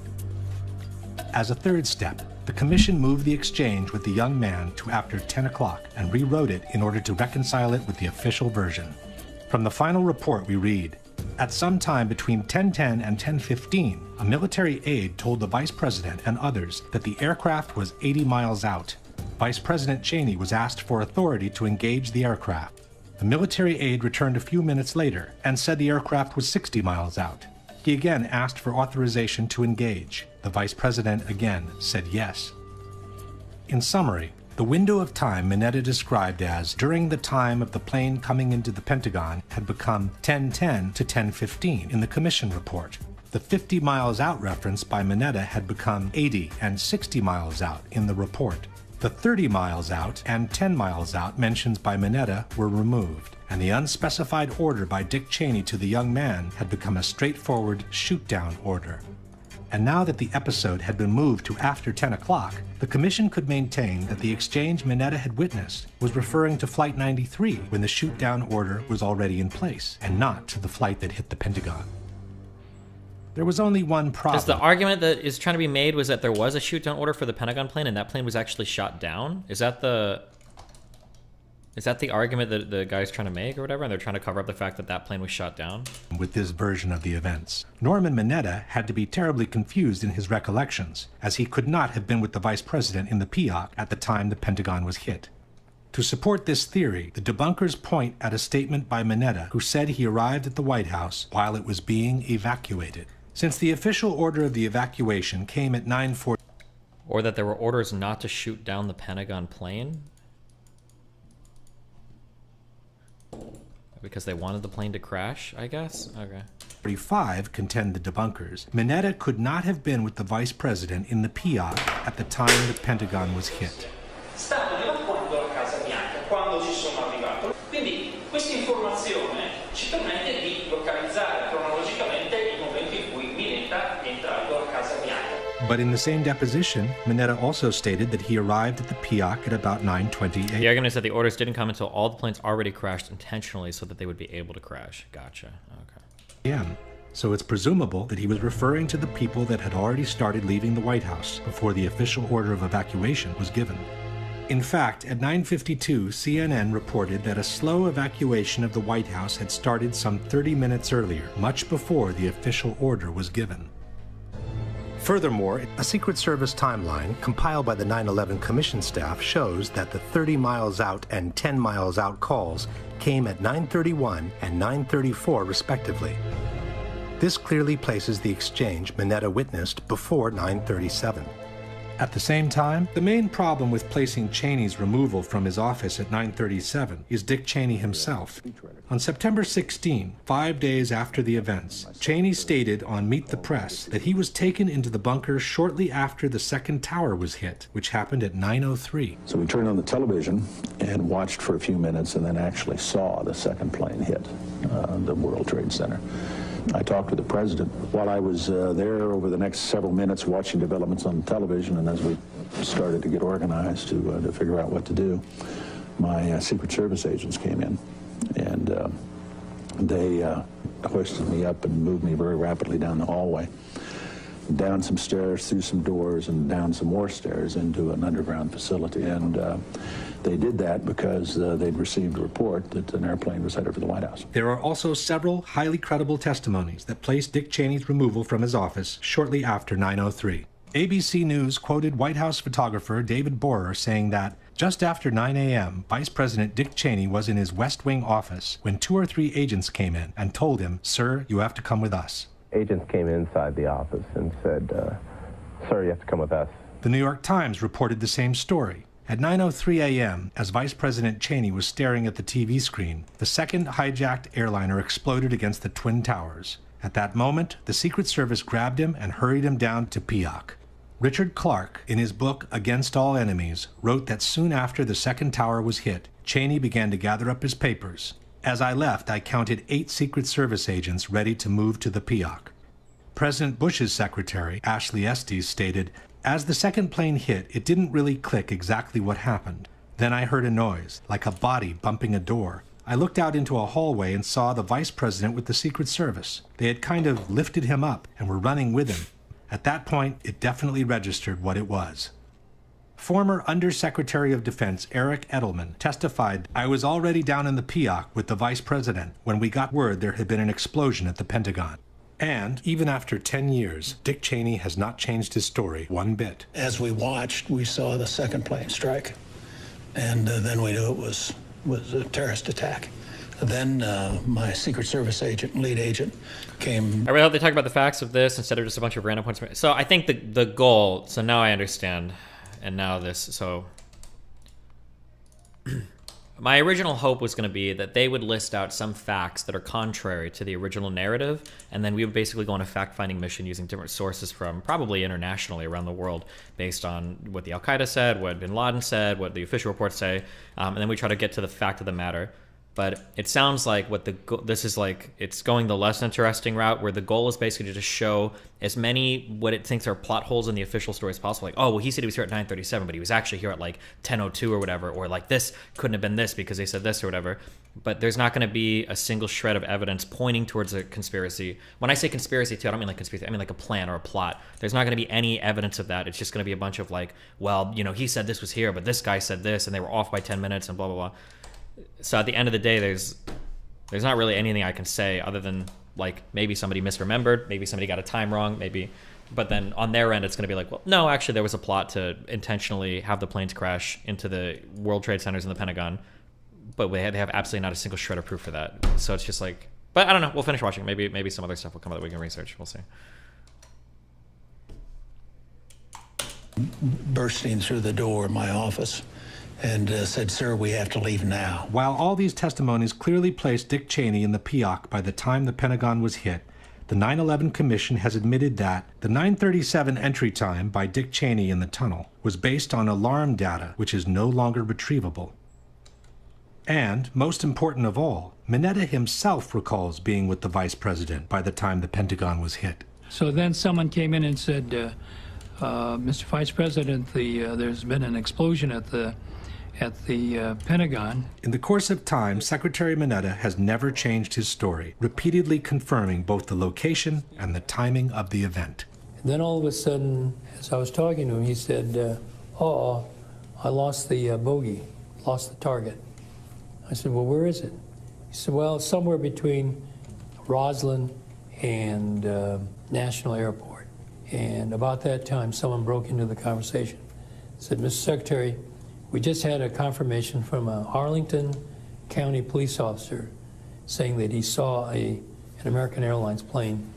As a third step, the Commission moved the exchange with the young man to after 10 o'clock and rewrote it in order to reconcile it with the official version. From the final report we read, at some time between 10:10 and 10:15, a military aide told the Vice President and others that the aircraft was 80 miles out. Vice President Cheney was asked for authority to engage the aircraft. The military aide returned a few minutes later and said the aircraft was 60 miles out. He again asked for authorization to engage. The Vice President again said yes. In summary, The window of time Mineta described as during the time of the plane coming into the Pentagon had become 10:10 to 10:15 in the commission report. The 50 miles out reference by Mineta had become 80 and 60 miles out in the report. The 30 miles out and 10 miles out mentions by Mineta were removed, and the unspecified order by Dick Cheney to the young man had become a straightforward shoot-down order. And now that the episode had been moved to after 10 o'clock, the commission could maintain that the exchange Mineta had witnessed was referring to Flight 93 when the shoot-down order was already in place, and not to the flight that hit the Pentagon. There was only one problem. Is the argument that is trying to be made was that there was a shoot-down order for the Pentagon plane and that plane was actually shot down? Is that the argument that the guy's trying to make or whatever, and they're trying to cover up the fact that that plane was shot down? With this version of the events, Norman Mineta had to be terribly confused in his recollections, as he could not have been with the vice president in the PIOC at the time the Pentagon was hit. To support this theory, the debunkers point at a statement by Mineta, who said he arrived at the White House while it was being evacuated. Since the official order of the evacuation came at 9:40, or that there were orders not to shoot down the Pentagon plane? Because they wanted the plane to crash, I guess? Okay. 45, contend the debunkers, Mineta could not have been with the vice president in the PIOC at the time the Pentagon was hit. Stanno evacuando la Casa Bianca quando ci sono arrivato. Quindi questa informazione ci permette di localizzare cronologicamente il momento in cui Mineta è entrato a Casa Bianca. But in the same deposition, Mineta also stated that he arrived at the PIOC at about 9:20 a.m. The argument is that the orders didn't come until all the planes already crashed intentionally so that they would be able to crash. Gotcha. Okay. So it's presumable that he was referring to the people that had already started leaving the White House before the official order of evacuation was given. In fact, at 9:52, CNN reported that a slow evacuation of the White House had started some 30 minutes earlier, much before the official order was given. Furthermore, a Secret Service timeline compiled by the 9/11 Commission staff shows that the 30 miles out and 10 miles out calls came at 9:31 and 9:34 respectively. This clearly places the exchange Mineta witnessed before 9:37. At the same time, the main problem with placing Cheney's removal from his office at 9:37 is Dick Cheney himself. On September 16, 5 days after the events, Cheney stated on Meet the Press that he was taken into the bunker shortly after the second tower was hit, which happened at 9:03. So we turned on the television and watched for a few minutes and then actually saw the second plane hit the World Trade Center. I talked with the president while I was there over the next several minutes watching developments on television, and as we started to get organized to figure out what to do, my Secret Service agents came in, and they hoisted me up and moved me very rapidly down the hallway, down some stairs, through some doors, and down some more stairs into an underground facility. And they did that because they'd received a report that an airplane was headed for the White House. There are also several highly credible testimonies that place Dick Cheney's removal from his office shortly after 9:03. ABC News quoted White House photographer David Borer saying that just after 9 a.m., Vice President Dick Cheney was in his West Wing office when 2 or 3 agents came in and told him, "Sir, you have to come with us." Agents came inside the office and said, "Sir, you have to come with us." The New York Times reported the same story. At 9:03 a.m., as Vice President Cheney was staring at the TV screen, the second hijacked airliner exploded against the Twin Towers. At that moment, the Secret Service grabbed him and hurried him down to PIOC. Richard Clarke, in his book Against All Enemies, wrote that soon after the second tower was hit, Cheney began to gather up his papers. As I left, I counted 8 Secret Service agents ready to move to the PIOC. President Bush's secretary, Ashley Estes, stated, "As the second plane hit, it didn't really click exactly what happened. Then I heard a noise, like a body bumping a door. I looked out into a hallway and saw the vice president with the Secret Service. They had kind of lifted him up and were running with him. At that point, it definitely registered what it was." Former Undersecretary of Defense Eric Edelman testified, "I was already down in the PIOC with the vice president when we got word there had been an explosion at the Pentagon." And even after 10 years, Dick Cheney has not changed his story one bit. As we watched, we saw the second plane strike, and then we knew it was a terrorist attack. Then my Secret Service agent, lead agent, came. I really hope they talk about the facts of this instead of just a bunch of random points. So I think the goal, so now I understand, and now this, so my original hope was going to be that they would list out some facts that are contrary to the original narrative, and then we would basically go on a fact-finding mission using different sources from probably internationally around the world based on what the Al-Qaeda said, what bin Laden said, what the official reports say, and then we try to get to the fact of the matter. But it sounds like this is like it's going the less interesting route, where the goal is basically to just show as many what it thinks are plot holes in the official story as possible. Like, oh, well, he said he was here at 9:37, but he was actually here at like 10:02 or whatever, or like this couldn't have been this because they said this or whatever. But there's not going to be a single shred of evidence pointing towards a conspiracy. When I say conspiracy too, I don't mean like conspiracy. I mean like a plan or a plot. There's not going to be any evidence of that. It's just going to be a bunch of like, well, you know, he said this was here, but this guy said this, and they were off by 10 minutes and blah blah blah. So at the end of the day, there's not really anything I can say other than like maybe somebody misremembered, maybe somebody got a time wrong, maybe. But then on their end, it's going to be like, well, no, actually there was a plot to intentionally have the planes crash into the World Trade Centers in the Pentagon, but they have absolutely not a single shred of proof for that. So it's just like, but I don't know. We'll finish watching. Maybe some other stuff will come out that we can research. We'll see. Bursting through the door of my office and said, "Sir, we have to leave now." While all these testimonies clearly placed Dick Cheney in the PEOC by the time the Pentagon was hit, the 9/11 Commission has admitted that the 9:37 entry time by Dick Cheney in the tunnel was based on alarm data which is no longer retrievable. And, most important of all, Mineta himself recalls being with the Vice President by the time the Pentagon was hit. So then someone came in and said, Mr. Vice President, there's been an explosion at the Pentagon. In the course of time, Secretary Mineta has never changed his story, repeatedly confirming both the location and the timing of the event. And then all of a sudden, as I was talking to him, he said, I lost the bogey, lost the target. I said, well, where is it? He said, well, somewhere between Roslyn and National Airport. And about that time, someone broke into the conversation. Said, Mr. Secretary, we just had a confirmation from a Arlington County police officer saying that he saw an American Airlines plane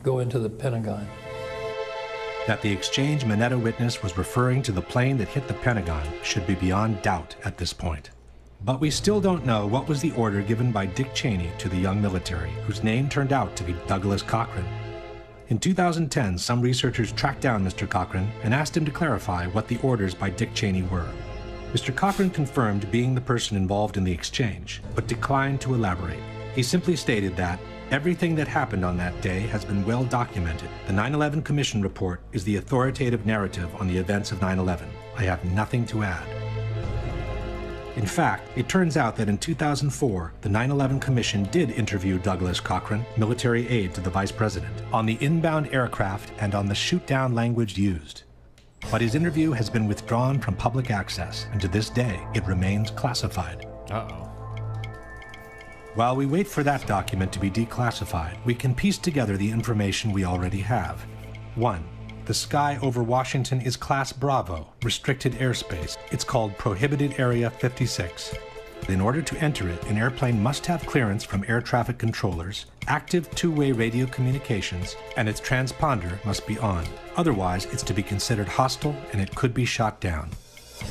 go into the Pentagon. That the exchange Mineta witnessed was referring to the plane that hit the Pentagon should be beyond doubt at this point. But we still don't know what was the order given by Dick Cheney to the young military, whose name turned out to be Douglas Cochran. In 2010, some researchers tracked down Mr. Cochran and asked him to clarify what the orders by Dick Cheney were. Mr. Cochran confirmed being the person involved in the exchange, but declined to elaborate. He simply stated that everything that happened on that day has been well documented. The 9/11 Commission report is the authoritative narrative on the events of 9/11. I have nothing to add. In fact, it turns out that in 2004, the 9/11 Commission did interview Douglas Cochran, military aide to the Vice President, on the inbound aircraft and on the shoot-down language used. But his interview has been withdrawn from public access, and to this day, it remains classified. Uh-oh. While we wait for that document to be declassified, we can piece together the information we already have. 1. The sky over Washington is Class Bravo, restricted airspace. It's called Prohibited Area 56. In order to enter it, an airplane must have clearance from air traffic controllers, active two-way radio communications, and its transponder must be on. Otherwise, it's to be considered hostile and it could be shot down.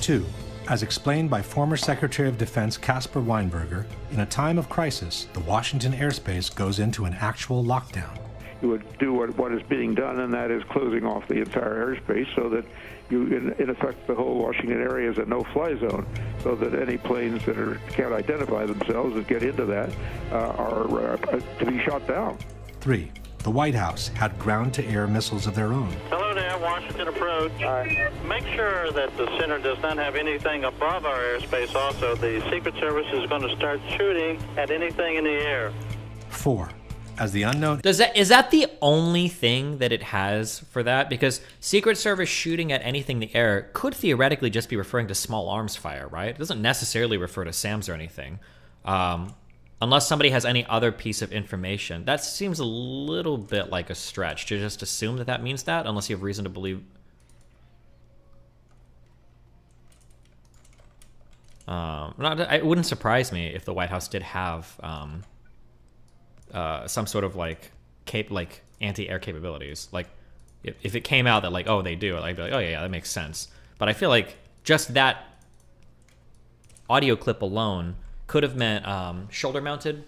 2. As explained by former Secretary of Defense Caspar Weinberger, in a time of crisis, the Washington airspace goes into an actual lockdown. You would do what is being done, and that is closing off the entire airspace so that you, in effect, the whole Washington area is a no-fly zone, so that any planes that can't identify themselves that get into that are to be shot down. 3. The White House had ground-to-air missiles of their own. Hello there, Washington approach. Make sure that the center does not have anything above our airspace also. The Secret Service is going to start shooting at anything in the air. 4. As the unknown... Is that the only thing that it has for that? Because Secret Service shooting at anything in the air could theoretically just be referring to small arms fire, right? It doesn't necessarily refer to SAMs or anything. Unless somebody has any other piece of information. That seems a little bit like a stretch to just assume that that means that, unless you have reason to believe... it wouldn't surprise me if the White House did have... some sort of like anti-air capabilities. Like if it came out that like, oh, they do, I'd be like, oh yeah, that makes sense. But I feel like just that audio clip alone could have meant shoulder-mounted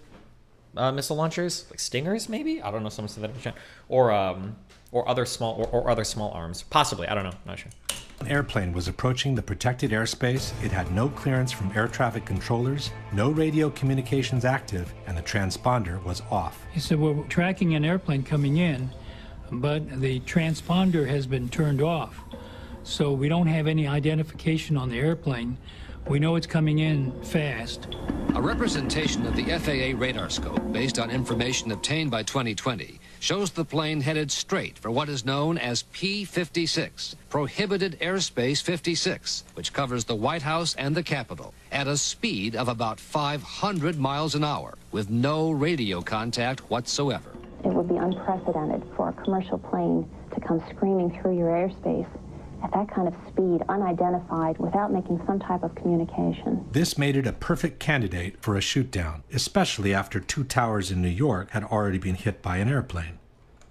missile launchers, like Stingers, maybe. I don't know. Someone said that in the chat, or other small arms, possibly. I don't know. Not sure. An airplane was approaching the protected airspace. It had no clearance from air traffic controllers, no radio communications active, and the transponder was off. He said, we're tracking an airplane coming in, but the transponder has been turned off. So we don't have any identification on the airplane. We know it's coming in fast. A representation of the FAA radar scope based on information obtained by 2020 shows the plane headed straight for what is known as P-56, Prohibited Airspace 56, which covers the White House and the Capitol, at a speed of about 500 miles an hour, with no radio contact whatsoever. It would be unprecedented for a commercial plane to come screaming through your airspace at that kind of speed, unidentified, without making some type of communication. This made it a perfect candidate for a shoot-down, especially after 2 towers in New York had already been hit by an airplane.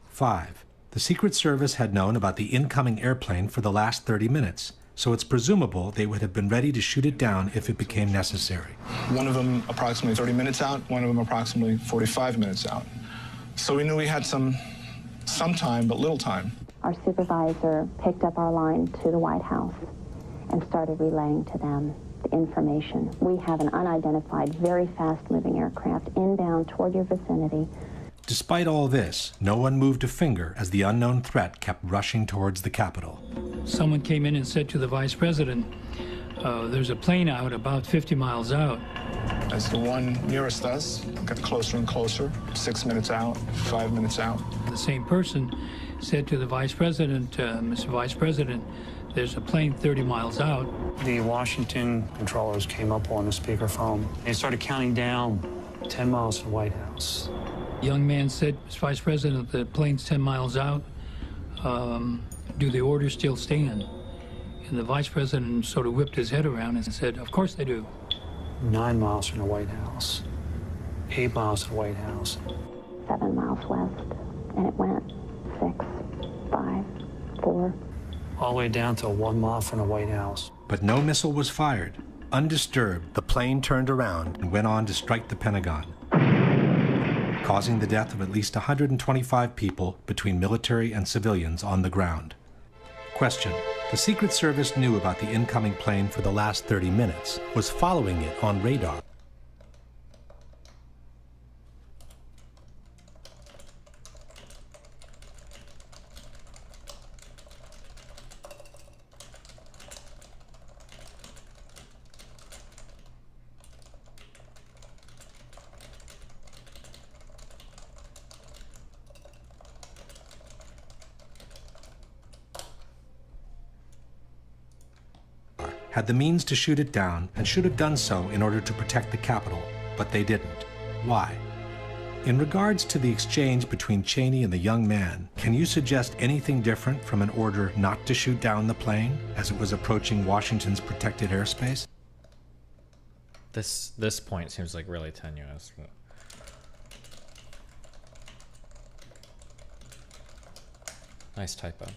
5. The Secret Service had known about the incoming airplane for the last 30 minutes, so it's presumable they would have been ready to shoot it down if it became necessary. One of them approximately 30 minutes out, one of them approximately 45 minutes out. So we knew we had some time, but little time. Our supervisor picked up our line to the White House and started relaying to them the information. We have an unidentified, very fast-moving aircraft inbound toward your vicinity. Despite all this, no one moved a finger as the unknown threat kept rushing towards the Capitol. Someone came in and said to the vice president, there's a plane out about 50 miles out. As the one nearest us got closer and closer, 6 minutes out, 5 minutes out. The same person said to the vice president, Mr. Vice President, there's a plane 30 miles out. The Washington controllers came up on the speakerphone. They started counting down 10 miles to the White House. Young man said, Mr. Vice President, the plane's 10 miles out. Do the orders still stand? And the vice president sort of whipped his head around and said, of course they do. 9 miles from the White House. 8 miles to the White House. 7 miles west, and it went 6, 5, 4. All the way down to 1 mile from the White House. But no missile was fired. Undisturbed, the plane turned around and went on to strike the Pentagon, causing the death of at least 125 people between military and civilians on the ground. Question: the Secret Service knew about the incoming plane for the last 30 minutes, was following it on radar. Had the means to shoot it down and should have done so in order to protect the Capitol, but they didn't. Why? In regards to the exchange between Cheney and the young man, can you suggest anything different from an order not to shoot down the plane as it was approaching Washington's protected airspace? This point seems like really tenuous. But... nice typo.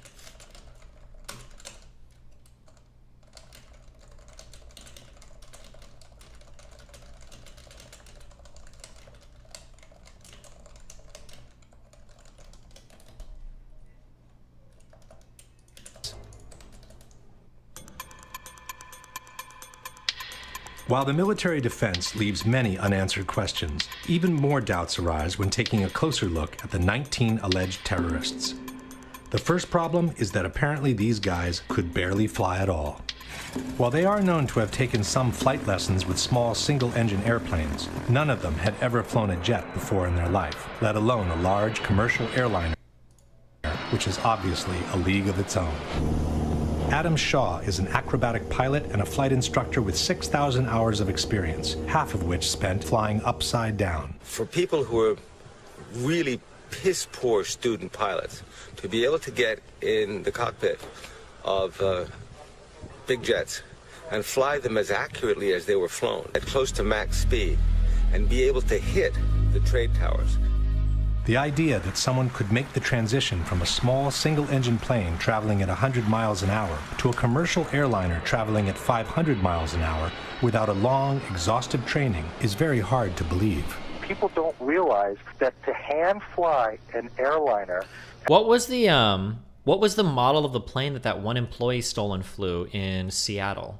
While the military defense leaves many unanswered questions, even more doubts arise when taking a closer look at the 19 alleged terrorists. The first problem is that apparently these guys could barely fly at all. While they are known to have taken some flight lessons with small single-engine airplanes, none of them had ever flown a jet before in their life, let alone a large commercial airliner, which is obviously a league of its own. Adam Shaw is an acrobatic pilot and a flight instructor with 6,000 hours of experience, half of which spent flying upside down. For people who are really piss-poor student pilots, to be able to get in the cockpit of big jets and fly them as accurately as they were flown, at close to max speed, and be able to hit the trade towers, The idea that someone could make the transition from a small single-engine plane traveling at 100 miles an hour to a commercial airliner traveling at 500 miles an hour without a long, exhaustive training is very hard to believe. People don't realize that to hand fly an airliner... What was the model of the plane that one employee stole and flew in Seattle?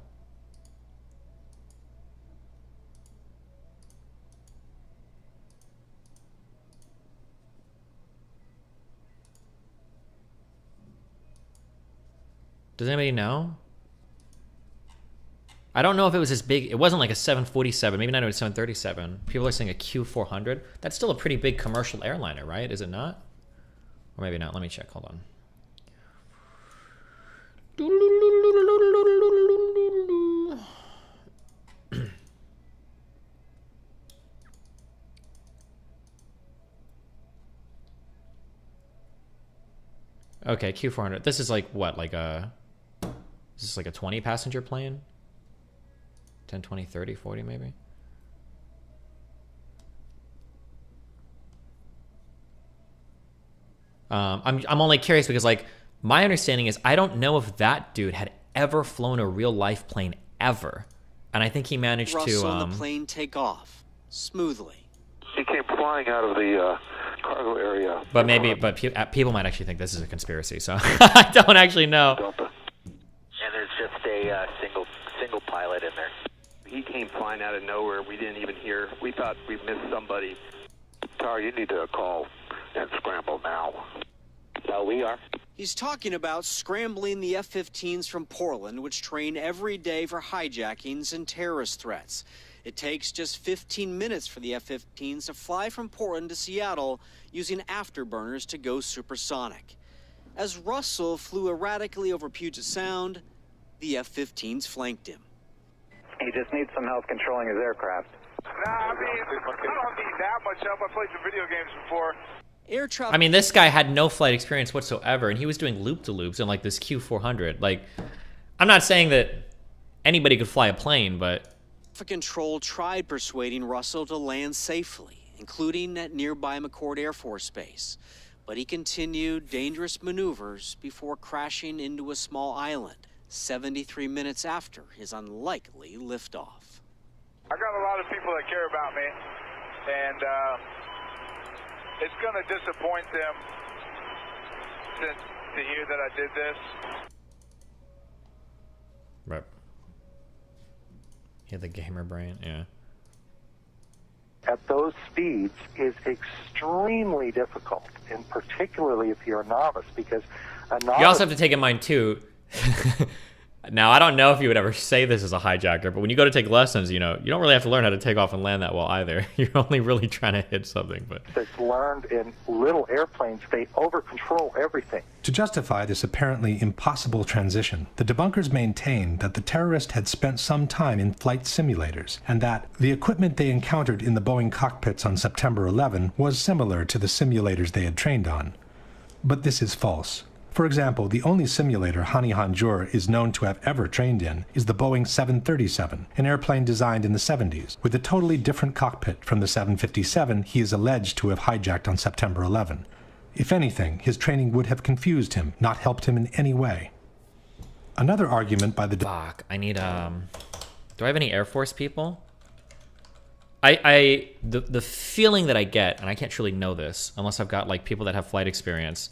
Does anybody know? I don't know if it was as big. It wasn't like a 747. Maybe not a 737. People are saying a Q400. That's still a pretty big commercial airliner, right? Is it not? Or maybe not. Let me check. Hold on. Okay, Q400. This is like what? Is this like a 20 passenger plane? 10, 20, 30, 40 maybe? I'm only curious because like my understanding is I don't know if that dude had ever flown a real life plane ever. And I think he managed Russell to and the plane take off smoothly. He came flying out of the cargo area. But people might actually think this is a conspiracy, so I don't actually know. And there's just a single pilot in there. He came flying out of nowhere. We didn't even hear. We thought we missed somebody. Tar, you need to call and scramble now. No, we are. He's talking about scrambling the F-15s from Portland, which train every day for hijackings and terrorist threats. It takes just 15 minutes for the F-15s to fly from Portland to Seattle using afterburners to go supersonic. As Russell flew erratically over Puget Sound, the F-15s flanked him. He just needs some help controlling his aircraft. Nah, I don't need that much help. I played some video games before. Air traffic. I mean, this guy had no flight experience whatsoever, and he was doing loop-de-loops in like this Q400. Like, I'm not saying that anybody could fly a plane, but... Traffic control tried persuading Russell to land safely, including at nearby McCord Air Force Base. But he continued dangerous maneuvers before crashing into a small island 73 minutes after his unlikely liftoff. I got a lot of people that care about me, and it's going to disappoint them to hear that I did this. Right. He had the gamer brain, yeah. At those speeds is extremely difficult, and particularly if you're a novice, because a novice... You also have to take in mind, too... Now, I don't know if you would ever say this as a hijacker, but when you go to take lessons, you know, you don't really have to learn how to take off and land that well either. You're only really trying to hit something. But it's learned in little airplanes. They over-control everything. To justify this apparently impossible transition, the debunkers maintained that the terrorist had spent some time in flight simulators, and that the equipment they encountered in the Boeing cockpits on September 11 was similar to the simulators they had trained on. But this is false. For example, the only simulator Hani Hanjour is known to have ever trained in is the Boeing 737, an airplane designed in the 70s, with a totally different cockpit from the 757 he is alleged to have hijacked on September 11. If anything, his training would have confused him, not helped him in any way. Another argument by the... Fuck, I need, do I have any Air Force people? The feeling that I get, and I can't truly know this, unless I've got, like, people that have flight experience,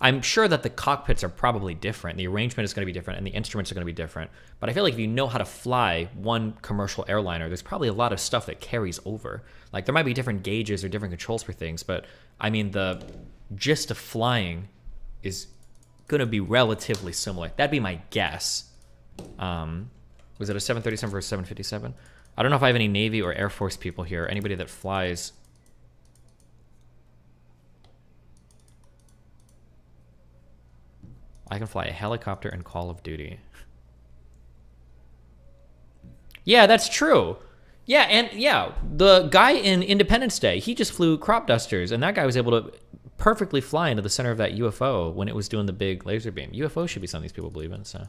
I'm sure that the cockpits are probably different. The arrangement is going to be different, and the instruments are going to be different. But I feel like if you know how to fly one commercial airliner, there's probably a lot of stuff that carries over. Like, there might be different gauges or different controls for things, but, I mean, the gist of flying is going to be relatively similar. That'd be my guess. Was it a 737 versus 757? I don't know if I have any Navy or Air Force people here. Anybody that flies... I can fly a helicopter in Call of Duty. Yeah, that's true. Yeah, and yeah, the guy in Independence Day, he just flew crop dusters, and that guy was able to perfectly fly into the center of that UFO when it was doing the big laser beam. UFO should be something these people believe in, so.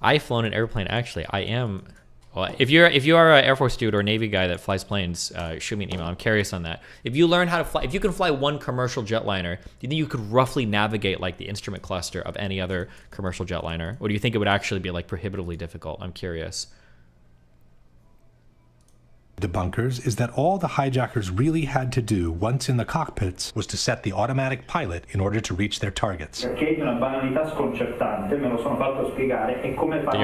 I've flown an airplane, actually. I am... Well, if you are an Air Force dude or a Navy guy that flies planes, shoot me an email. I'm curious on that. If you learn how to fly, if you can fly one commercial jetliner, do you think you could roughly navigate like the instrument cluster of any other commercial jetliner, or do you think it would actually be like prohibitively difficult? I'm curious. Debunkers is that all the hijackers really had to do once in the cockpits was to set the automatic pilot in order to reach their targets. Did your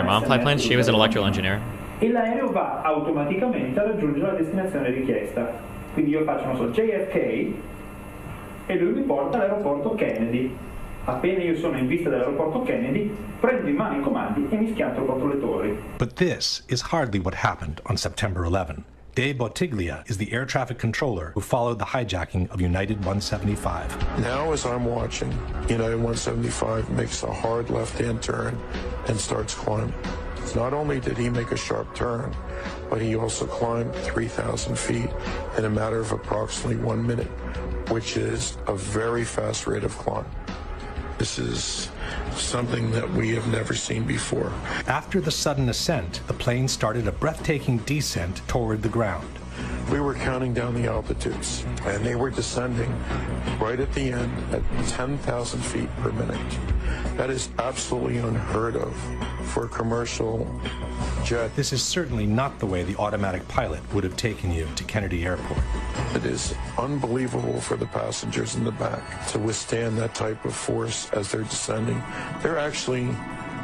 mom fly planes? She was an electrical engineer. E l'aereo va automaticamente a raggiungere la destinazione richiesta. Quindi io faccio, non so, JFK e lui mi porta all'aeroporto Kennedy. Appena io sono in vista dell'aeroporto Kennedy, prendo in mano i comandi e mi schianto contro le torri. But this is hardly what happened on September 11. Dave Bottiglia is the air traffic controller who followed the hijacking of United 175. Now as I'm watching, United 175 makes a hard left-hand turn and starts climbing. Not only did he make a sharp turn, but he also climbed 3,000 feet in a matter of approximately 1 minute, which is a very fast rate of climb. This is something that we have never seen before. After the sudden ascent, the plane started a breathtaking descent toward the ground. We were counting down the altitudes, and they were descending right at the end at 10,000 feet per minute. That is absolutely unheard of for a commercial jet. This is certainly not the way the automatic pilot would have taken you to Kennedy Airport. It is unbelievable for the passengers in the back to withstand that type of force as they're descending. They're actually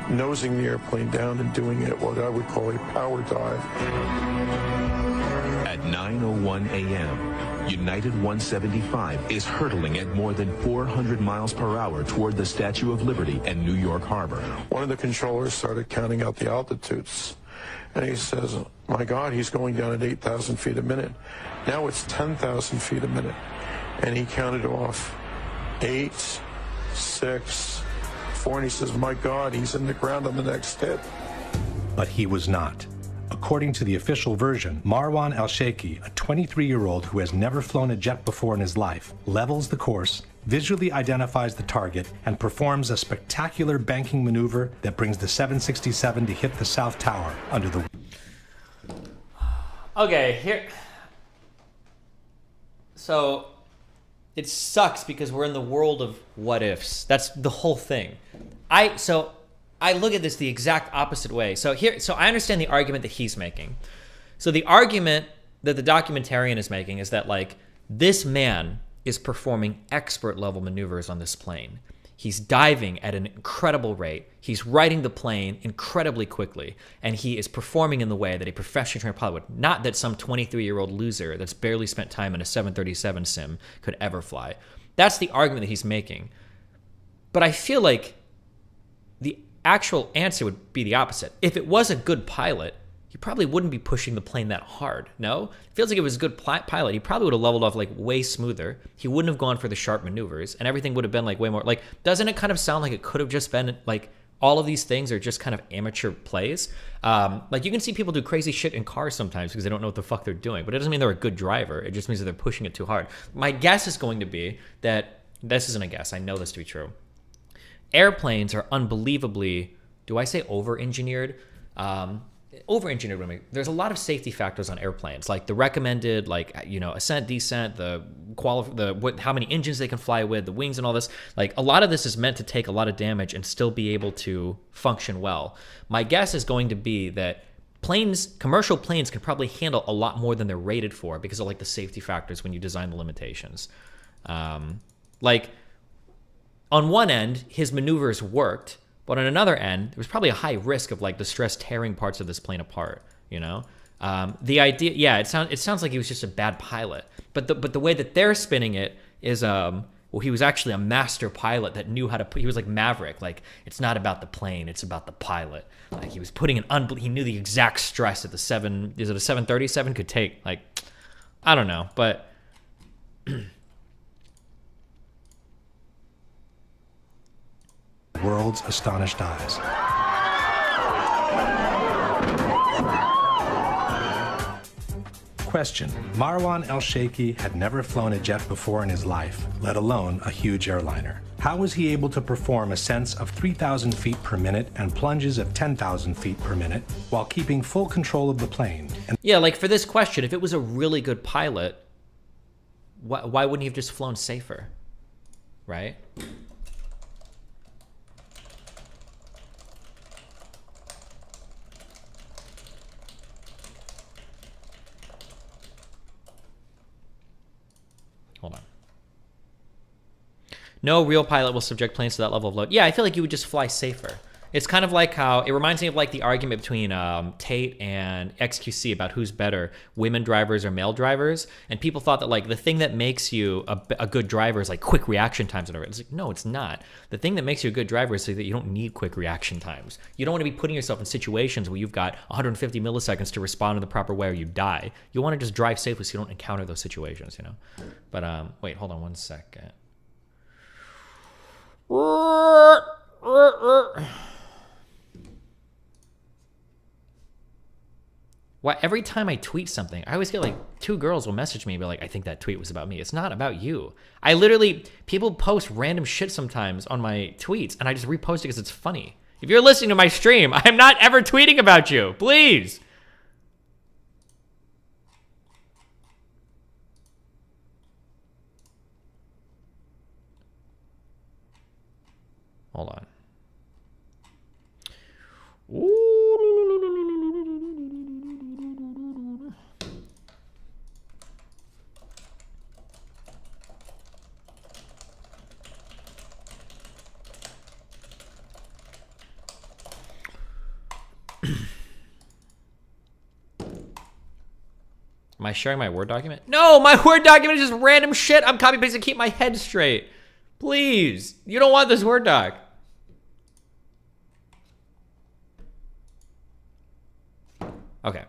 nosing the airplane down and doing it what I would call a power dive. At 9:01 a.m., United 175 is hurtling at more than 400 miles per hour toward the Statue of Liberty and New York Harbor. One of the controllers started counting out the altitudes, and he says, my God, he's going down at 8,000 feet a minute. Now it's 10,000 feet a minute. And he counted off 8, 6, 4, and he says, my God, he's in the ground on the next hit. But he was not. According to the official version, Marwan al-Sheikhi, a 23-year-old who has never flown a jet before in his life, levels the course, visually identifies the target, and performs a spectacular banking maneuver that brings the 767 to hit the South Tower under the... Okay, here... So, it sucks because we're in the world of what ifs. That's the whole thing. I look at this the exact opposite way. So I understand the argument that he's making. So the argument that the documentarian is making is that like this man is performing expert level maneuvers on this plane. He's diving at an incredible rate. He's riding the plane incredibly quickly, and he is performing in the way that a professionally trained pilot would. Not that some 23-year-old loser that's barely spent time in a 737 sim could ever fly. That's the argument that he's making. But I feel like the actual answer would be the opposite. If it was a good pilot, he probably wouldn't be pushing the plane that hard. No? It feels like if it was a good pilot, he probably would have leveled off like way smoother. He wouldn't have gone for the sharp maneuvers, and everything would have been like way more like, doesn't it kind of sound like it could have just been like all of these things are just kind of amateur plays? Like you can see people do crazy shit in cars sometimes because they don't know what the fuck they're doing, but it doesn't mean they're a good driver. It just means that they're pushing it too hard. My guess is going to be that this isn't a guess. I know this to be true. Airplanes are unbelievably, do I say over-engineered? Over-engineered. There's a lot of safety factors on airplanes, like the recommended, ascent, descent, how many engines they can fly with, the wings, and all this. Like a lot of this is meant to take a lot of damage and still be able to function well. My guess is going to be that commercial planes can probably handle a lot more than they're rated for because of like the safety factors when you design the limitations. Like on one end, his maneuvers worked. But on another end, there was probably a high risk of like the stress tearing parts of this plane apart, you know? The idea, yeah, it sounds like he was just a bad pilot. But the way that they're spinning it is, he was actually a master pilot that knew how to he was like Maverick. Like, it's not about the plane, it's about the pilot. Like, he was putting he knew the exact stress that is it a 737 could take? Like, I don't know, but... World's astonished eyes. question, Marwan El-Sheikhi had never flown a jet before in his life, let alone a huge airliner. How was he able to perform ascents of 3,000 feet per minute and plunges of 10,000 feet per minute while keeping full control of the plane? Yeah, like for this question, if it was a really good pilot, why wouldn't he have just flown safer, right? Hold on. No real pilot will subject planes to that level of load. Yeah, I feel like you would just fly safer. It's kind of like how, it reminds me of like the argument between Tate and XQC about who's better, women drivers or male drivers. And people thought that like the thing that makes you a good driver is like quick reaction times. And it's like, no, it's not. The thing that makes you a good driver is so that you don't need quick reaction times. You don't want to be putting yourself in situations where you've got 150 milliseconds to respond in the proper way or you die. You want to just drive safely so you don't encounter those situations, you know? But wait, hold on one second. Why every time I tweet something, I always get like 2 girls will message me and be like, I think that tweet was about me. It's not about you. I literally, people post random shit sometimes on my tweets and I just repost it because it's funny. If you're listening to my stream, I'm not ever tweeting about you. Please. Hold on. Am I sharing my Word document? No, my Word document is just random shit. I'm copy pasting to keep my head straight. Please. You don't want this Word doc. Okay.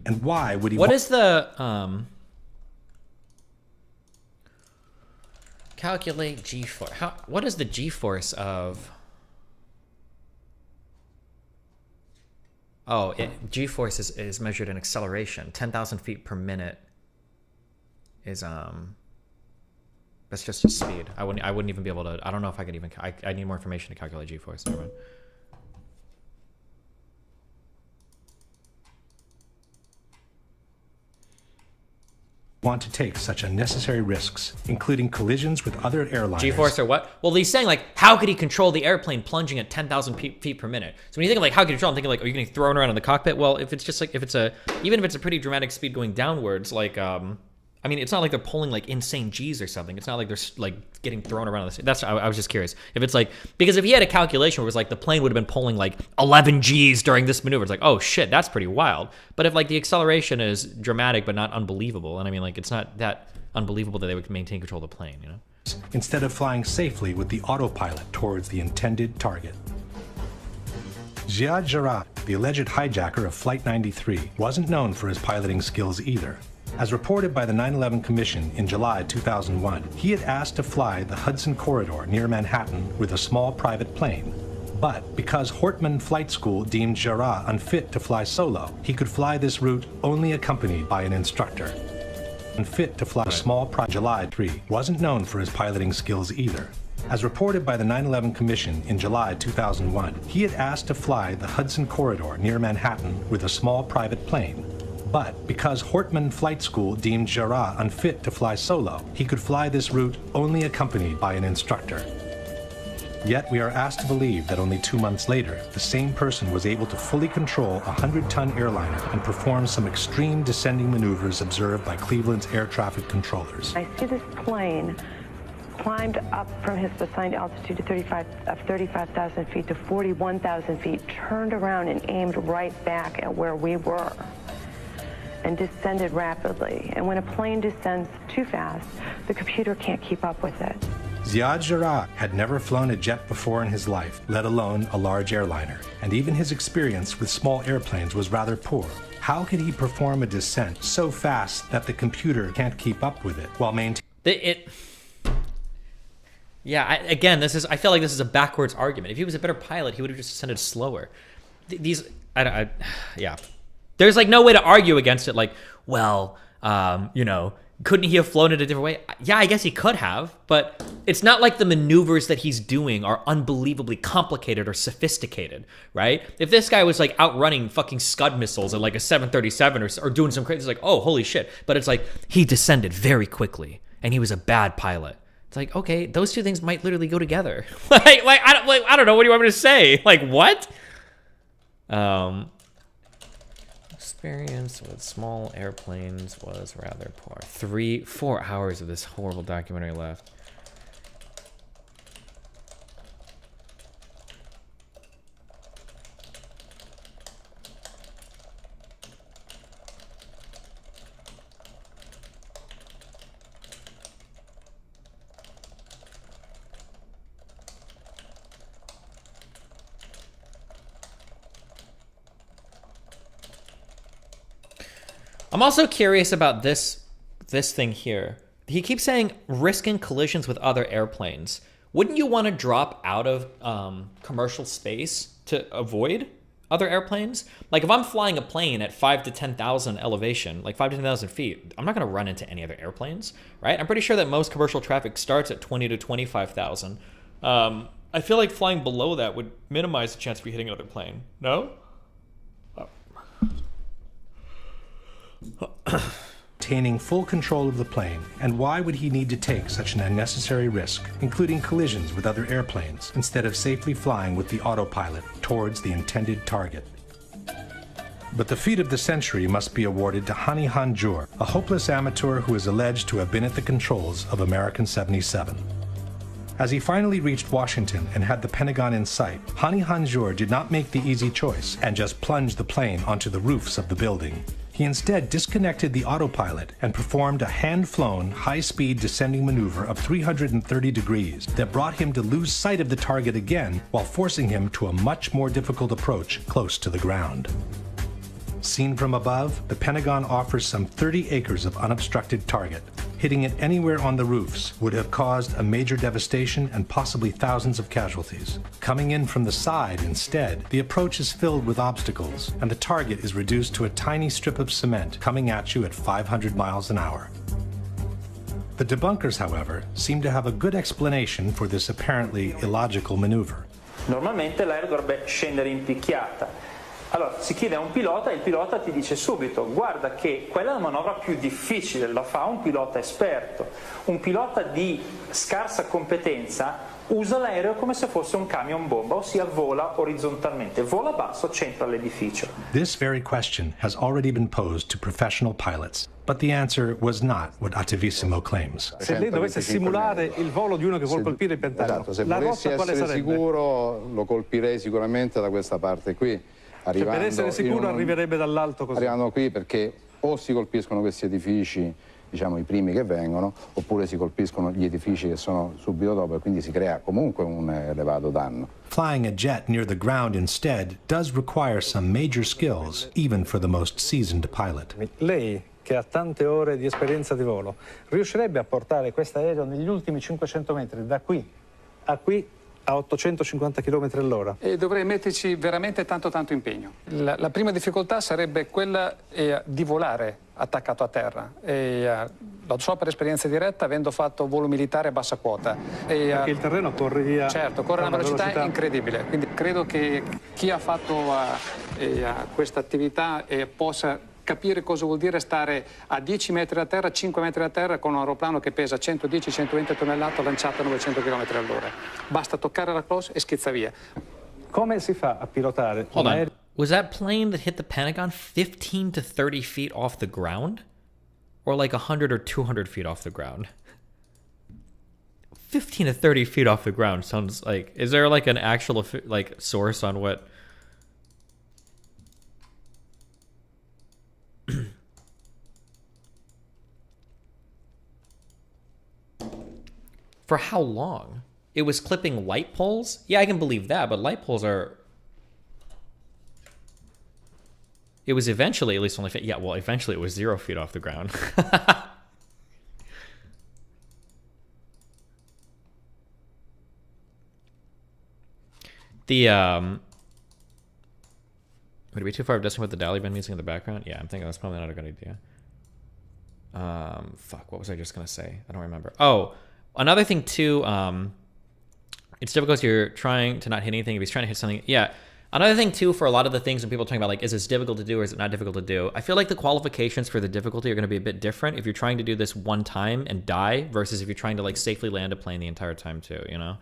And why would he... What is the calculate G-force? What is the G-force of? Oh, G-force is measured in acceleration. 10,000 feet per minute is that's just a speed. I wouldn't even be able to. I don't know if I could even. I need more information to calculate G-force. Never mind. Want to take such unnecessary risks, including collisions with other airliners. G-force or what? Well, he's saying like, how could he control the airplane plunging at 10,000 feet per minute? So when you think of like, how could you control? I'm thinking like, are you getting thrown around in the cockpit? Well, if it's just like, even if it's a pretty dramatic speed going downwards, like, I mean, it's not like they're pulling like insane G's or something. It's not like they're like getting thrown around. That's I was just curious if it's like, because if he had a calculation where it was like the plane would have been pulling like 11 G's during this maneuver, it's like, oh shit, that's pretty wild. But if like the acceleration is dramatic but not unbelievable, and I mean like it's not that unbelievable that they would maintain control of the plane, you know? Instead of flying safely with the autopilot towards the intended target. Ziad Jarrah, the alleged hijacker of Flight 93, wasn't known for his piloting skills either. As reported by the 9/11 Commission in July 2001, he had asked to fly the Hudson Corridor near Manhattan with a small private plane. But because Hortman Flight School deemed Jarrah unfit to fly solo, he could fly this route only accompanied by an instructor. Unfit to fly a small private July 3 wasn't known for his piloting skills either. As reported by the 9/11 Commission in July 2001, he had asked to fly the Hudson Corridor near Manhattan with a small private plane. But because Hortman Flight School deemed Jarrah unfit to fly solo, he could fly this route only accompanied by an instructor. Yet we are asked to believe that only 2 months later, the same person was able to fully control a 100-ton airliner and perform some extreme descending maneuvers observed by Cleveland's air traffic controllers. I see this plane climbed up from his assigned altitude to 35,000 feet to 41,000 feet, turned around and aimed right back at where we were, and descended rapidly. And when a plane descends too fast, the computer can't keep up with it. Ziad Jarrah had never flown a jet before in his life, let alone a large airliner, and even his experience with small airplanes was rather poor. How could he perform a descent so fast that the computer can't keep up with it while maintaining Yeah, I feel like this is a backwards argument. If he was a better pilot, he would have just descended slower. Yeah. There's like no way to argue against it. Like, well, couldn't he have flown it a different way? Yeah, I guess he could have, but it's not like the maneuvers that he's doing are unbelievably complicated or sophisticated, right? If this guy was like outrunning fucking Scud missiles at like a 737 or doing some crazy, it's like, oh, holy shit. But it's like, he descended very quickly and he was a bad pilot. It's like, okay, those two things might literally go together. I don't know. What do you want me to say? Like, what? Experience with small airplanes was rather poor. 4 hours of this horrible documentary left. I'm also curious about this thing here. He keeps saying risking collisions with other airplanes. Wouldn't you want to drop out of commercial space to avoid other airplanes? Like if I'm flying a plane at 5,000 to 10,000 elevation, like 5,000 to 10,000 feet, I'm not going to run into any other airplanes, right? I'm pretty sure that most commercial traffic starts at 20 to 25,000. I feel like flying below that would minimize the chance of you hitting another plane. No? Maintaining full control of the plane, and why would he need to take such an unnecessary risk, including collisions with other airplanes, instead of safely flying with the autopilot towards the intended target? But the feat of the century must be awarded to Hani Hanjour, a hopeless amateur who is alleged to have been at the controls of American 77. As he finally reached Washington and had the Pentagon in sight, Hani Hanjour did not make the easy choice and just plunge the plane onto the roofs of the building. He instead disconnected the autopilot and performed a hand-flown, high-speed descending maneuver of 330 degrees that brought him to lose sight of the target again while forcing him to a much more difficult approach close to the ground. Seen from above, the Pentagon offers some 30 acres of unobstructed target. Hitting it anywhere on the roofs would have caused a major devastation and possibly thousands of casualties. Coming in from the side instead, the approach is filled with obstacles, and the target is reduced to a tiny strip of cement coming at you at 500 miles an hour. The debunkers, however, seem to have a good explanation for this apparently illogical maneuver. Normalmente l'aereo dovrebbe scendere in picchiata. Allora, si chiede a un pilota e il pilota ti dice subito: guarda che quella è la manovra più difficile, la fa un pilota esperto. Un pilota di scarsa competenza usa l'aereo come se fosse un camion bomba, ossia vola orizzontalmente, vola basso, centra l'edificio. This very question has already been posed to professional pilots, but the answer was not what Attivissimo claims. Se lei dovesse simulare il volo di uno che vuole colpire il Pentagono, esatto, se la volessi rotta quale essere sarebbe? sicuro lo colpirei sicuramente da questa parte qui. Cioè, per essere sicuro arriverebbe dall'alto così? Arrivando qui perché o si colpiscono questi edifici, diciamo i primi che vengono, oppure si colpiscono gli edifici che sono subito dopo e quindi si crea comunque un elevato danno. Flying a jet near the ground instead does require some major skills, even for the most seasoned pilot. Lei, che ha tante ore di esperienza di volo, riuscirebbe a portare questo aereo negli ultimi 500 metri, da qui a qui, a 850 km all'ora? E dovrei metterci veramente tanto impegno. La prima difficoltà sarebbe quella di volare attaccato a terra. Lo so per esperienza diretta, avendo fatto volo militare a bassa quota. Perché il terreno corre via. Certo, corre a una velocità incredibile. Quindi credo che chi ha fatto questa attività possa capire cosa vuol dire stare a 10 metri da terra, 5 metri da terra con un aeroplano che pesa 110-120 tonnellate lanciato a 900 km all'ora. Basta toccare la close e schizza via. Come si fa a pilotare Hold un on. aereo? Was that plane that hit the Pentagon 15 to 30 feet off the ground? Or like 100 or 200 feet off the ground? 15 to 30 feet off the ground sounds like... Is there like an actual like source on what... For how long? It was clipping light poles? Yeah, I can believe that, but light poles are... It was eventually at least only... Yeah, well, eventually it was 0 feet off the ground. Would it be too far of distance with the Dali band music in the background? Yeah, I'm thinking that's probably not a good idea. Fuck, what was I just gonna say? I don't remember. Oh, another thing too, it's difficult if you're trying to not hit anything. If he's trying to hit something, yeah. Another thing too, for a lot of the things when people are talking about like, is this difficult to do or is it not difficult to do? I feel like the qualifications for the difficulty are going to be a bit different if you're trying to do this one time and die versus if you're trying to like safely land a plane the entire time too, you know?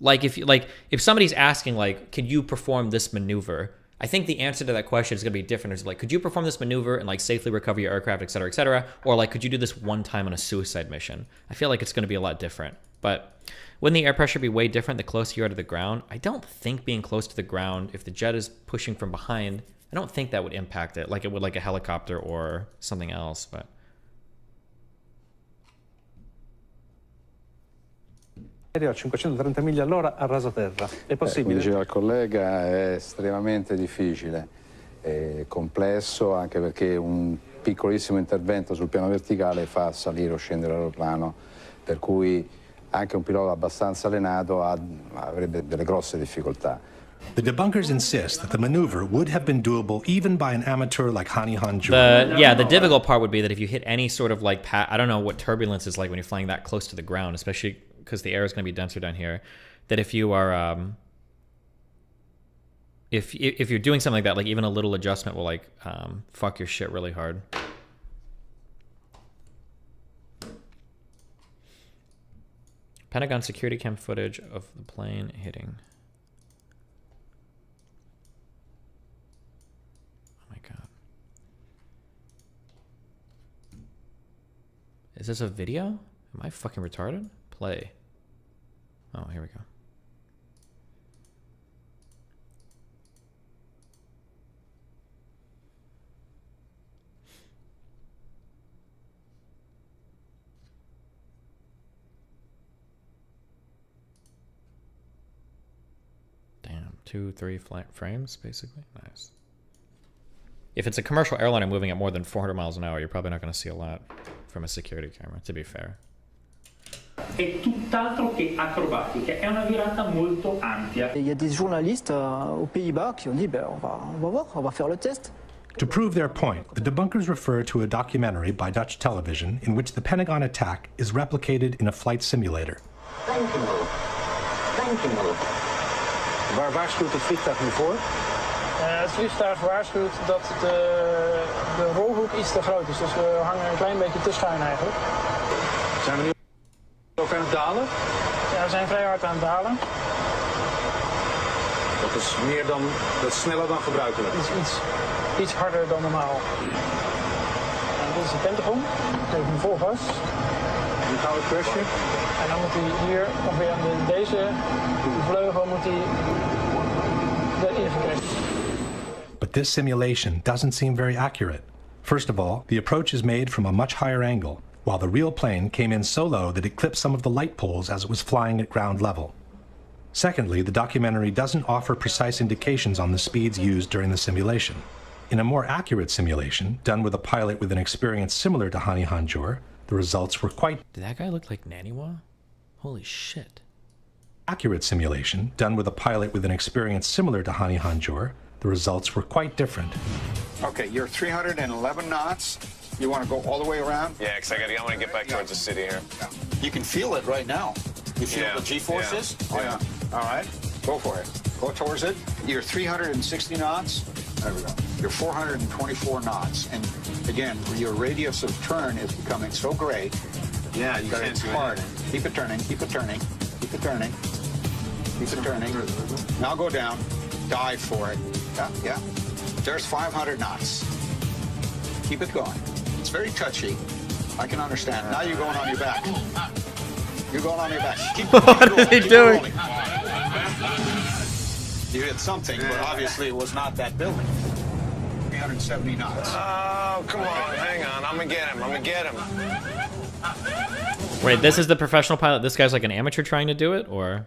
Like if somebody's asking like, could you perform this maneuver? I think the answer to that question is going to be different. It's like, could you perform this maneuver and like safely recover your aircraft, et cetera, or like, could you do this one time on a suicide mission? I feel like it's going to be a lot different. But wouldn't the air pressure be way different the closer you are to the ground? I don't think being close to the ground, if the jet is pushing from behind, I don't think that would impact it like it would like a helicopter or something else. But a 530 miglia all'ora a rasoterra. È possibile? Come diceva il collega, è estremamente difficile, è complesso anche perché un piccolissimo intervento sul piano verticale fa salire o scendere l'aeroplano, per cui anche un pilota abbastanza allenato avrebbe delle grosse difficoltà. The debunkers insist that the maneuver would have been doable even by an amateur like Hani Hanjour. The difficult part would be that if you hit any sort of like, I don't know what turbulence is like when you're flying that close to the ground, especially because the air is going to be denser down here, that if you are, if you're doing something like that, like even a little adjustment will like fuck your shit really hard. Pentagon security cam footage of the plane hitting. Oh my god. Is this a video? Am I fucking retarded? Play. Oh, here we go. Damn, 2-3 flat frames, basically. Nice. If it's a commercial airliner moving at more than 400 miles an hour, you're probably not going to see a lot from a security camera, to be fair. È tutt'altro che acrobatica, è una virata molto ampia. Il y a des journalistes aux Pays-Bas qui ont dit on va voir, on va faire le test. To prove their point, the debunkers refer to a documentary by Dutch television in which the Pentagon attack is replicated in a flight simulator. Waar waarschuwt het vliegtuig nu voor? Het vliegtuig waarschuwt dat de rolhoek iets te groot is, dus we hangen een klein beetje te schuin eigenlijk. Zijn we nu ook aan het dalen? Ja, we zijn vrij hard aan het dalen. Dat is sneller dan gebruikelijk. Iets harder dan normaal. En dit is de Pentagon. Geef hem vol gas. Nu gaan we crashen. En dan moet hij hier ongeveer aan deze vleugel moet hij erin crashen. But this simulation doesn't seem very accurate. First of all, the approach is made from a much higher angle, while the real plane came in so low that it clipped some of the light poles as it was flying at ground level. Secondly, the documentary doesn't offer precise indications on the speeds used during the simulation. In a more accurate simulation, done with a pilot with an experience similar to Hani Hanjour, the results were quite... Did that guy look like Naniwa? Holy shit. Accurate simulation, done with a pilot with an experience similar to Hani Hanjour, the results were quite different. Okay, you're 311 knots. You want to go all the way around? Yeah, because I want to get back towards the city here. Yeah. You can feel it right now. You feel the G-forces? Yeah. Oh, yeah. All right. Go for it. Go towards it. You're 360 knots. There we go. You're 424 knots. And again, your radius of turn is becoming so great. Yeah, you that can't it's do hard. anything. Keep it turning, keep it turning, keep it turning, keep it turning. Now go down, dive for it. Yeah, yeah. There's 500 knots. Keep it going. It's very touchy. I can understand. Now you're going on your back. You're going on your back. Keep What are they doing? You hit something, but obviously it was not that building. 370 knots. Oh, come on. Hang on. I'm going to get him. I'm going to get him. Wait, this is the professional pilot. This guy's like an amateur trying to do it, or?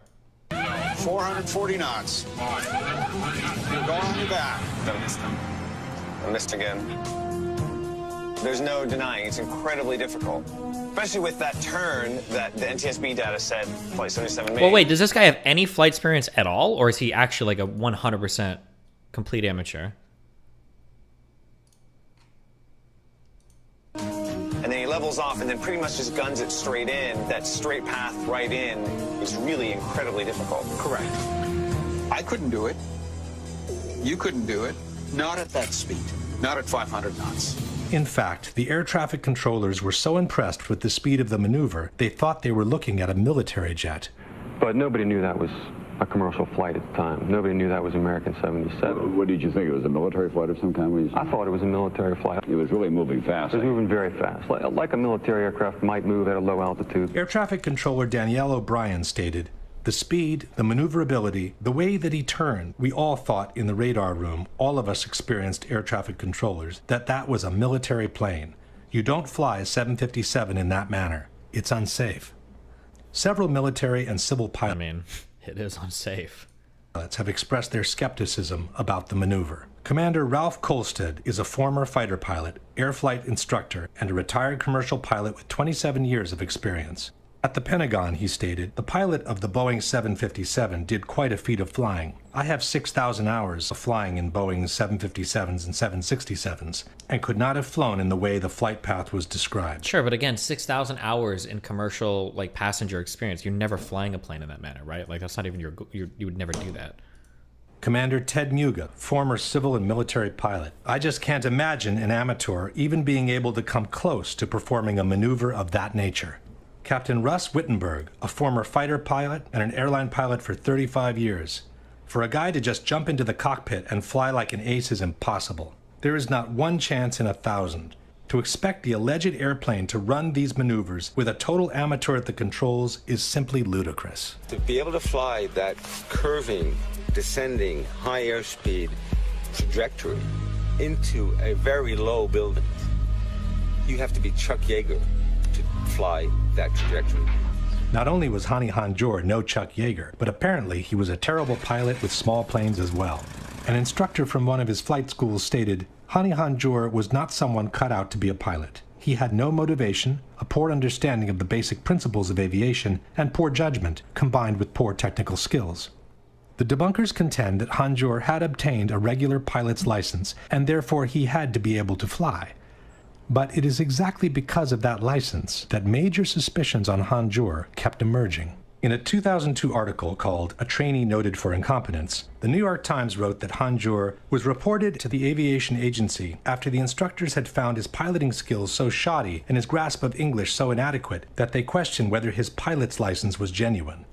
440 knots. You're going on your back. I missed him. I missed again. There's no denying it's incredibly difficult, especially with that turn that the NTSB data said Flight 77 made. Well, wait, does this guy have any flight experience at all, or is he actually like a 100% complete amateur? And then he levels off and then pretty much just guns it straight in. That straight path right in is really incredibly difficult. Correct. I couldn't do it. You couldn't do it. Not at that speed. Not at 500 knots. In fact, the air traffic controllers were so impressed with the speed of the maneuver, they thought they were looking at a military jet. But nobody knew that was a commercial flight at the time. Nobody knew that was American 77. What did you think? It was a military flight of some kind? I thought it was a military flight. It was really moving fast. It was moving very fast, like a military aircraft might move at a low altitude. Air traffic controller Danielle O'Brien stated, "The speed, the maneuverability, the way that he turned, we all thought in the radar room, all of us experienced air traffic controllers, that was a military plane. You don't fly a 757 in that manner. It's unsafe." Several military and civil pilots it is unsafe. Have expressed their skepticism about the maneuver. Commander Ralph Kolstad is a former fighter pilot, air flight instructor, and a retired commercial pilot with 27 years of experience. At the Pentagon, he stated, "The pilot of the Boeing 757 did quite a feat of flying. I have 6,000 hours of flying in Boeing 757s and 767s, and could not have flown in the way the flight path was described." Sure, but again, 6,000 hours in commercial, like, passenger experience. You're never flying a plane in that manner, right? Like, that's not even you would never do that. Commander Ted Muga, former civil and military pilot. "I just can't imagine an amateur even being able to come close to performing a maneuver of that nature." Captain Russ Wittenberg, a former fighter pilot and an airline pilot for 35 years. "For a guy to just jump into the cockpit and fly like an ace is impossible. There is not one chance in 1,000. To expect the alleged airplane to run these maneuvers with a total amateur at the controls is simply ludicrous." To be able to fly that curving, descending, high airspeed trajectory into a very low building, you have to be Chuck Yeager to fly that trajectory. Not only was Hani Hanjour no Chuck Yeager, but apparently he was a terrible pilot with small planes as well. An instructor from one of his flight schools stated, "Hani Hanjour was not someone cut out to be a pilot. He had no motivation, a poor understanding of the basic principles of aviation, and poor judgment, combined with poor technical skills." The debunkers contend that Hanjour had obtained a regular pilot's license, and therefore he had to be able to fly. But it is exactly because of that license that major suspicions on Hanjour kept emerging. In a 2002 article called "A Trainee Noted for Incompetence," the New York Times wrote that Hanjour was reported to the aviation agency after the instructors had found his piloting skills so shoddy and his grasp of English so inadequate that they questioned whether his pilot's license was genuine.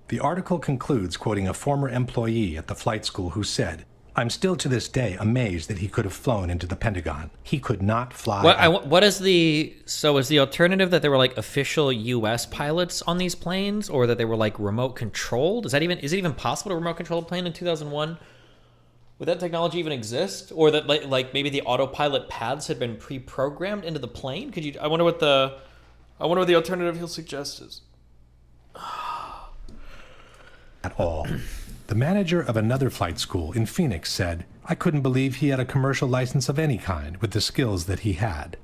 The article concludes quoting a former employee at the flight school who said, "I'm still to this day amazed that he could have flown into the Pentagon. He could not fly." What is the alternative that there were like official U.S. pilots on these planes, or that they were like remote controlled? Is it even possible to remote control a plane in 2001? Would that technology even exist, or that like maybe the autopilot paths had been pre-programmed into the plane? I wonder what the alternative he'll suggest is. At all. The manager of another flight school in Phoenix said, "I couldn't believe he had a commercial license of any kind with the skills that he had."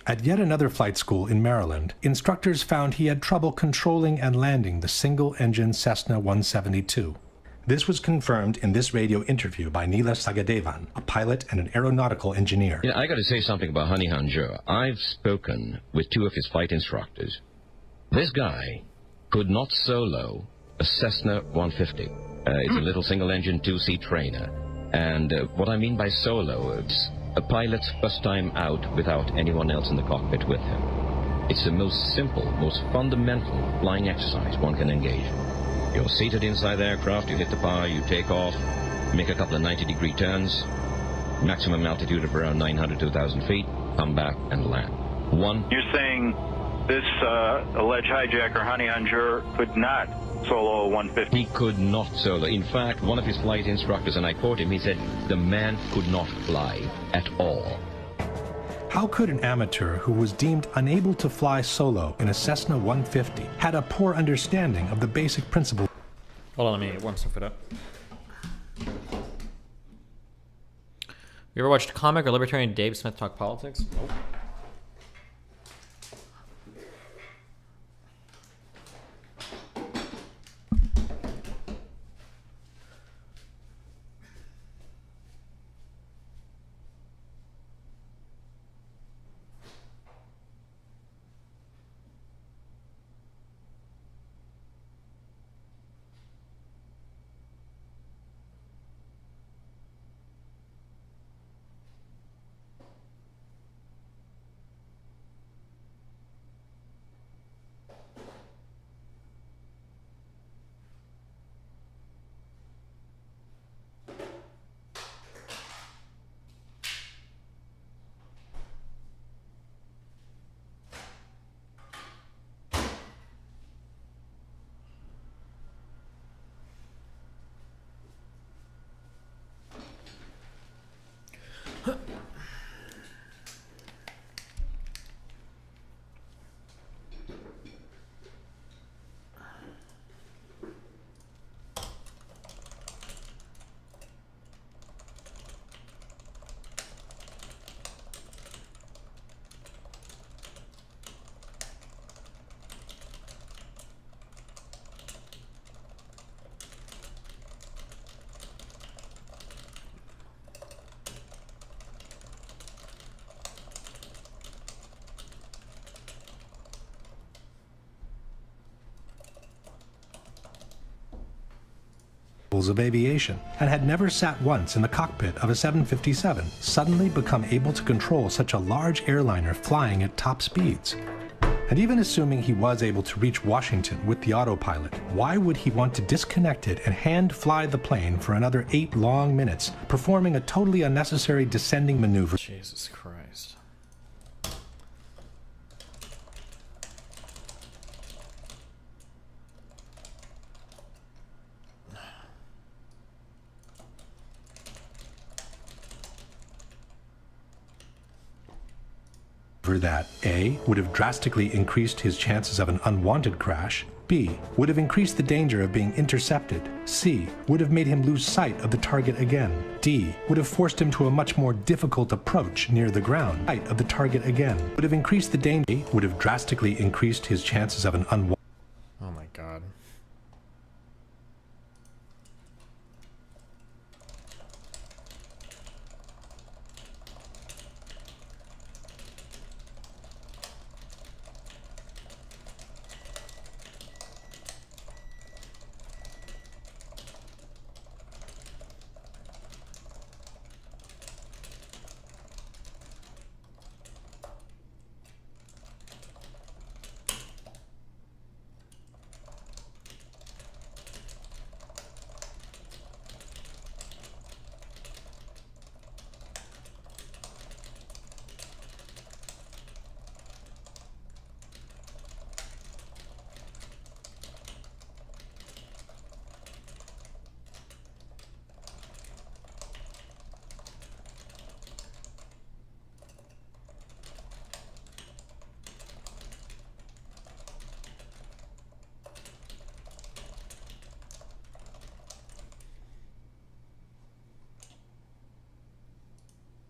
At yet another flight school in Maryland, instructors found he had trouble controlling and landing the single-engine Cessna 172. This was confirmed in this radio interview by Neela Sagadevan, a pilot and an aeronautical engineer. I got to say something about Hani Hanjour. I've spoken with two of his flight instructors. This guy could not solo a Cessna 150. It's a little single-engine two-seat trainer. And what I mean by solo, it's a pilot's first time out without anyone else in the cockpit with him. It's the most simple, most fundamental flying exercise one can engage in. You're seated inside the aircraft, you hit the power, you take off, make a couple of 90-degree turns, maximum altitude of around 900 to 1,000 feet, come back and land. You're saying this alleged hijacker, Hani Hanjour, could not solo a 150? He could not solo. In fact, one of his flight instructors, and I quote him, he said, the man could not fly at all. How could an amateur who was deemed unable to fly solo in a Cessna 150 had a poor understanding of the basic principle? Hold on, let me warm some food up. You ever watched comic or libertarian Dave Smith talk politics? Nope. Of aviation and had never sat once in the cockpit of a 757 suddenly become able to control such a large airliner flying at top speeds. And even assuming he was able to reach Washington with the autopilot, why would he want to disconnect it and hand fly the plane for another 8 long minutes, performing a totally unnecessary descending maneuver? Jesus Christ. That A, would have drastically increased his chances of an unwanted crash, B, would have increased the danger of being intercepted, C, would have made him lose sight of the target again, D, would have forced him to a much more difficult approach near the ground, sight of the target again, would have increased the danger, A, would have drastically increased his chances of an unwanted. Oh my God.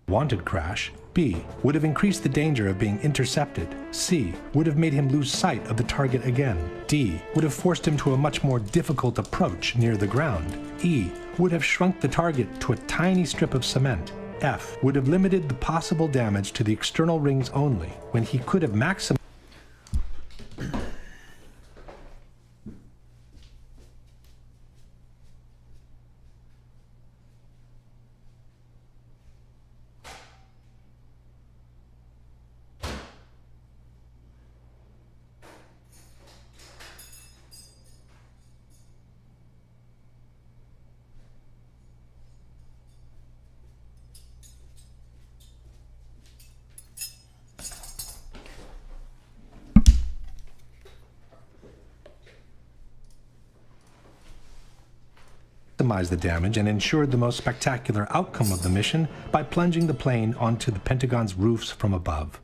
Wanted crash, B, would have increased the danger of being intercepted, C, would have made him lose sight of the target again, D, would have forced him to a much more difficult approach near the ground, E, would have shrunk the target to a tiny strip of cement, F, would have limited the possible damage to the external rings only, when he could have maximized. maximize the damage and ensured the most spectacular outcome of the mission by plunging the plane onto the Pentagon's roofs from above.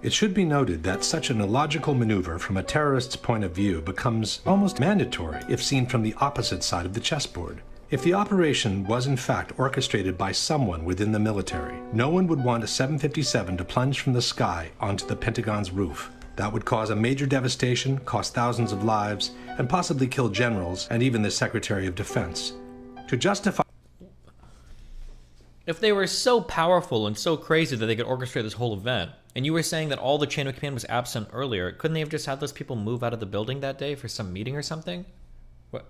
It should be noted that such an illogical maneuver from a terrorist's point of view becomes almost mandatory if seen from the opposite side of the chessboard. If the operation was in fact orchestrated by someone within the military, no one would want a 757 to plunge from the sky onto the Pentagon's roof. That would cause a major devastation, cost thousands of lives, and possibly kill generals and even the Secretary of Defense. To justify... If they were so powerful and so crazy that they could orchestrate this whole event, and you were saying that all the chain of command was absent earlier, couldn't they have just had those people move out of the building that day for some meeting or something? What?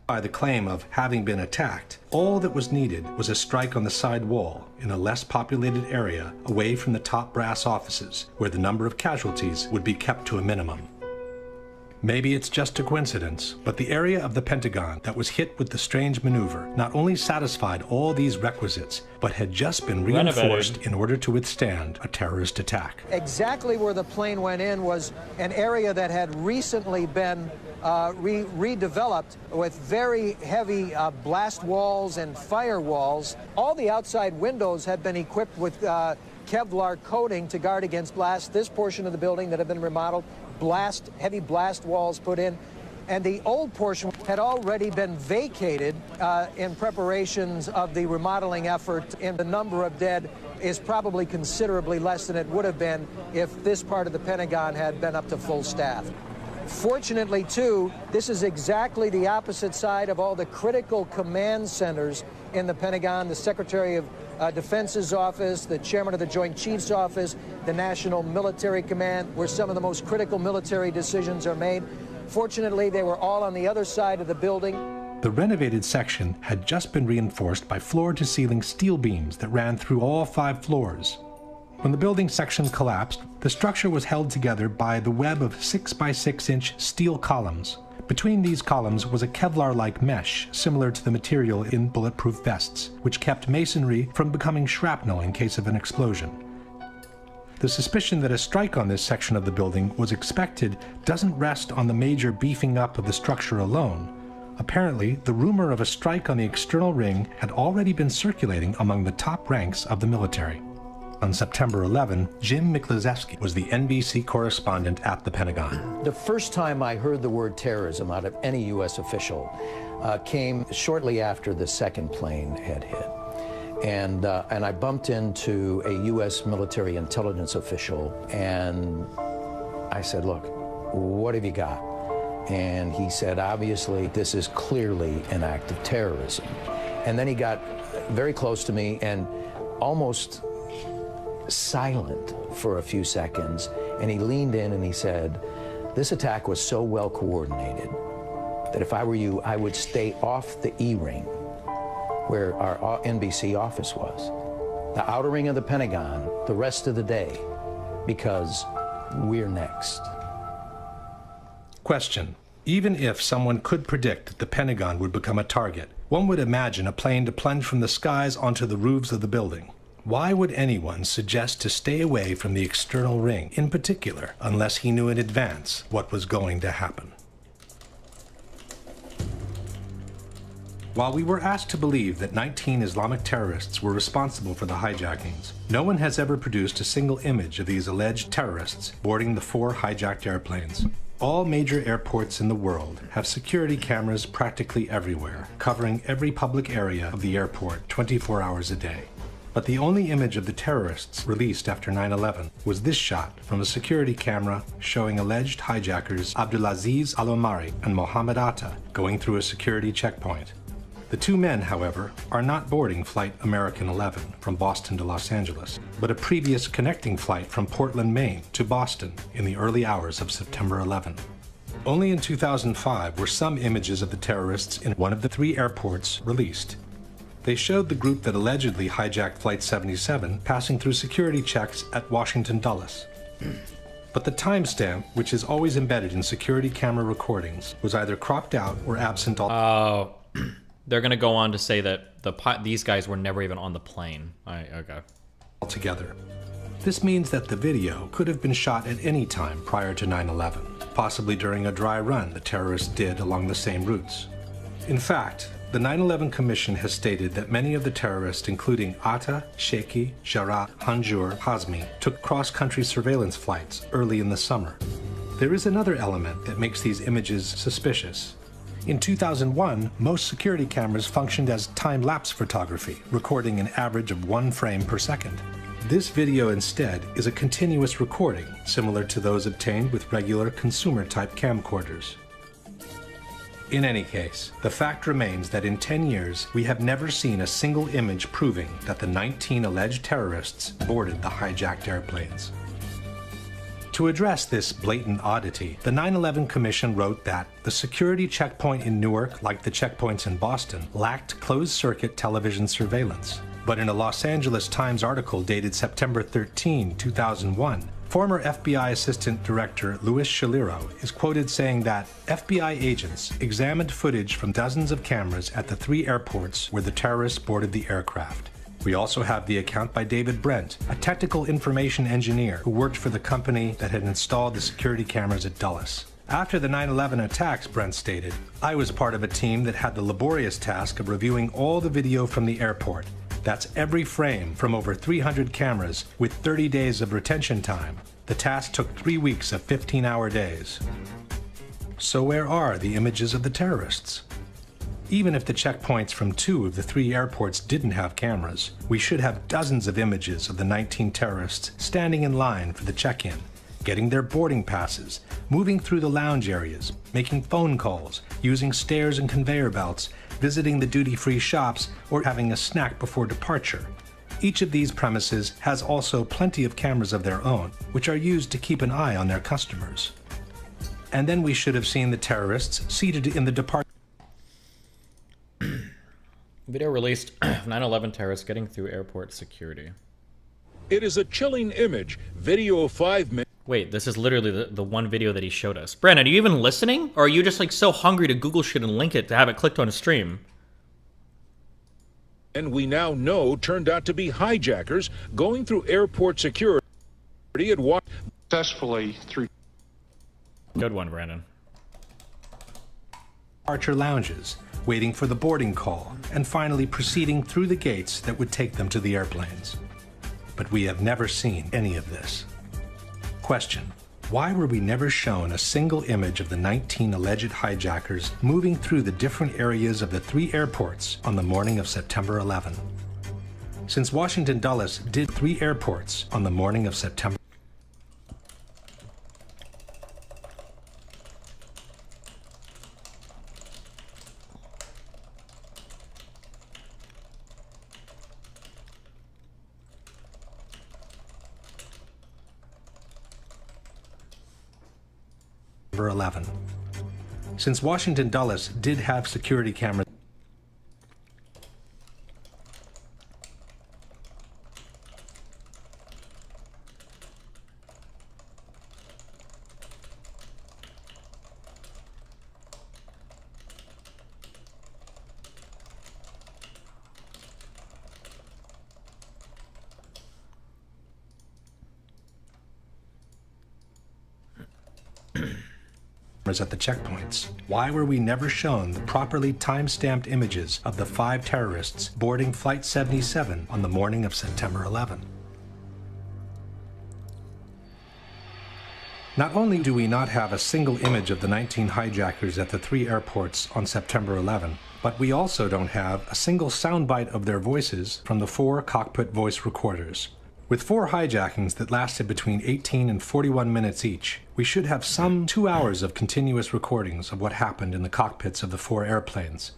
By the claim of having been attacked, all that was needed was a strike on the side wall in a less populated area away from the top brass offices, where the number of casualties would be kept to a minimum. Maybe it's just a coincidence, but the area of the Pentagon that was hit with the strange maneuver not only satisfied all these requisites, but had just been reinforced in order to withstand a terrorist attack. Exactly where the plane went in was an area that had recently been redeveloped with very heavy blast walls and firewalls. All the outside windows had been equipped with Kevlar coating to guard against blast. This portion of the building that had been remodeled, heavy blast walls put in, and the old portion had already been vacated in preparations of the remodeling effort, and the number of dead is probably considerably less than it would have been if this part of the Pentagon had been up to full staff. Fortunately, too, this is exactly the opposite side of all the critical command centers in the Pentagon, the Secretary of Defense's office, the Chairman of the Joint Chiefs office, the National Military Command, where some of the most critical military decisions are made. Fortunately, they were all on the other side of the building. The renovated section had just been reinforced by floor-to-ceiling steel beams that ran through all 5 floors. When the building section collapsed, the structure was held together by the web of 6 by 6 inch steel columns. Between these columns was a Kevlar-like mesh, similar to the material in bulletproof vests, which kept masonry from becoming shrapnel in case of an explosion. The suspicion that a strike on this section of the building was expected doesn't rest on the major beefing up of the structure alone. Apparently, the rumor of a strike on the external ring had already been circulating among the top ranks of the military. On September 11, Jim Miklaszewski was the NBC correspondent at the Pentagon. The first time I heard the word terrorism out of any U.S. official came shortly after the second plane had hit. And I bumped into a U.S. military intelligence official, and I said, look, what have you got? And he said, obviously, this is clearly an act of terrorism. And then he got very close to me and almost silent for a few seconds, and he leaned in and he said, this attack was so well coordinated that if I were you, I would stay off the E-ring where our NBC office was, the outer ring of the Pentagon, the rest of the day, because we're next. Question. Even if someone could predict that the Pentagon would become a target, one would imagine a plane to plunge from the skies onto the roofs of the building. Why would anyone suggest to stay away from the external ring, in particular, unless he knew in advance what was going to happen? While we were asked to believe that 19 Islamic terrorists were responsible for the hijackings, no one has ever produced a single image of these alleged terrorists boarding the 4 hijacked airplanes. All major airports in the world have security cameras practically everywhere, covering every public area of the airport 24 hours a day. But the only image of the terrorists released after 9/11 was this shot from a security camera showing alleged hijackers Abdulaziz Al-Omari and Mohammed Atta going through a security checkpoint. The 2 men, however, are not boarding Flight American 11 from Boston to Los Angeles, but a previous connecting flight from Portland, Maine to Boston in the early hours of September 11. Only in 2005 were some images of the terrorists in one of the 3 airports released. They showed the group that allegedly hijacked Flight 77 passing through security checks at Washington Dulles. But the timestamp, which is always embedded in security camera recordings, was either cropped out or absent altogether. They're going to go on to say that these guys were never even on the plane. Okay. Altogether. This means that the video could have been shot at any time prior to 9/11. possibly during a dry run the terrorists did along the same routes. In fact, the 9/11 Commission has stated that many of the terrorists, including Atta, Sheki, Jarrah, Hanjour, Hazmi, took cross-country surveillance flights early in the summer. There is another element that makes these images suspicious. In 2001, most security cameras functioned as time-lapse photography, recording an average of 1 frame per second. This video instead is a continuous recording, similar to those obtained with regular consumer-type camcorders. In any case, the fact remains that in 10 years, we have never seen a single image proving that the 19 alleged terrorists boarded the hijacked airplanes. To address this blatant oddity, the 9/11 Commission wrote that the security checkpoint in Newark, like the checkpoints in Boston, lacked closed-circuit television surveillance. But in a Los Angeles Times article dated September 13, 2001, former FBI Assistant Director Louis Shaliro is quoted saying that FBI agents examined footage from dozens of cameras at the 3 airports where the terrorists boarded the aircraft. We also have the account by David Brent, a technical information engineer who worked for the company that had installed the security cameras at Dulles. After the 9/11 attacks, Brent stated, "I was part of a team that had the laborious task of reviewing all the video from the airport. That's every frame from over 300 cameras with 30 days of retention time. The task took 3 weeks of 15-hour days." So where are the images of the terrorists? Even if the checkpoints from 2 of the 3 airports didn't have cameras, we should have dozens of images of the 19 terrorists standing in line for the check-in, getting their boarding passes, moving through the lounge areas, making phone calls, using stairs and conveyor belts, visiting the duty-free shops, or having a snack before departure. Each of these premises has also plenty of cameras of their own, which are used to keep an eye on their customers. And then we should have seen the terrorists seated in the departure. Video released 9/11 terrorists getting through airport security. It is a chilling image. Video of 5 minutes. Wait, this is literally the one video that he showed us. Brandon, are you even listening? Or are you just like so hungry to Google shit and link it to have it clicked on a stream? And we now know turned out to be hijackers going through airport security and walked successfully through. Good one, Brandon. Departure lounges, waiting for the boarding call, and finally proceeding through the gates that would take them to the airplanes. But we have never seen any of this. Question: why were we never shown a single image of the 19 alleged hijackers moving through the different areas of the 3 airports on the morning of September 11? Since Washington Dulles did 3 airports on the morning of September 11. Since Washington Dulles did have security cameras, at the checkpoints. Why were we never shown the properly time-stamped images of the 5 terrorists boarding Flight 77 on the morning of September 11? Not only do we not have a single image of the 19 hijackers at the 3 airports on September 11, but we also don't have a single soundbite of their voices from the 4 cockpit voice recorders. With 4 hijackings that lasted between 18 and 41 minutes each, we should have some 2 hours of continuous recordings of what happened in the cockpits of the 4 airplanes.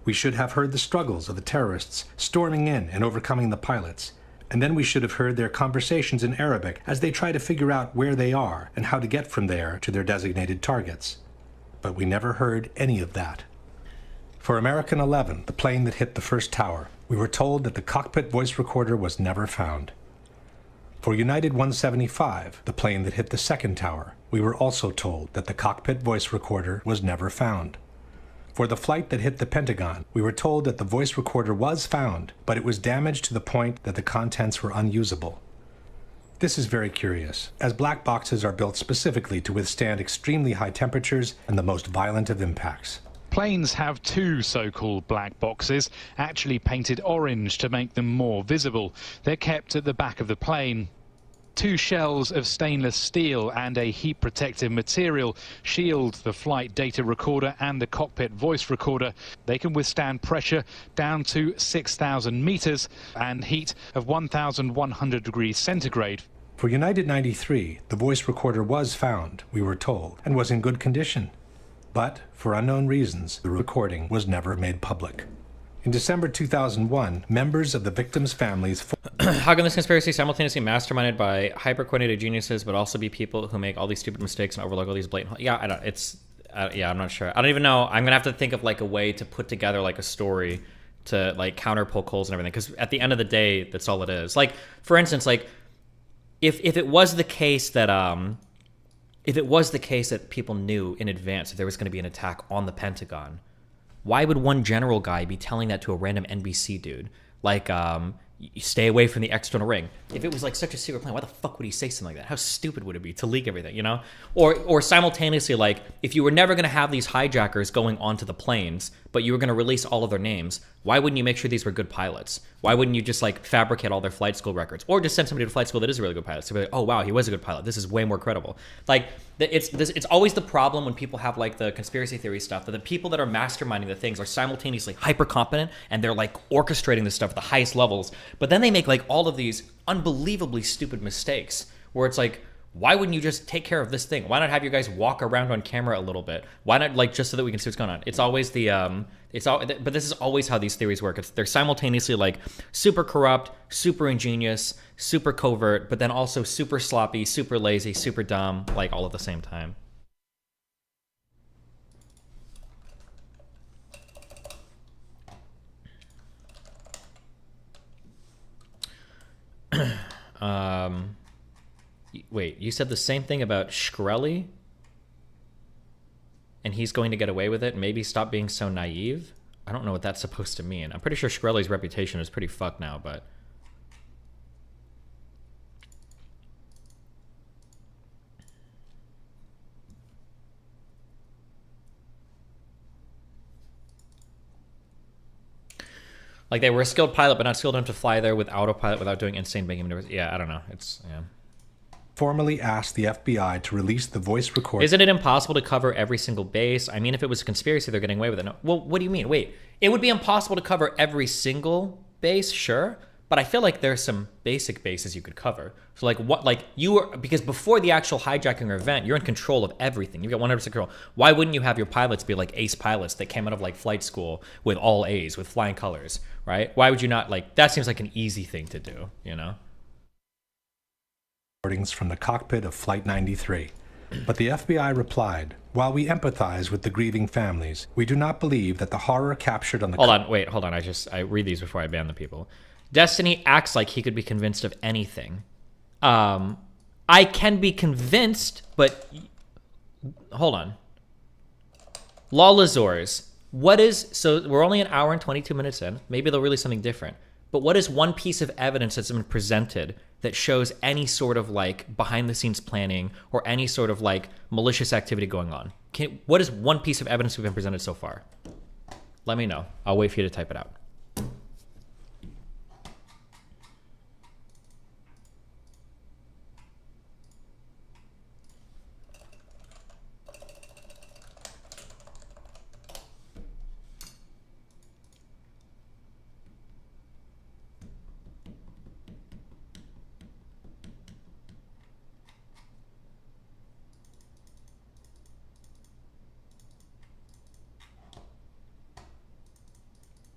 We should have heard the struggles of the terrorists storming in and overcoming the pilots, and then we should have heard their conversations in Arabic as they try to figure out where they are and how to get from there to their designated targets. But we never heard any of that. For American 11, the plane that hit the first tower, we were told that the cockpit voice recorder was never found. For United 175, the plane that hit the second tower, we were also told that the cockpit voice recorder was never found. For the flight that hit the Pentagon, we were told that the voice recorder was found, but it was damaged to the point that the contents were unusable. This is very curious, as black boxes are built specifically to withstand extremely high temperatures and the most violent of impacts. Planes have two so-called black boxes, actually painted orange to make them more visible. They're kept at the back of the plane. Two shells of stainless steel and a heat-protective material shield the flight data recorder and the cockpit voice recorder. They can withstand pressure down to 6,000 meters and heat of 1,100 degrees centigrade. For United 93, the voice recorder was found, we were told, and was in good condition. But, for unknown reasons, the recording was never made public. In December 2001, members of the victims' families... How can this conspiracy simultaneously masterminded by hyper-coordinated geniuses, but also be people who make all these stupid mistakes and overlook all these blatant... Yeah, I don't... It's... yeah, I'm not sure. I don't even know. I'm gonna have to think of like a way to put together like a story to like counter poke holes and everything. Because at the end of the day, that's all it is. Like, for instance, like if it was the case that people knew in advance that there was going to be an attack on the Pentagon, why would one general guy be telling that to a random NBC dude? Like, you stay away from the external ring. If it was like such a secret plan, why the fuck would he say something like that? How stupid would it be to leak everything, you know? Or simultaneously, like, if you were never going to have these hijackers going onto the planes, but you were going to release all of their names, why wouldn't you make sure these were good pilots? Why wouldn't you just like fabricate all their flight school records? Or just send somebody to flight school that is a really good pilot. So be like, oh wow, he was a good pilot. This is way more credible. Like, it's always the problem when people have like the conspiracy theory stuff, that the people that are masterminding the things are simultaneously hyper competent and they're like orchestrating this stuff at the highest levels, but then they make like all of these unbelievably stupid mistakes where it's like, why wouldn't you just take care of this thing? Why not have you guys walk around on camera a little bit? Why not, like, just so that we can see what's going on? It's always the but this is always how these theories work. They're simultaneously like super corrupt, super ingenious, super covert, but then also super sloppy, super lazy, super dumb, like all at the same time. Wait, you said the same thing about Shkreli? And he's going to get away with it? Maybe stop being so naive? I don't know what that's supposed to mean. I'm pretty sure Shkreli's reputation is pretty fucked now, but... Like, they were a skilled pilot, but not skilled enough to fly there with autopilot without doing insane banking maneuvers. Yeah, I don't know. It's, yeah. Formally asked the FBI to release the voice recorder. Isn't it impossible to cover every single base? I mean, if it was a conspiracy, they're getting away with it. No. Well, what do you mean? Wait, it would be impossible to cover every single base, sure, but I feel like there's some basic bases you could cover. So like what, like you were, because before the actual hijacking or event, you're in control of everything. You've got 100% control. Why wouldn't you have your pilots be like ace pilots that came out of like flight school with all A's, with flying colors, right? Why would you not, like, that seems like an easy thing to do, you know? Recordings from the cockpit of Flight 93. But the FBI replied, while we empathize with the grieving families, we do not believe that the horror captured on the... Hold on. I read these before I ban the people. Destiny acts like he could be convinced of anything. I can be convinced, but... Hold on. Lawlazors. What is... So we're only an hour and 22 minutes in. Maybe they'll release something different. But what is one piece of evidence that's been presented that shows any sort of like behind-the-scenes planning or any sort of like malicious activity going on? What is one piece of evidence we've been presented so far? Let me know. I'll wait for you to type it out.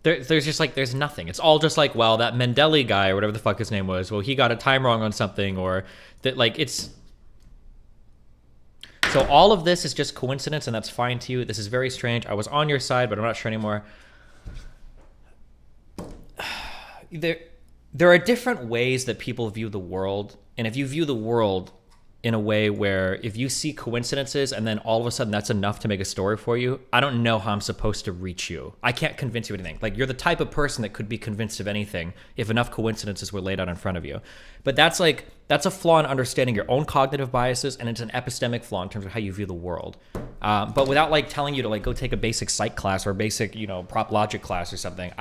There's just like, there's nothing. It's all just like, well, that Mendele guy or whatever the fuck his name was, well, he got a time wrong on something, or that, like, it's... So all of this is just coincidence, and that's fine to you. This is very strange. I was on your side, but I'm not sure anymore. There are different ways that people view the world, and if you view the world in a way where if you see coincidences and then all of a sudden that's enough to make a story for you, I don't know how I'm supposed to reach you. I can't convince you of anything. Like, you're the type of person that could be convinced of anything if enough coincidences were laid out in front of you. But that's a flaw in understanding your own cognitive biases, and it's an epistemic flaw in terms of how you view the world. But without like telling you to like go take a basic psych class or a basic, you know, prop logic class or something,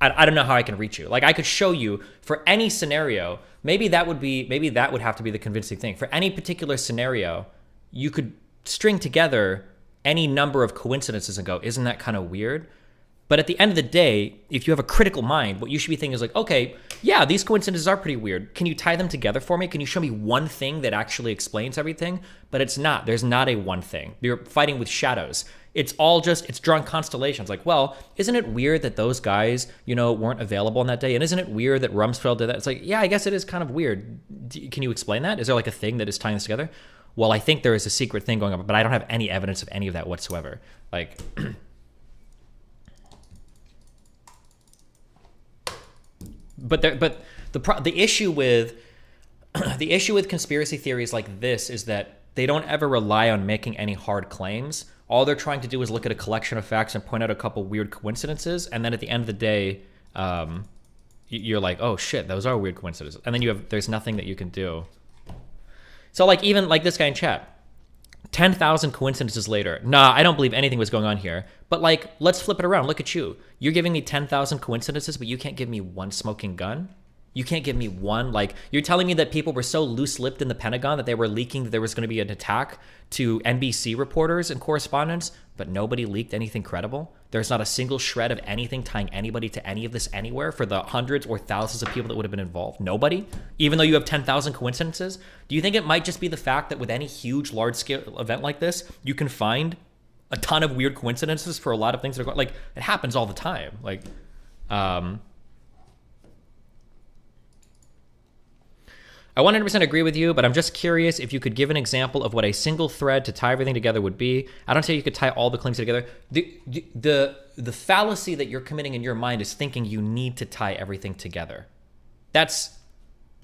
I don't know how I can reach you. Like, I could show you for any scenario, maybe that would have to be the convincing thing. For any particular scenario, you could string together any number of coincidences and go, isn't that kind of weird? But at the end of the day, if you have a critical mind, what you should be thinking is like, okay, yeah, these coincidences are pretty weird. Can you tie them together for me? Can you show me one thing that actually explains everything? But it's not. There's not a one thing. You're fighting with shadows. It's drawing constellations. Like, well, isn't it weird that those guys, you know, weren't available on that day? And isn't it weird that Rumsfeld did that? It's like, yeah, I guess it is kind of weird. Can you explain that? Is there like a thing that is tying this together? Well, I think there is a secret thing going on, but I don't have any evidence of any of that whatsoever. Like, but the issue with conspiracy theories like this is that they don't ever rely on making any hard claims. All they're trying to do is look at a collection of facts and point out a couple weird coincidences, and then at the end of the day, you're like, oh shit, those are weird coincidences, and then there's nothing that you can do. So like, even like this guy in chat, 10,000 coincidences later, nah, I don't believe anything was going on here. But like, let's flip it around. Look at you. You're giving me 10,000 coincidences, but you can't give me one smoking gun. You can't give me one, like, you're telling me that people were so loose-lipped in the Pentagon that they were leaking that there was going to be an attack to NBC reporters and correspondents, but nobody leaked anything credible? There's not a single shred of anything tying anybody to any of this anywhere for the hundreds or thousands of people that would have been involved? Nobody? Even though you have 10,000 coincidences? Do you think it might just be the fact that with any huge, large-scale event like this, you can find a ton of weird coincidences for a lot of things that are going, like, it happens all the time. Like, I 100% agree with you, but I'm just curious if you could give an example of what a single thread to tie everything together would be. I don't say you could tie all the claims together. The fallacy that you're committing in your mind is thinking you need to tie everything together. That's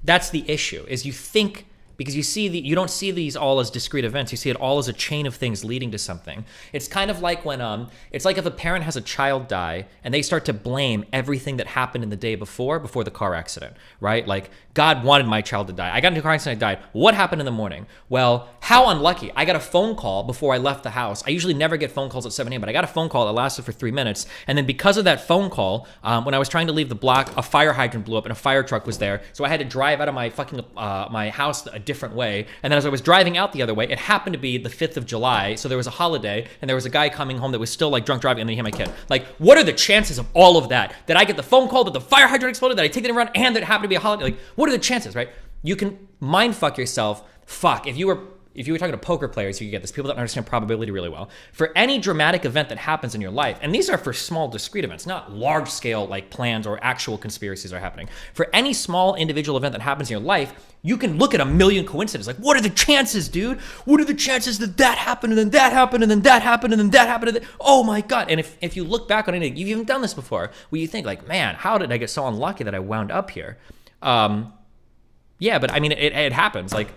the issue, is you think, because you don't see these all as discrete events. You see it all as a chain of things leading to something. It's kind of like when, it's like if a parent has a child die and they start to blame everything that happened in the day before the car accident, right? Like, God wanted my child to die. I got into a car accident, I died. What happened in the morning? Well, how unlucky. I got a phone call before I left the house. I usually never get phone calls at 7 a.m., but I got a phone call that lasted for 3 minutes. And then because of that phone call, when I was trying to leave the block, a fire hydrant blew up and a fire truck was there. So I had to drive out of my fucking, my house a different way. And then as I was driving out the other way, it happened to be the 5th of July. So there was a holiday and there was a guy coming home that was still like drunk driving, and then he hit my kid. Like, what are the chances of all of that? That I get the phone call that the fire hydrant exploded, that I take it around, and that it happened to be a holiday? Like, what are the chances, right? You can mind fuck yourself. Fuck, if you were talking to poker players, you could get this. People that understand probability really well. For any dramatic event that happens in your life, and these are for small, discrete events, not large scale like plans or actual conspiracies are happening. For any small individual event that happens in your life, you can look at a million coincidences. Like, what are the chances, dude? What are the chances that that happened, and then that happened, and then that happened, and then that happened, and then, oh my God. And if you look back on anything, you've even done this before, where you think like, man, how did I get so unlucky that I wound up here? Yeah, but I mean, it happens. Like,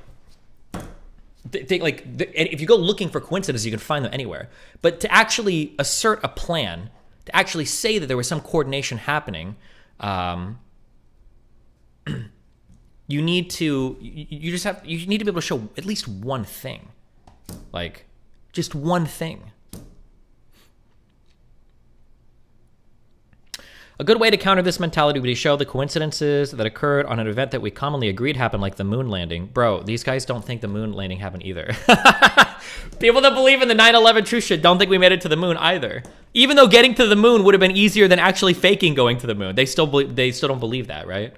if you go looking for coincidences, you can find them anywhere. But to actually assert a plan, to actually say that there was some coordination happening, you need to be able to show at least one thing, like just one thing. A good way to counter this mentality would be to show the coincidences that occurred on an event that we commonly agreed happened, like the moon landing. Bro, these guys don't think the moon landing happened either. People that believe in the 9/11 truth shit don't think we made it to the moon either. Even though getting to the moon would have been easier than actually faking going to the moon. They still don't believe that, right?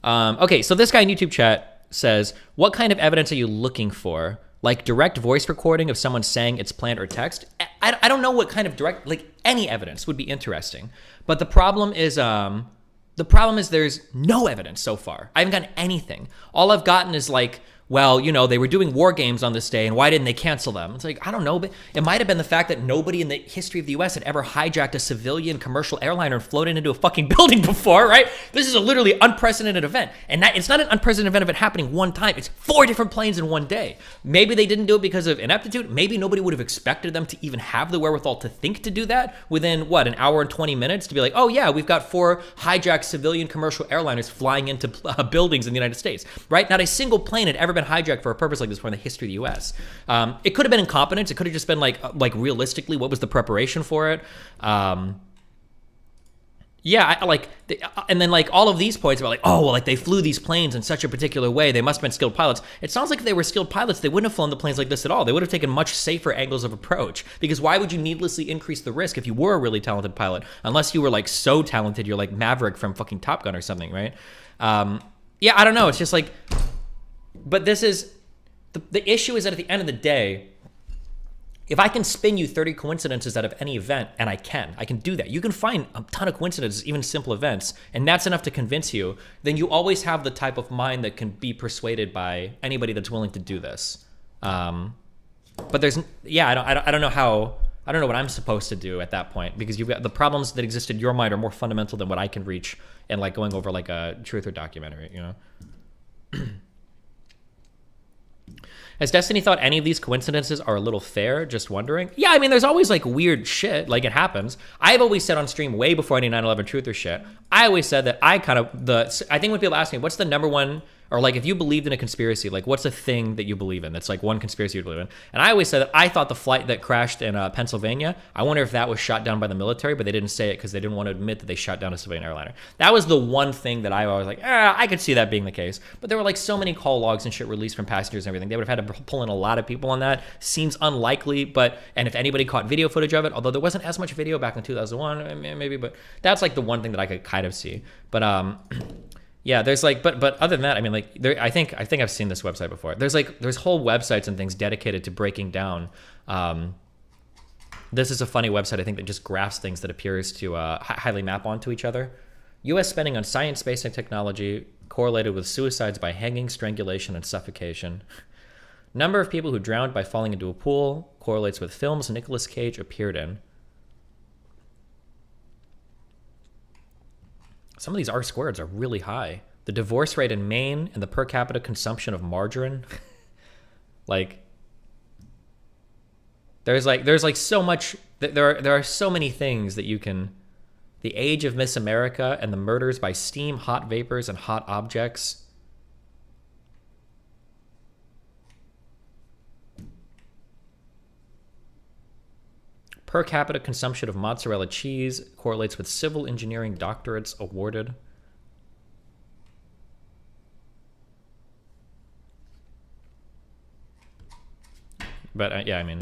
Okay, so this guy in YouTube chat says, what kind of evidence are you looking for? Like direct voice recording of someone saying it's planned or text? I don't know what kind of direct, like any evidence would be interesting. But the problem is there's no evidence so far. I haven't gotten anything. All I've gotten is like well, you know, they were doing war games on this day, and why didn't they cancel them? It's like, I don't know, but it might have been the fact that nobody in the history of the U.S. had ever hijacked a civilian commercial airliner and floated into a fucking building before, right? This is a literally unprecedented event. And it's not an unprecedented event of it happening one time. It's 4 different planes in one day. Maybe they didn't do it because of ineptitude. Maybe nobody would have expected them to even have the wherewithal to think to do that within, what, an hour and 20 minutes to be like, oh yeah, we've got 4 hijacked civilian commercial airliners flying into buildings in the United States, right? Not a single plane had ever been hijacked for a purpose like this before in the history of the U.S. It could have been incompetence. It could have just been like realistically, what was the preparation for it? And then like all of these points about like, oh, well, like they flew these planes in such a particular way. They must have been skilled pilots. It sounds like if they were skilled pilots, they wouldn't have flown the planes like this at all. They would have taken much safer angles of approach, because why would you needlessly increase the risk if you were a really talented pilot? Unless you were like so talented, you're like Maverick from fucking Top Gun or something, right? Yeah, I don't know. It's just like, but this is, the issue is that at the end of the day, if I can spin you 30 coincidences out of any event, and I can do that. You can find a ton of coincidences, even simple events, and that's enough to convince you, then you always have the type of mind that can be persuaded by anybody that's willing to do this. But there's, yeah, I don't know how, I don't know what I'm supposed to do at that point, because you've got the problems that exist in your mind are more fundamental than what I can reach and like going over like a truth or documentary, you know? Has Destiny thought any of these coincidences are a little fair? Just wondering. Yeah, I mean, there's always like weird shit. Like it happens. I've always said on stream way before any 9/11 truth or shit, I always said that I think when people ask me, what's the number one, or like if you believed in a conspiracy, like what's the thing that you believe in? That's like one conspiracy you believe in. And I always said that I thought the flight that crashed in Pennsylvania, I wonder if that was shot down by the military, but they didn't say it because they didn't want to admit that they shot down a civilian airliner. That was the one thing that I was like, I could see that being the case. But there were like so many call logs and shit released from passengers and everything. They would have had to pull in a lot of people on that. Seems unlikely, and if anybody caught video footage of it, although there wasn't as much video back in 2001, maybe, but that's like the one thing that I could kind of see. But yeah, there's like, but other than that, I mean, like, I think I've seen this website before. There's whole websites and things dedicated to breaking down. This is a funny website, I think, that just graphs things that appears to highly map onto each other. U.S. spending on science, space, and technology correlated with suicides by hanging, strangulation, and suffocation. Number of people who drowned by falling into a pool correlates with films Nicolas Cage appeared in. Some of these R-squareds are really high. The divorce rate in Maine and the per capita consumption of margarine. Like, there's like so much, there are so many things that you can, the age of Miss America and the murders by steam, hot vapors, and hot objects. Per capita consumption of mozzarella cheese correlates with civil engineering doctorates awarded. But yeah, I mean,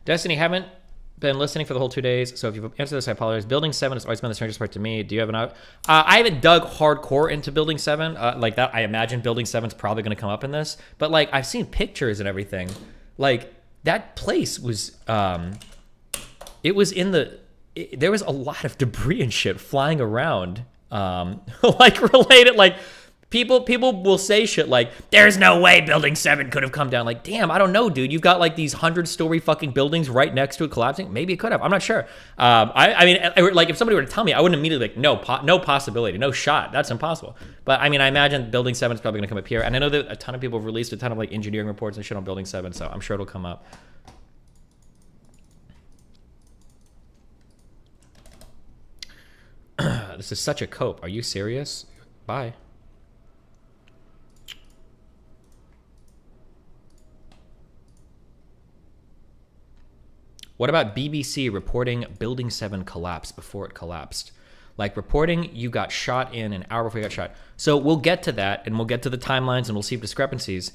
Destiny, haven't been listening for the whole 2 days, so if you've answered this, I apologize. Building 7 has always been the strangest part to me. Do you have an I haven't dug hardcore into Building 7 like that. I imagine Building 7's probably going to come up in this, but like I've seen pictures and everything. Like that place was it was in the there was a lot of debris and shit flying around like related, like People will say shit like, there's no way Building 7 could have come down. Like, damn, I don't know, dude. You've got like these 100-story fucking buildings right next to it collapsing. Maybe it could have. I'm not sure. I mean, like if somebody were to tell me, I wouldn't immediately be like, no possibility, no shot. That's impossible. But I mean, I imagine Building 7 is probably going to come up here. And I know that a ton of people have released a ton of like engineering reports and shit on Building 7, so I'm sure it'll come up. This is such a cope. Are you serious? Bye. What about BBC reporting Building 7 collapse before it collapsed? Like reporting you got shot in an hour before you got shot. So we'll get to that, and we'll get to the timelines, and we'll see discrepancies.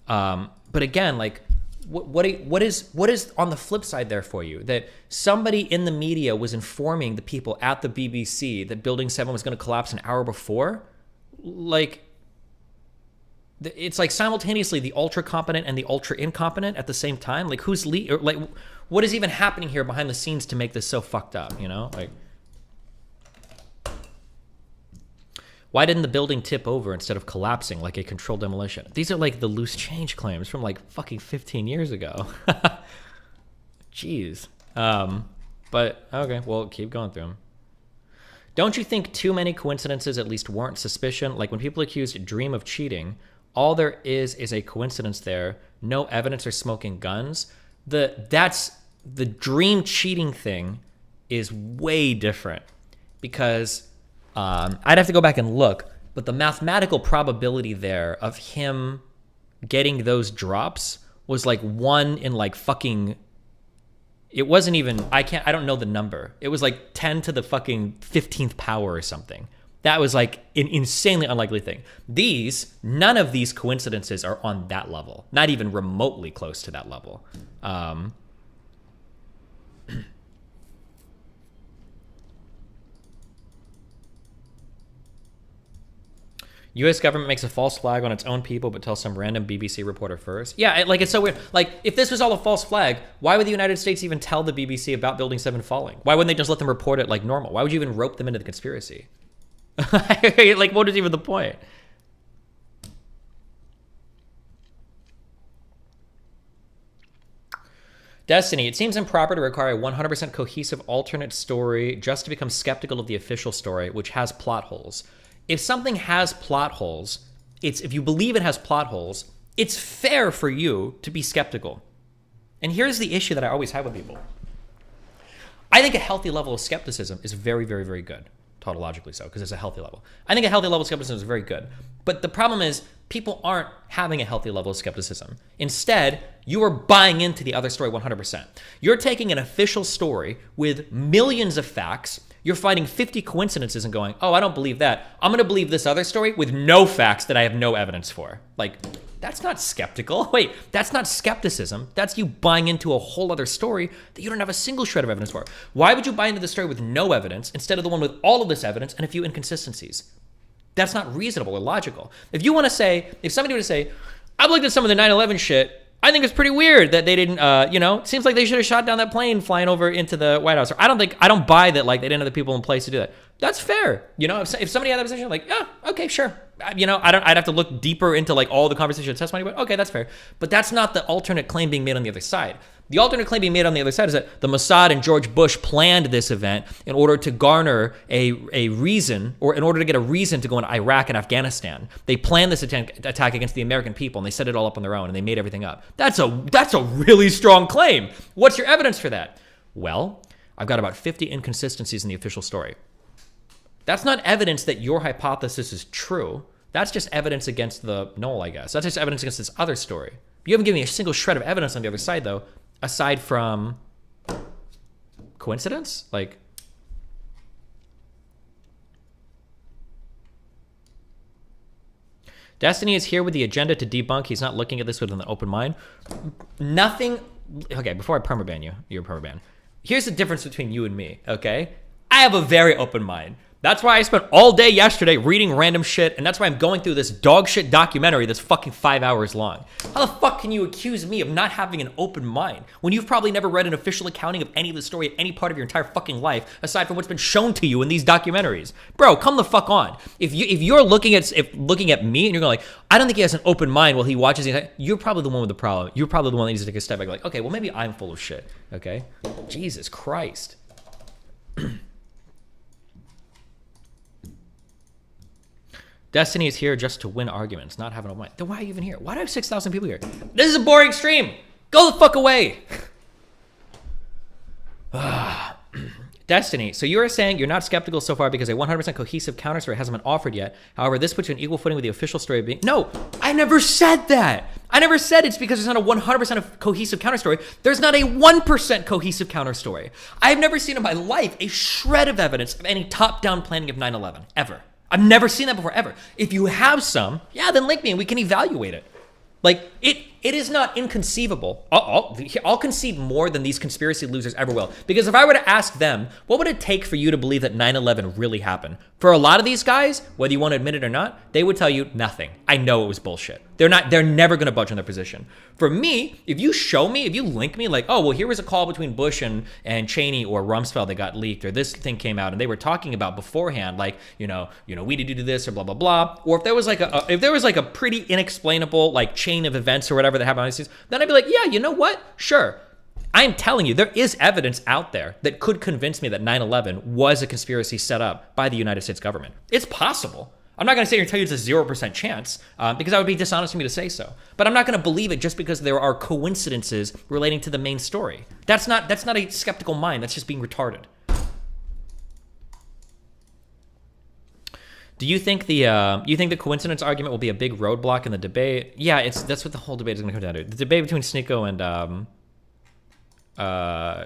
But again, like, what is on the flip side there for you? That somebody in the media was informing the people at the BBC that Building 7 was going to collapse an hour before? Like, it's like simultaneously the ultra competent and the ultra incompetent at the same time. Like, who's like, what is even happening here behind the scenes to make this so fucked up? You know, like, Why didn't the building tip over instead of collapsing like a controlled demolition? These are like the loose change claims from like fucking 15 years ago. Jeez. But okay, well, keep going through them. Don't you think too many coincidences at least warrant suspicion? Like when people accuse Dream of cheating, all there is a coincidence there. No evidence or smoking guns. That's the Dream cheating thing is way different because I'd have to go back and look, but the mathematical probability there of him getting those drops was like 1 in like fucking, it wasn't even, I don't know the number. It was like 10 to the fucking 15th power or something. That was like an insanely unlikely thing. None of these coincidences are on that level, not even remotely close to that level. U.S. government makes a false flag on its own people, but tells some random BBC reporter first. Yeah, like it's so weird. Like if this was all a false flag, why would the United States even tell the BBC about Building 7 falling? Why wouldn't they just let them report it like normal? Why would you even rope them into the conspiracy? Like what is even the point? Destiny, it seems improper to require a 100% cohesive alternate story just to become skeptical of the official story, which has plot holes. If something has plot holes, if you believe it has plot holes, it's fair for you to be skeptical. And here's the issue that I always have with people. I think a healthy level of skepticism is very, very, very good. Tautologically so, because it's a healthy level. I think a healthy level of skepticism is very good. But the problem is people aren't having a healthy level of skepticism. Instead, you are buying into the other story 100%. You're taking an official story with millions of facts. You're finding 50 coincidences and going, oh, I don't believe that. I'm going to believe this other story with no facts that I have no evidence for. Like, that's not skeptical. Wait, that's not skepticism. That's you buying into a whole other story that you don't have a single shred of evidence for. Why would you buy into the story with no evidence instead of the one with all of this evidence and a few inconsistencies? That's not reasonable or logical. If somebody were to say, I've looked at some of the 9/11 shit, I think it's pretty weird that they didn't, it seems like they should have shot down that plane flying over into the White House. Or I don't buy that, like, they didn't have the people in place to do that. That's fair. If somebody had that position, like, yeah, okay, sure. I'd have to look deeper into, like, all the conversation and testimony, but okay, that's fair. But that's not the alternate claim being made on the other side. The alternate claim being made on the other side is that the Mossad and George Bush planned this event in order to garner a reason, or in order to get a reason to go into Iraq and Afghanistan. They planned this attack against the American people, and they set it all up on their own, and they made everything up. That's a really strong claim. What's your evidence for that? Well, I've got about 50 inconsistencies in the official story. That's not evidence that your hypothesis is true. That's just evidence against the null, I guess. That's just evidence against this other story. You haven't given me a single shred of evidence on the other side, though, aside from coincidence? Like, Destiny is here with the agenda to debunk. He's not looking at this with an open mind. Nothing. Okay, before I permaban you, you're permaban. Here's the difference between you and me, okay? I have a very open mind. That's why I spent all day yesterday reading random shit, and that's why I'm going through this dog shit documentary that's fucking 5 hours long. How the fuck can you accuse me of not having an open mind when you've probably never read an official accounting of any of the story at any part of your entire fucking life, aside from what's been shown to you in these documentaries? Bro, come the fuck on. If you're looking at me and you're going like, I don't think he has an open mind while he watches it, you're probably the one with the problem. You're probably the one that needs to take a step back, like, okay, well maybe I'm full of shit, okay? Jesus Christ. Destiny is here just to win arguments, not have an open mind. Then why are you even here? Why do I have 6,000 people here? This is a boring stream. Go the fuck away. Destiny, so you're saying you're not skeptical so far because a 100% cohesive counter story hasn't been offered yet. However, this puts you on equal footing with the official story being... No, I never said that. I never said it's because there's not a 100% cohesive counter story. There's not a 1% cohesive counter story. I've never seen in my life a shred of evidence of any top-down planning of 9/11, ever. I've never seen that before, ever. If you have some, yeah, then link me and we can evaluate it. Like, It is not inconceivable. I'll concede more than these conspiracy losers ever will. Because if I were to ask them, what would it take for you to believe that 9/11 really happened? For a lot of these guys, whether you want to admit it or not, they would tell you nothing. I know it was bullshit. They're never going to budge on their position. For me, if you show me, if you link me like, oh, well, here was a call between Bush and Cheney or Rumsfeld that got leaked, or this thing came out and they were talking about beforehand, like, we need to do this or blah, blah, blah. Or if there was like a pretty inexplainable like chain of events or whatever that happened on these things, then I'd be like, yeah, you know what? Sure. I'm telling you, there is evidence out there that could convince me that 9/11 was a conspiracy set up by the United States government. It's possible. I'm not going to sit here and tell you it's a 0% chance because that would be dishonest for me to say so. But I'm not going to believe it just because there are coincidences relating to the main story. That's not a skeptical mind. That's just being retarded. Do you think the coincidence argument will be a big roadblock in the debate? Yeah, that's what the whole debate is going to come down to. The debate between Sneeko and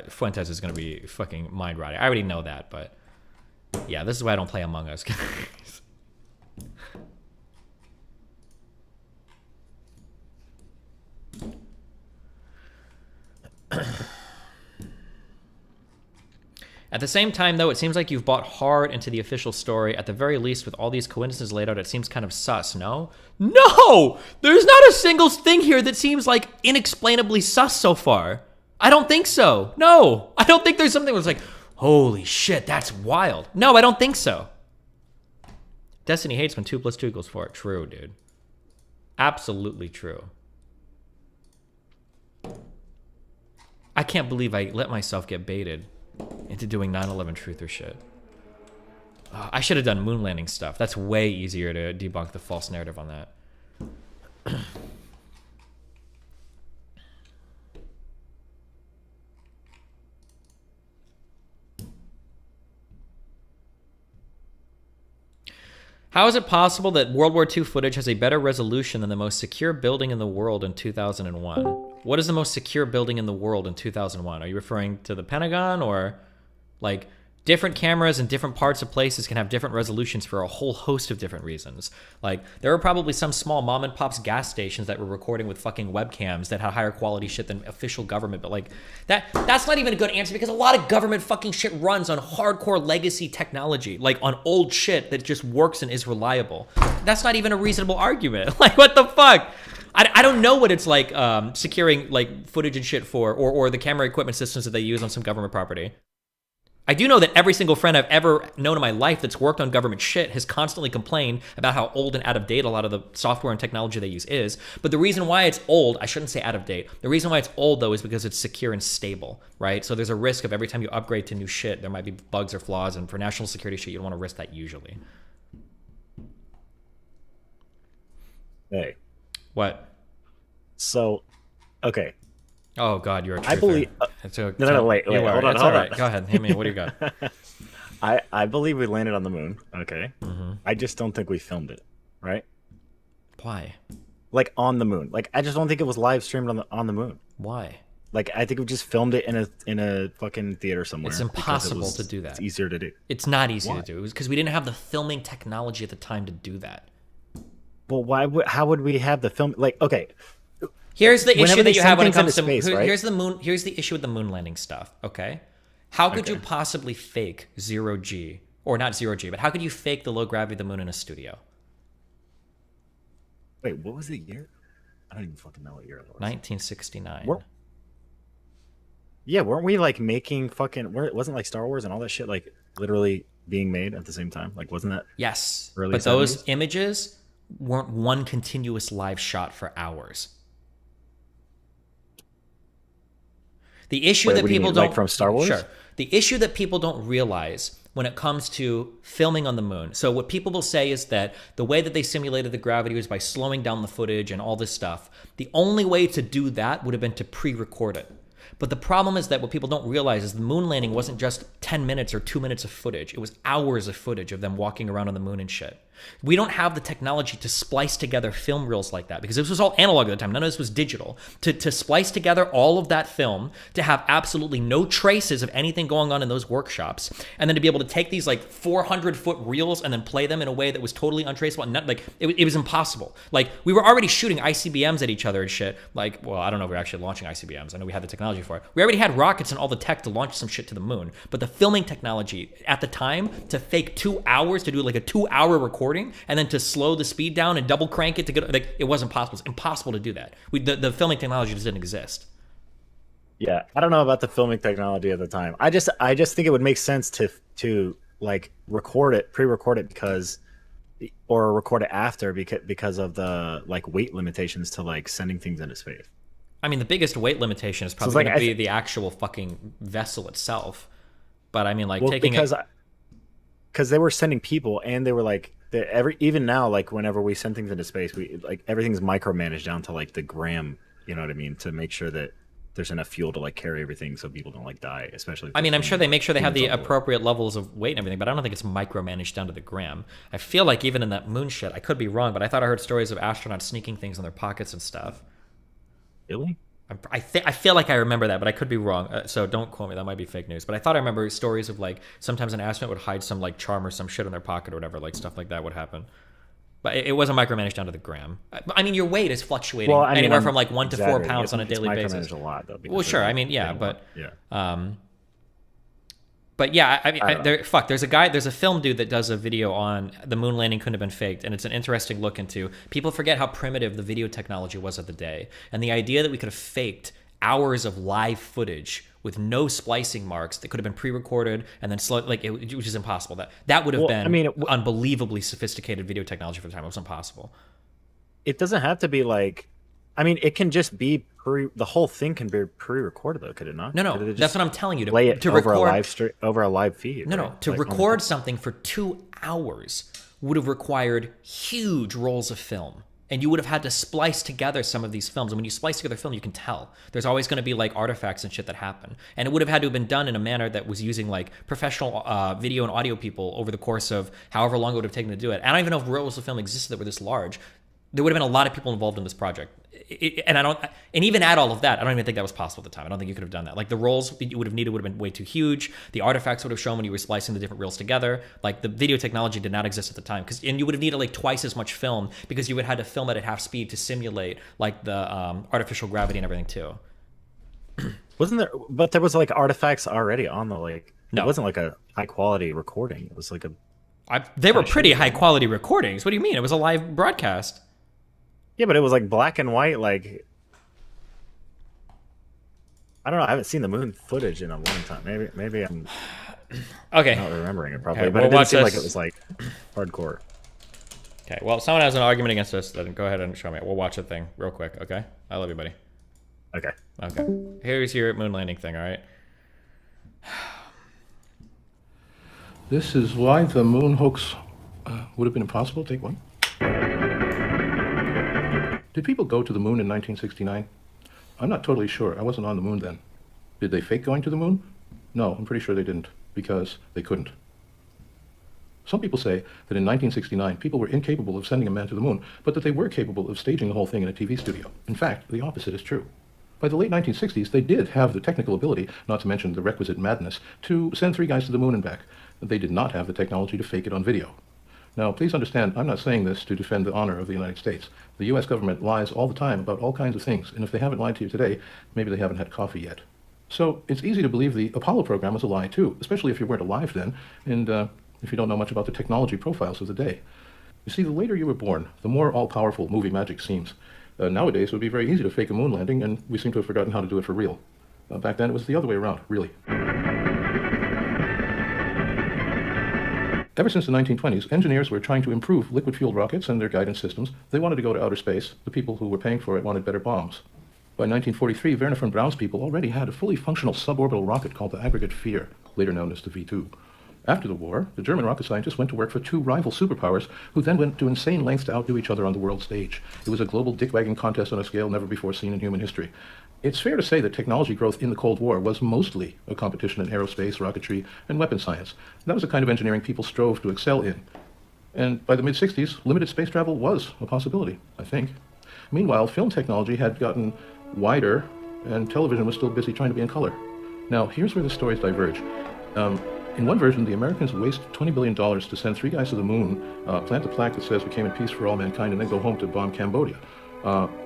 Fuentes is going to be fucking mind-rotting. I already know that, but yeah, this is why I don't play Among Us, guys. At the same time, though, it seems like you've bought hard into the official story. At the very least, with all these coincidences laid out, it seems kind of sus, no? No! There's not a single thing here that seems like inexplainably sus so far. I don't think so. No, I don't think there's something that's like, holy shit, that's wild. No, I don't think so. Destiny hates when 2 + 2 = 4. True, dude. Absolutely true. I can't believe I let myself get baited into doing 9/11 truth or shit. I should have done moon landing stuff. That's way easier to debunk the false narrative on that. How is it possible that World War II footage has a better resolution than the most secure building in the world in 2001? What is the most secure building in the world in 2001? Are you referring to the Pentagon, or like different cameras in different parts of places can have different resolutions for a whole host of different reasons? Like there were probably some small mom and pops gas stations that were recording with fucking webcams that had higher quality shit than official government, but like that's not even a good answer because a lot of government fucking shit runs on hardcore legacy technology, like on old shit that just works and is reliable. That's not even a reasonable argument. Like what the fuck? I don't know what it's like securing like footage and shit for, or the camera equipment systems that they use on some government property. I do know that every single friend I've ever known in my life that's worked on government shit has constantly complained about how old and out of date a lot of the software and technology they use is. But the reason why it's old, I shouldn't say out of date. The reason why it's old, though, is because it's secure and stable, right? So there's a risk of every time you upgrade to new shit, there might be bugs or flaws. And for national security shit, you don't want to risk that usually. Hey. What? So, okay. Oh God, you're a truther. I believe. No, wait. Hold on. It's all right. Go ahead. Hit me. What do you got? I believe we landed on the moon. Okay. Mm-hmm. I just don't think we filmed it. Right? Why? Like on the moon. Like I just don't think it was live streamed on the moon. Why? Like I think we just filmed it in a fucking theater somewhere. It's impossible to do that. It's easier to do. It's not easy to do. It was because we didn't have the filming technology at the time to do that. Well, how would we have the film? Like, okay. Here's the issue that you have when it comes to space, right? Here's the issue with the moon landing stuff. Okay, how could you possibly fake 0G, or not 0G, but how could you fake the low gravity of the moon in a studio? Wait, what was the year? I don't even fucking know what year it was. 1969. Weren't we like making fucking? Wasn't like Star Wars and all that shit like literally being made at the same time? Like, wasn't that? Yes, early but 70s? Those images weren't one continuous live shot for hours. The issue that people don't, like from Star Wars? Sure. The issue that people don't realize when it comes to filming on the moon. So what people will say is that the way that they simulated the gravity was by slowing down the footage and all this stuff. The only way to do that would have been to pre-record it. But the problem is that what people don't realize is the moon landing wasn't just 10 minutes or 2 minutes of footage. It was hours of footage of them walking around on the moon and shit. We don't have the technology to splice together film reels like that because this was all analog at the time. None of this was digital. To splice together all of that film, to have absolutely no traces of anything going on in those workshops, and then to be able to take these like 400-foot reels and then play them in a way that was totally untraceable. And not, like it was impossible. Like we were already shooting ICBMs at each other and shit. Like, well, I don't know if we're actually launching ICBMs. I know we had the technology for it. We already had rockets and all the tech to launch some shit to the moon. But the filming technology at the time to fake 2 hours, to do like a 2-hour recording, and then to slow the speed down and double crank it to get, like, it wasn't possible. It's impossible to do that. The filming technology just didn't exist. Yeah, I don't know about the filming technology at the time. I just think it would make sense to like pre-record it or record it after because of the like weight limitations to like sending things into space. I mean, the biggest weight limitation is probably going to be the actual fucking vessel itself. But I mean, like taking because they were sending people, and they were like even now, like whenever we send things into space, we like everything's micromanaged down to like the gram. You know what I mean? To make sure that there's enough fuel to like carry everything so people don't like die, especially. I mean, I'm sure they make sure they have the appropriate levels of weight and everything, but I don't think it's micromanaged down to the gram. I feel like even in that moon shit, I could be wrong, but I thought I heard stories of astronauts sneaking things in their pockets and stuff. Really? I feel like I remember that, but I could be wrong. So don't quote me. That might be fake news. But I thought I remember stories of like sometimes an astronaut would hide some like charm or some shit in their pocket or whatever, like stuff like that would happen. But it wasn't micromanaged down to the gram. I mean, your weight is fluctuating anywhere from like 1 to 4 pounds on a daily basis. A lot, though, well, sure. I mean, yeah, but yeah. But yeah, I mean, there's a film dude that does a video on the moon landing couldn't have been faked, and it's an interesting look into. People forget how primitive the video technology was of the day, and the idea that we could have faked hours of live footage with no splicing marks that could have been pre-recorded and then slow, like which is impossible. That would have been unbelievably sophisticated video technology for the time. It was impossible. It doesn't have to be like, I mean, it can just be the whole thing can be pre-recorded though, could it not? No, that's what I'm telling you. To lay it to over record over a live feed. No, right? to like record something for 2 hours would have required huge rolls of film. And you would have had to splice together some of these films. And when you splice together film, you can tell. There's always going to be like artifacts and shit that happen. And it would have had to have been done in a manner that was using like professional video and audio people over the course of however long it would have taken to do it. I don't even know if rolls of film existed that were this large. There would have been a lot of people involved in this project. And even at all of that, I don't even think that was possible at the time. I don't think you could have done that. Like the rolls you would have needed would have been way too huge. The artifacts would have shown when you were splicing the different reels together. Like the video technology did not exist at the time, and you would have needed like twice as much film because you would have had to film it at half speed to simulate like the artificial gravity and everything too. Wasn't there? But there was like artifacts already on the like. No, it wasn't like a high quality recording. It was like they were pretty high quality recordings. What do you mean? It was a live broadcast. Yeah, but it was like black and white, like I don't know. I haven't seen the moon footage in a long time. Maybe I'm okay. Not remembering it properly, okay, but it didn't seem like it was like hardcore. Okay, well, if someone has an argument against us, then go ahead and show me. We'll watch the thing real quick. Okay, I love you, buddy. Okay. Here's your moon landing thing. All right. This is why the moon hoax would have been impossible. Take one. Did people go to the moon in 1969? I'm not totally sure. I wasn't on the moon then. Did they fake going to the moon? No, I'm pretty sure they didn't, because they couldn't. Some people say that in 1969, people were incapable of sending a man to the moon, but that they were capable of staging the whole thing in a TV studio. In fact, the opposite is true. By the late 1960s, they did have the technical ability, not to mention the requisite madness, to send 3 guys to the moon and back. They did not have the technology to fake it on video. Now, please understand, I'm not saying this to defend the honor of the United States. The U.S. government lies all the time about all kinds of things, and if they haven't lied to you today, maybe they haven't had coffee yet. So it's easy to believe the Apollo program was a lie, too, especially if you weren't alive then, and if you don't know much about the technology profiles of the day. You see, the later you were born, the more all-powerful movie magic seems. Nowadays, it would be very easy to fake a moon landing, and we seem to have forgotten how to do it for real. Back then, it was the other way around, really. Ever since the 1920s, engineers were trying to improve liquid-fueled rockets and their guidance systems. They wanted to go to outer space. The people who were paying for it wanted better bombs. By 1943, Werner von Braun's people already had a fully functional suborbital rocket called the Aggregate Fear, later known as the V2. After the war, the German rocket scientists went to work for 2 rival superpowers who then went to insane lengths to outdo each other on the world stage. It was a global dick-wagging contest on a scale never before seen in human history. It's fair to say that technology growth in the Cold War was mostly a competition in aerospace, rocketry, and weapons science. That was the kind of engineering people strove to excel in. And by the mid-60s, limited space travel was a possibility, I think. Meanwhile, film technology had gotten wider, and television was still busy trying to be in color. Now, here's where the stories diverge. In one version, the Americans waste $20 billion to send 3 guys to the moon, plant a plaque that says we came in peace for all mankind, and then go home to bomb Cambodia.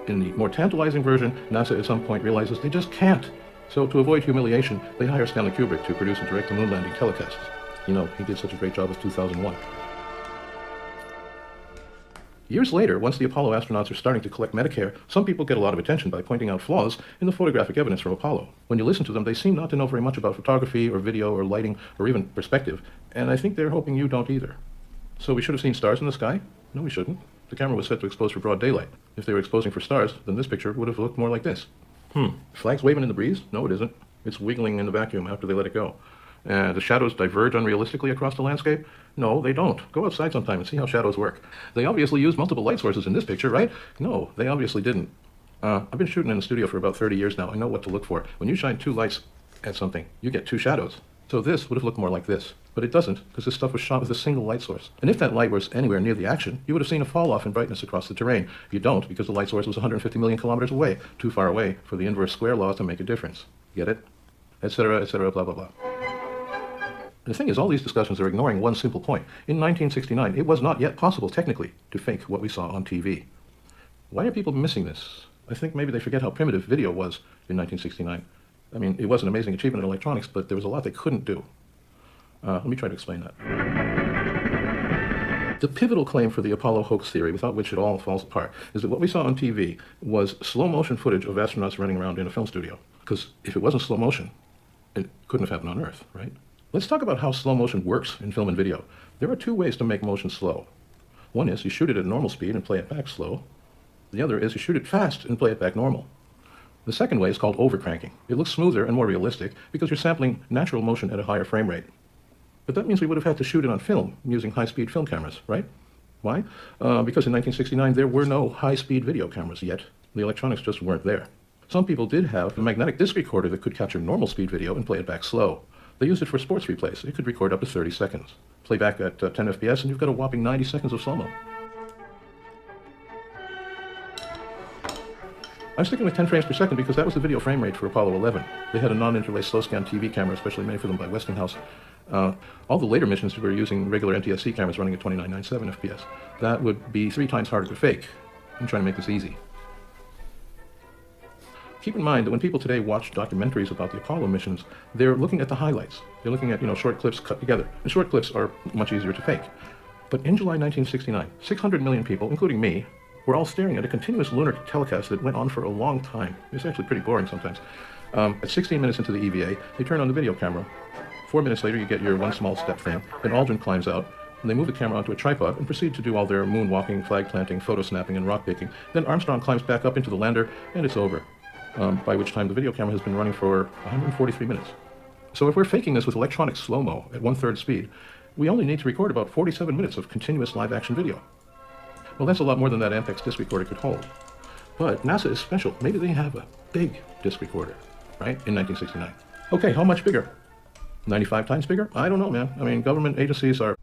In the more tantalizing version, NASA at some point realizes they just can't. So to avoid humiliation, they hire Stanley Kubrick to produce and direct the moon landing telecasts. You know, he did such a great job with 2001. Years later, once the Apollo astronauts are starting to collect Medicare, some people get a lot of attention by pointing out flaws in the photographic evidence from Apollo. When you listen to them, they seem not to know very much about photography or video or lighting or even perspective, and I think they're hoping you don't either. So we should have seen stars in the sky? No, we shouldn't. The camera was set to expose for broad daylight. If they were exposing for stars, then this picture would have looked more like this. Flags waving in the breeze? No, it isn't. It's wiggling in the vacuum after they let it go. The shadows diverge unrealistically across the landscape? No, they don't. Go outside sometime and see how shadows work. They obviously used multiple light sources in this picture, right? No, they obviously didn't. I've been shooting in the studio for about 30 years now. I know what to look for. When you shine 2 lights at something, you get 2 shadows. So this would have looked more like this. But it doesn't, because this stuff was shot with a single light source. And if that light was anywhere near the action, you would have seen a fall off in brightness across the terrain. You don't, because the light source was 150 million kilometers away, too far away for the inverse square law to make a difference. Get it? Etc., blah, blah, blah. The thing is, all these discussions are ignoring one simple point. In 1969, it was not yet possible, technically, to fake what we saw on TV. Why are people missing this? I think maybe they forget how primitive video was in 1969. I mean, it was an amazing achievement in electronics, but there was a lot they couldn't do. Let me try to explain that. The pivotal claim for the Apollo hoax theory, without which it all falls apart, is that what we saw on TV was slow motion footage of astronauts running around in a film studio. Because if it wasn't slow motion, it couldn't have happened on Earth, right? Let's talk about how slow motion works in film and video. There are 2 ways to make motion slow. One is you shoot it at normal speed and play it back slow. The other is you shoot it fast and play it back normal. The second way is called overcranking. It looks smoother and more realistic because you're sampling natural motion at a higher frame rate. But that means we would have had to shoot it on film using high-speed film cameras, right? Why? Because in 1969 there were no high-speed video cameras yet. The electronics just weren't there. Some people did have a magnetic disc recorder that could capture normal speed video and play it back slow. They used it for sports replays. It could record up to 30 seconds. Play back at 10 FPS and you've got a whopping 90 seconds of slow-mo. I'm sticking with 10 frames per second because that was the video frame rate for Apollo 11. They had a non-interlaced slow-scan TV camera, especially made for them by Westinghouse. All the later missions were using regular NTSC cameras running at 29.97 FPS. That would be 3 times harder to fake. I'm trying to make this easy. Keep in mind that when people today watch documentaries about the Apollo missions, they're looking at the highlights. They're looking at, short clips cut together. And short clips are much easier to fake. But in July 1969, 600 million people, including me, were all staring at a continuous lunar telecast that went on for a long time. It was actually pretty boring sometimes. At 16 minutes into the EVA, they turn on the video camera. 4 minutes later, you get your one small step thing. Then Aldrin climbs out, and they move the camera onto a tripod and proceed to do all their moonwalking, flag planting, photo snapping, and rock baking. Then Armstrong climbs back up into the lander, and it's over. By which time the video camera has been running for 143 minutes. So if we're faking this with electronic slow-mo at 1/3 speed, we only need to record about 47 minutes of continuous live-action video. Well, that's a lot more than that Ampex disc recorder could hold. But NASA is special. Maybe they have a big disc recorder, right, in 1969. Okay, how much bigger? 95 times bigger? I don't know, man. I mean, government agencies are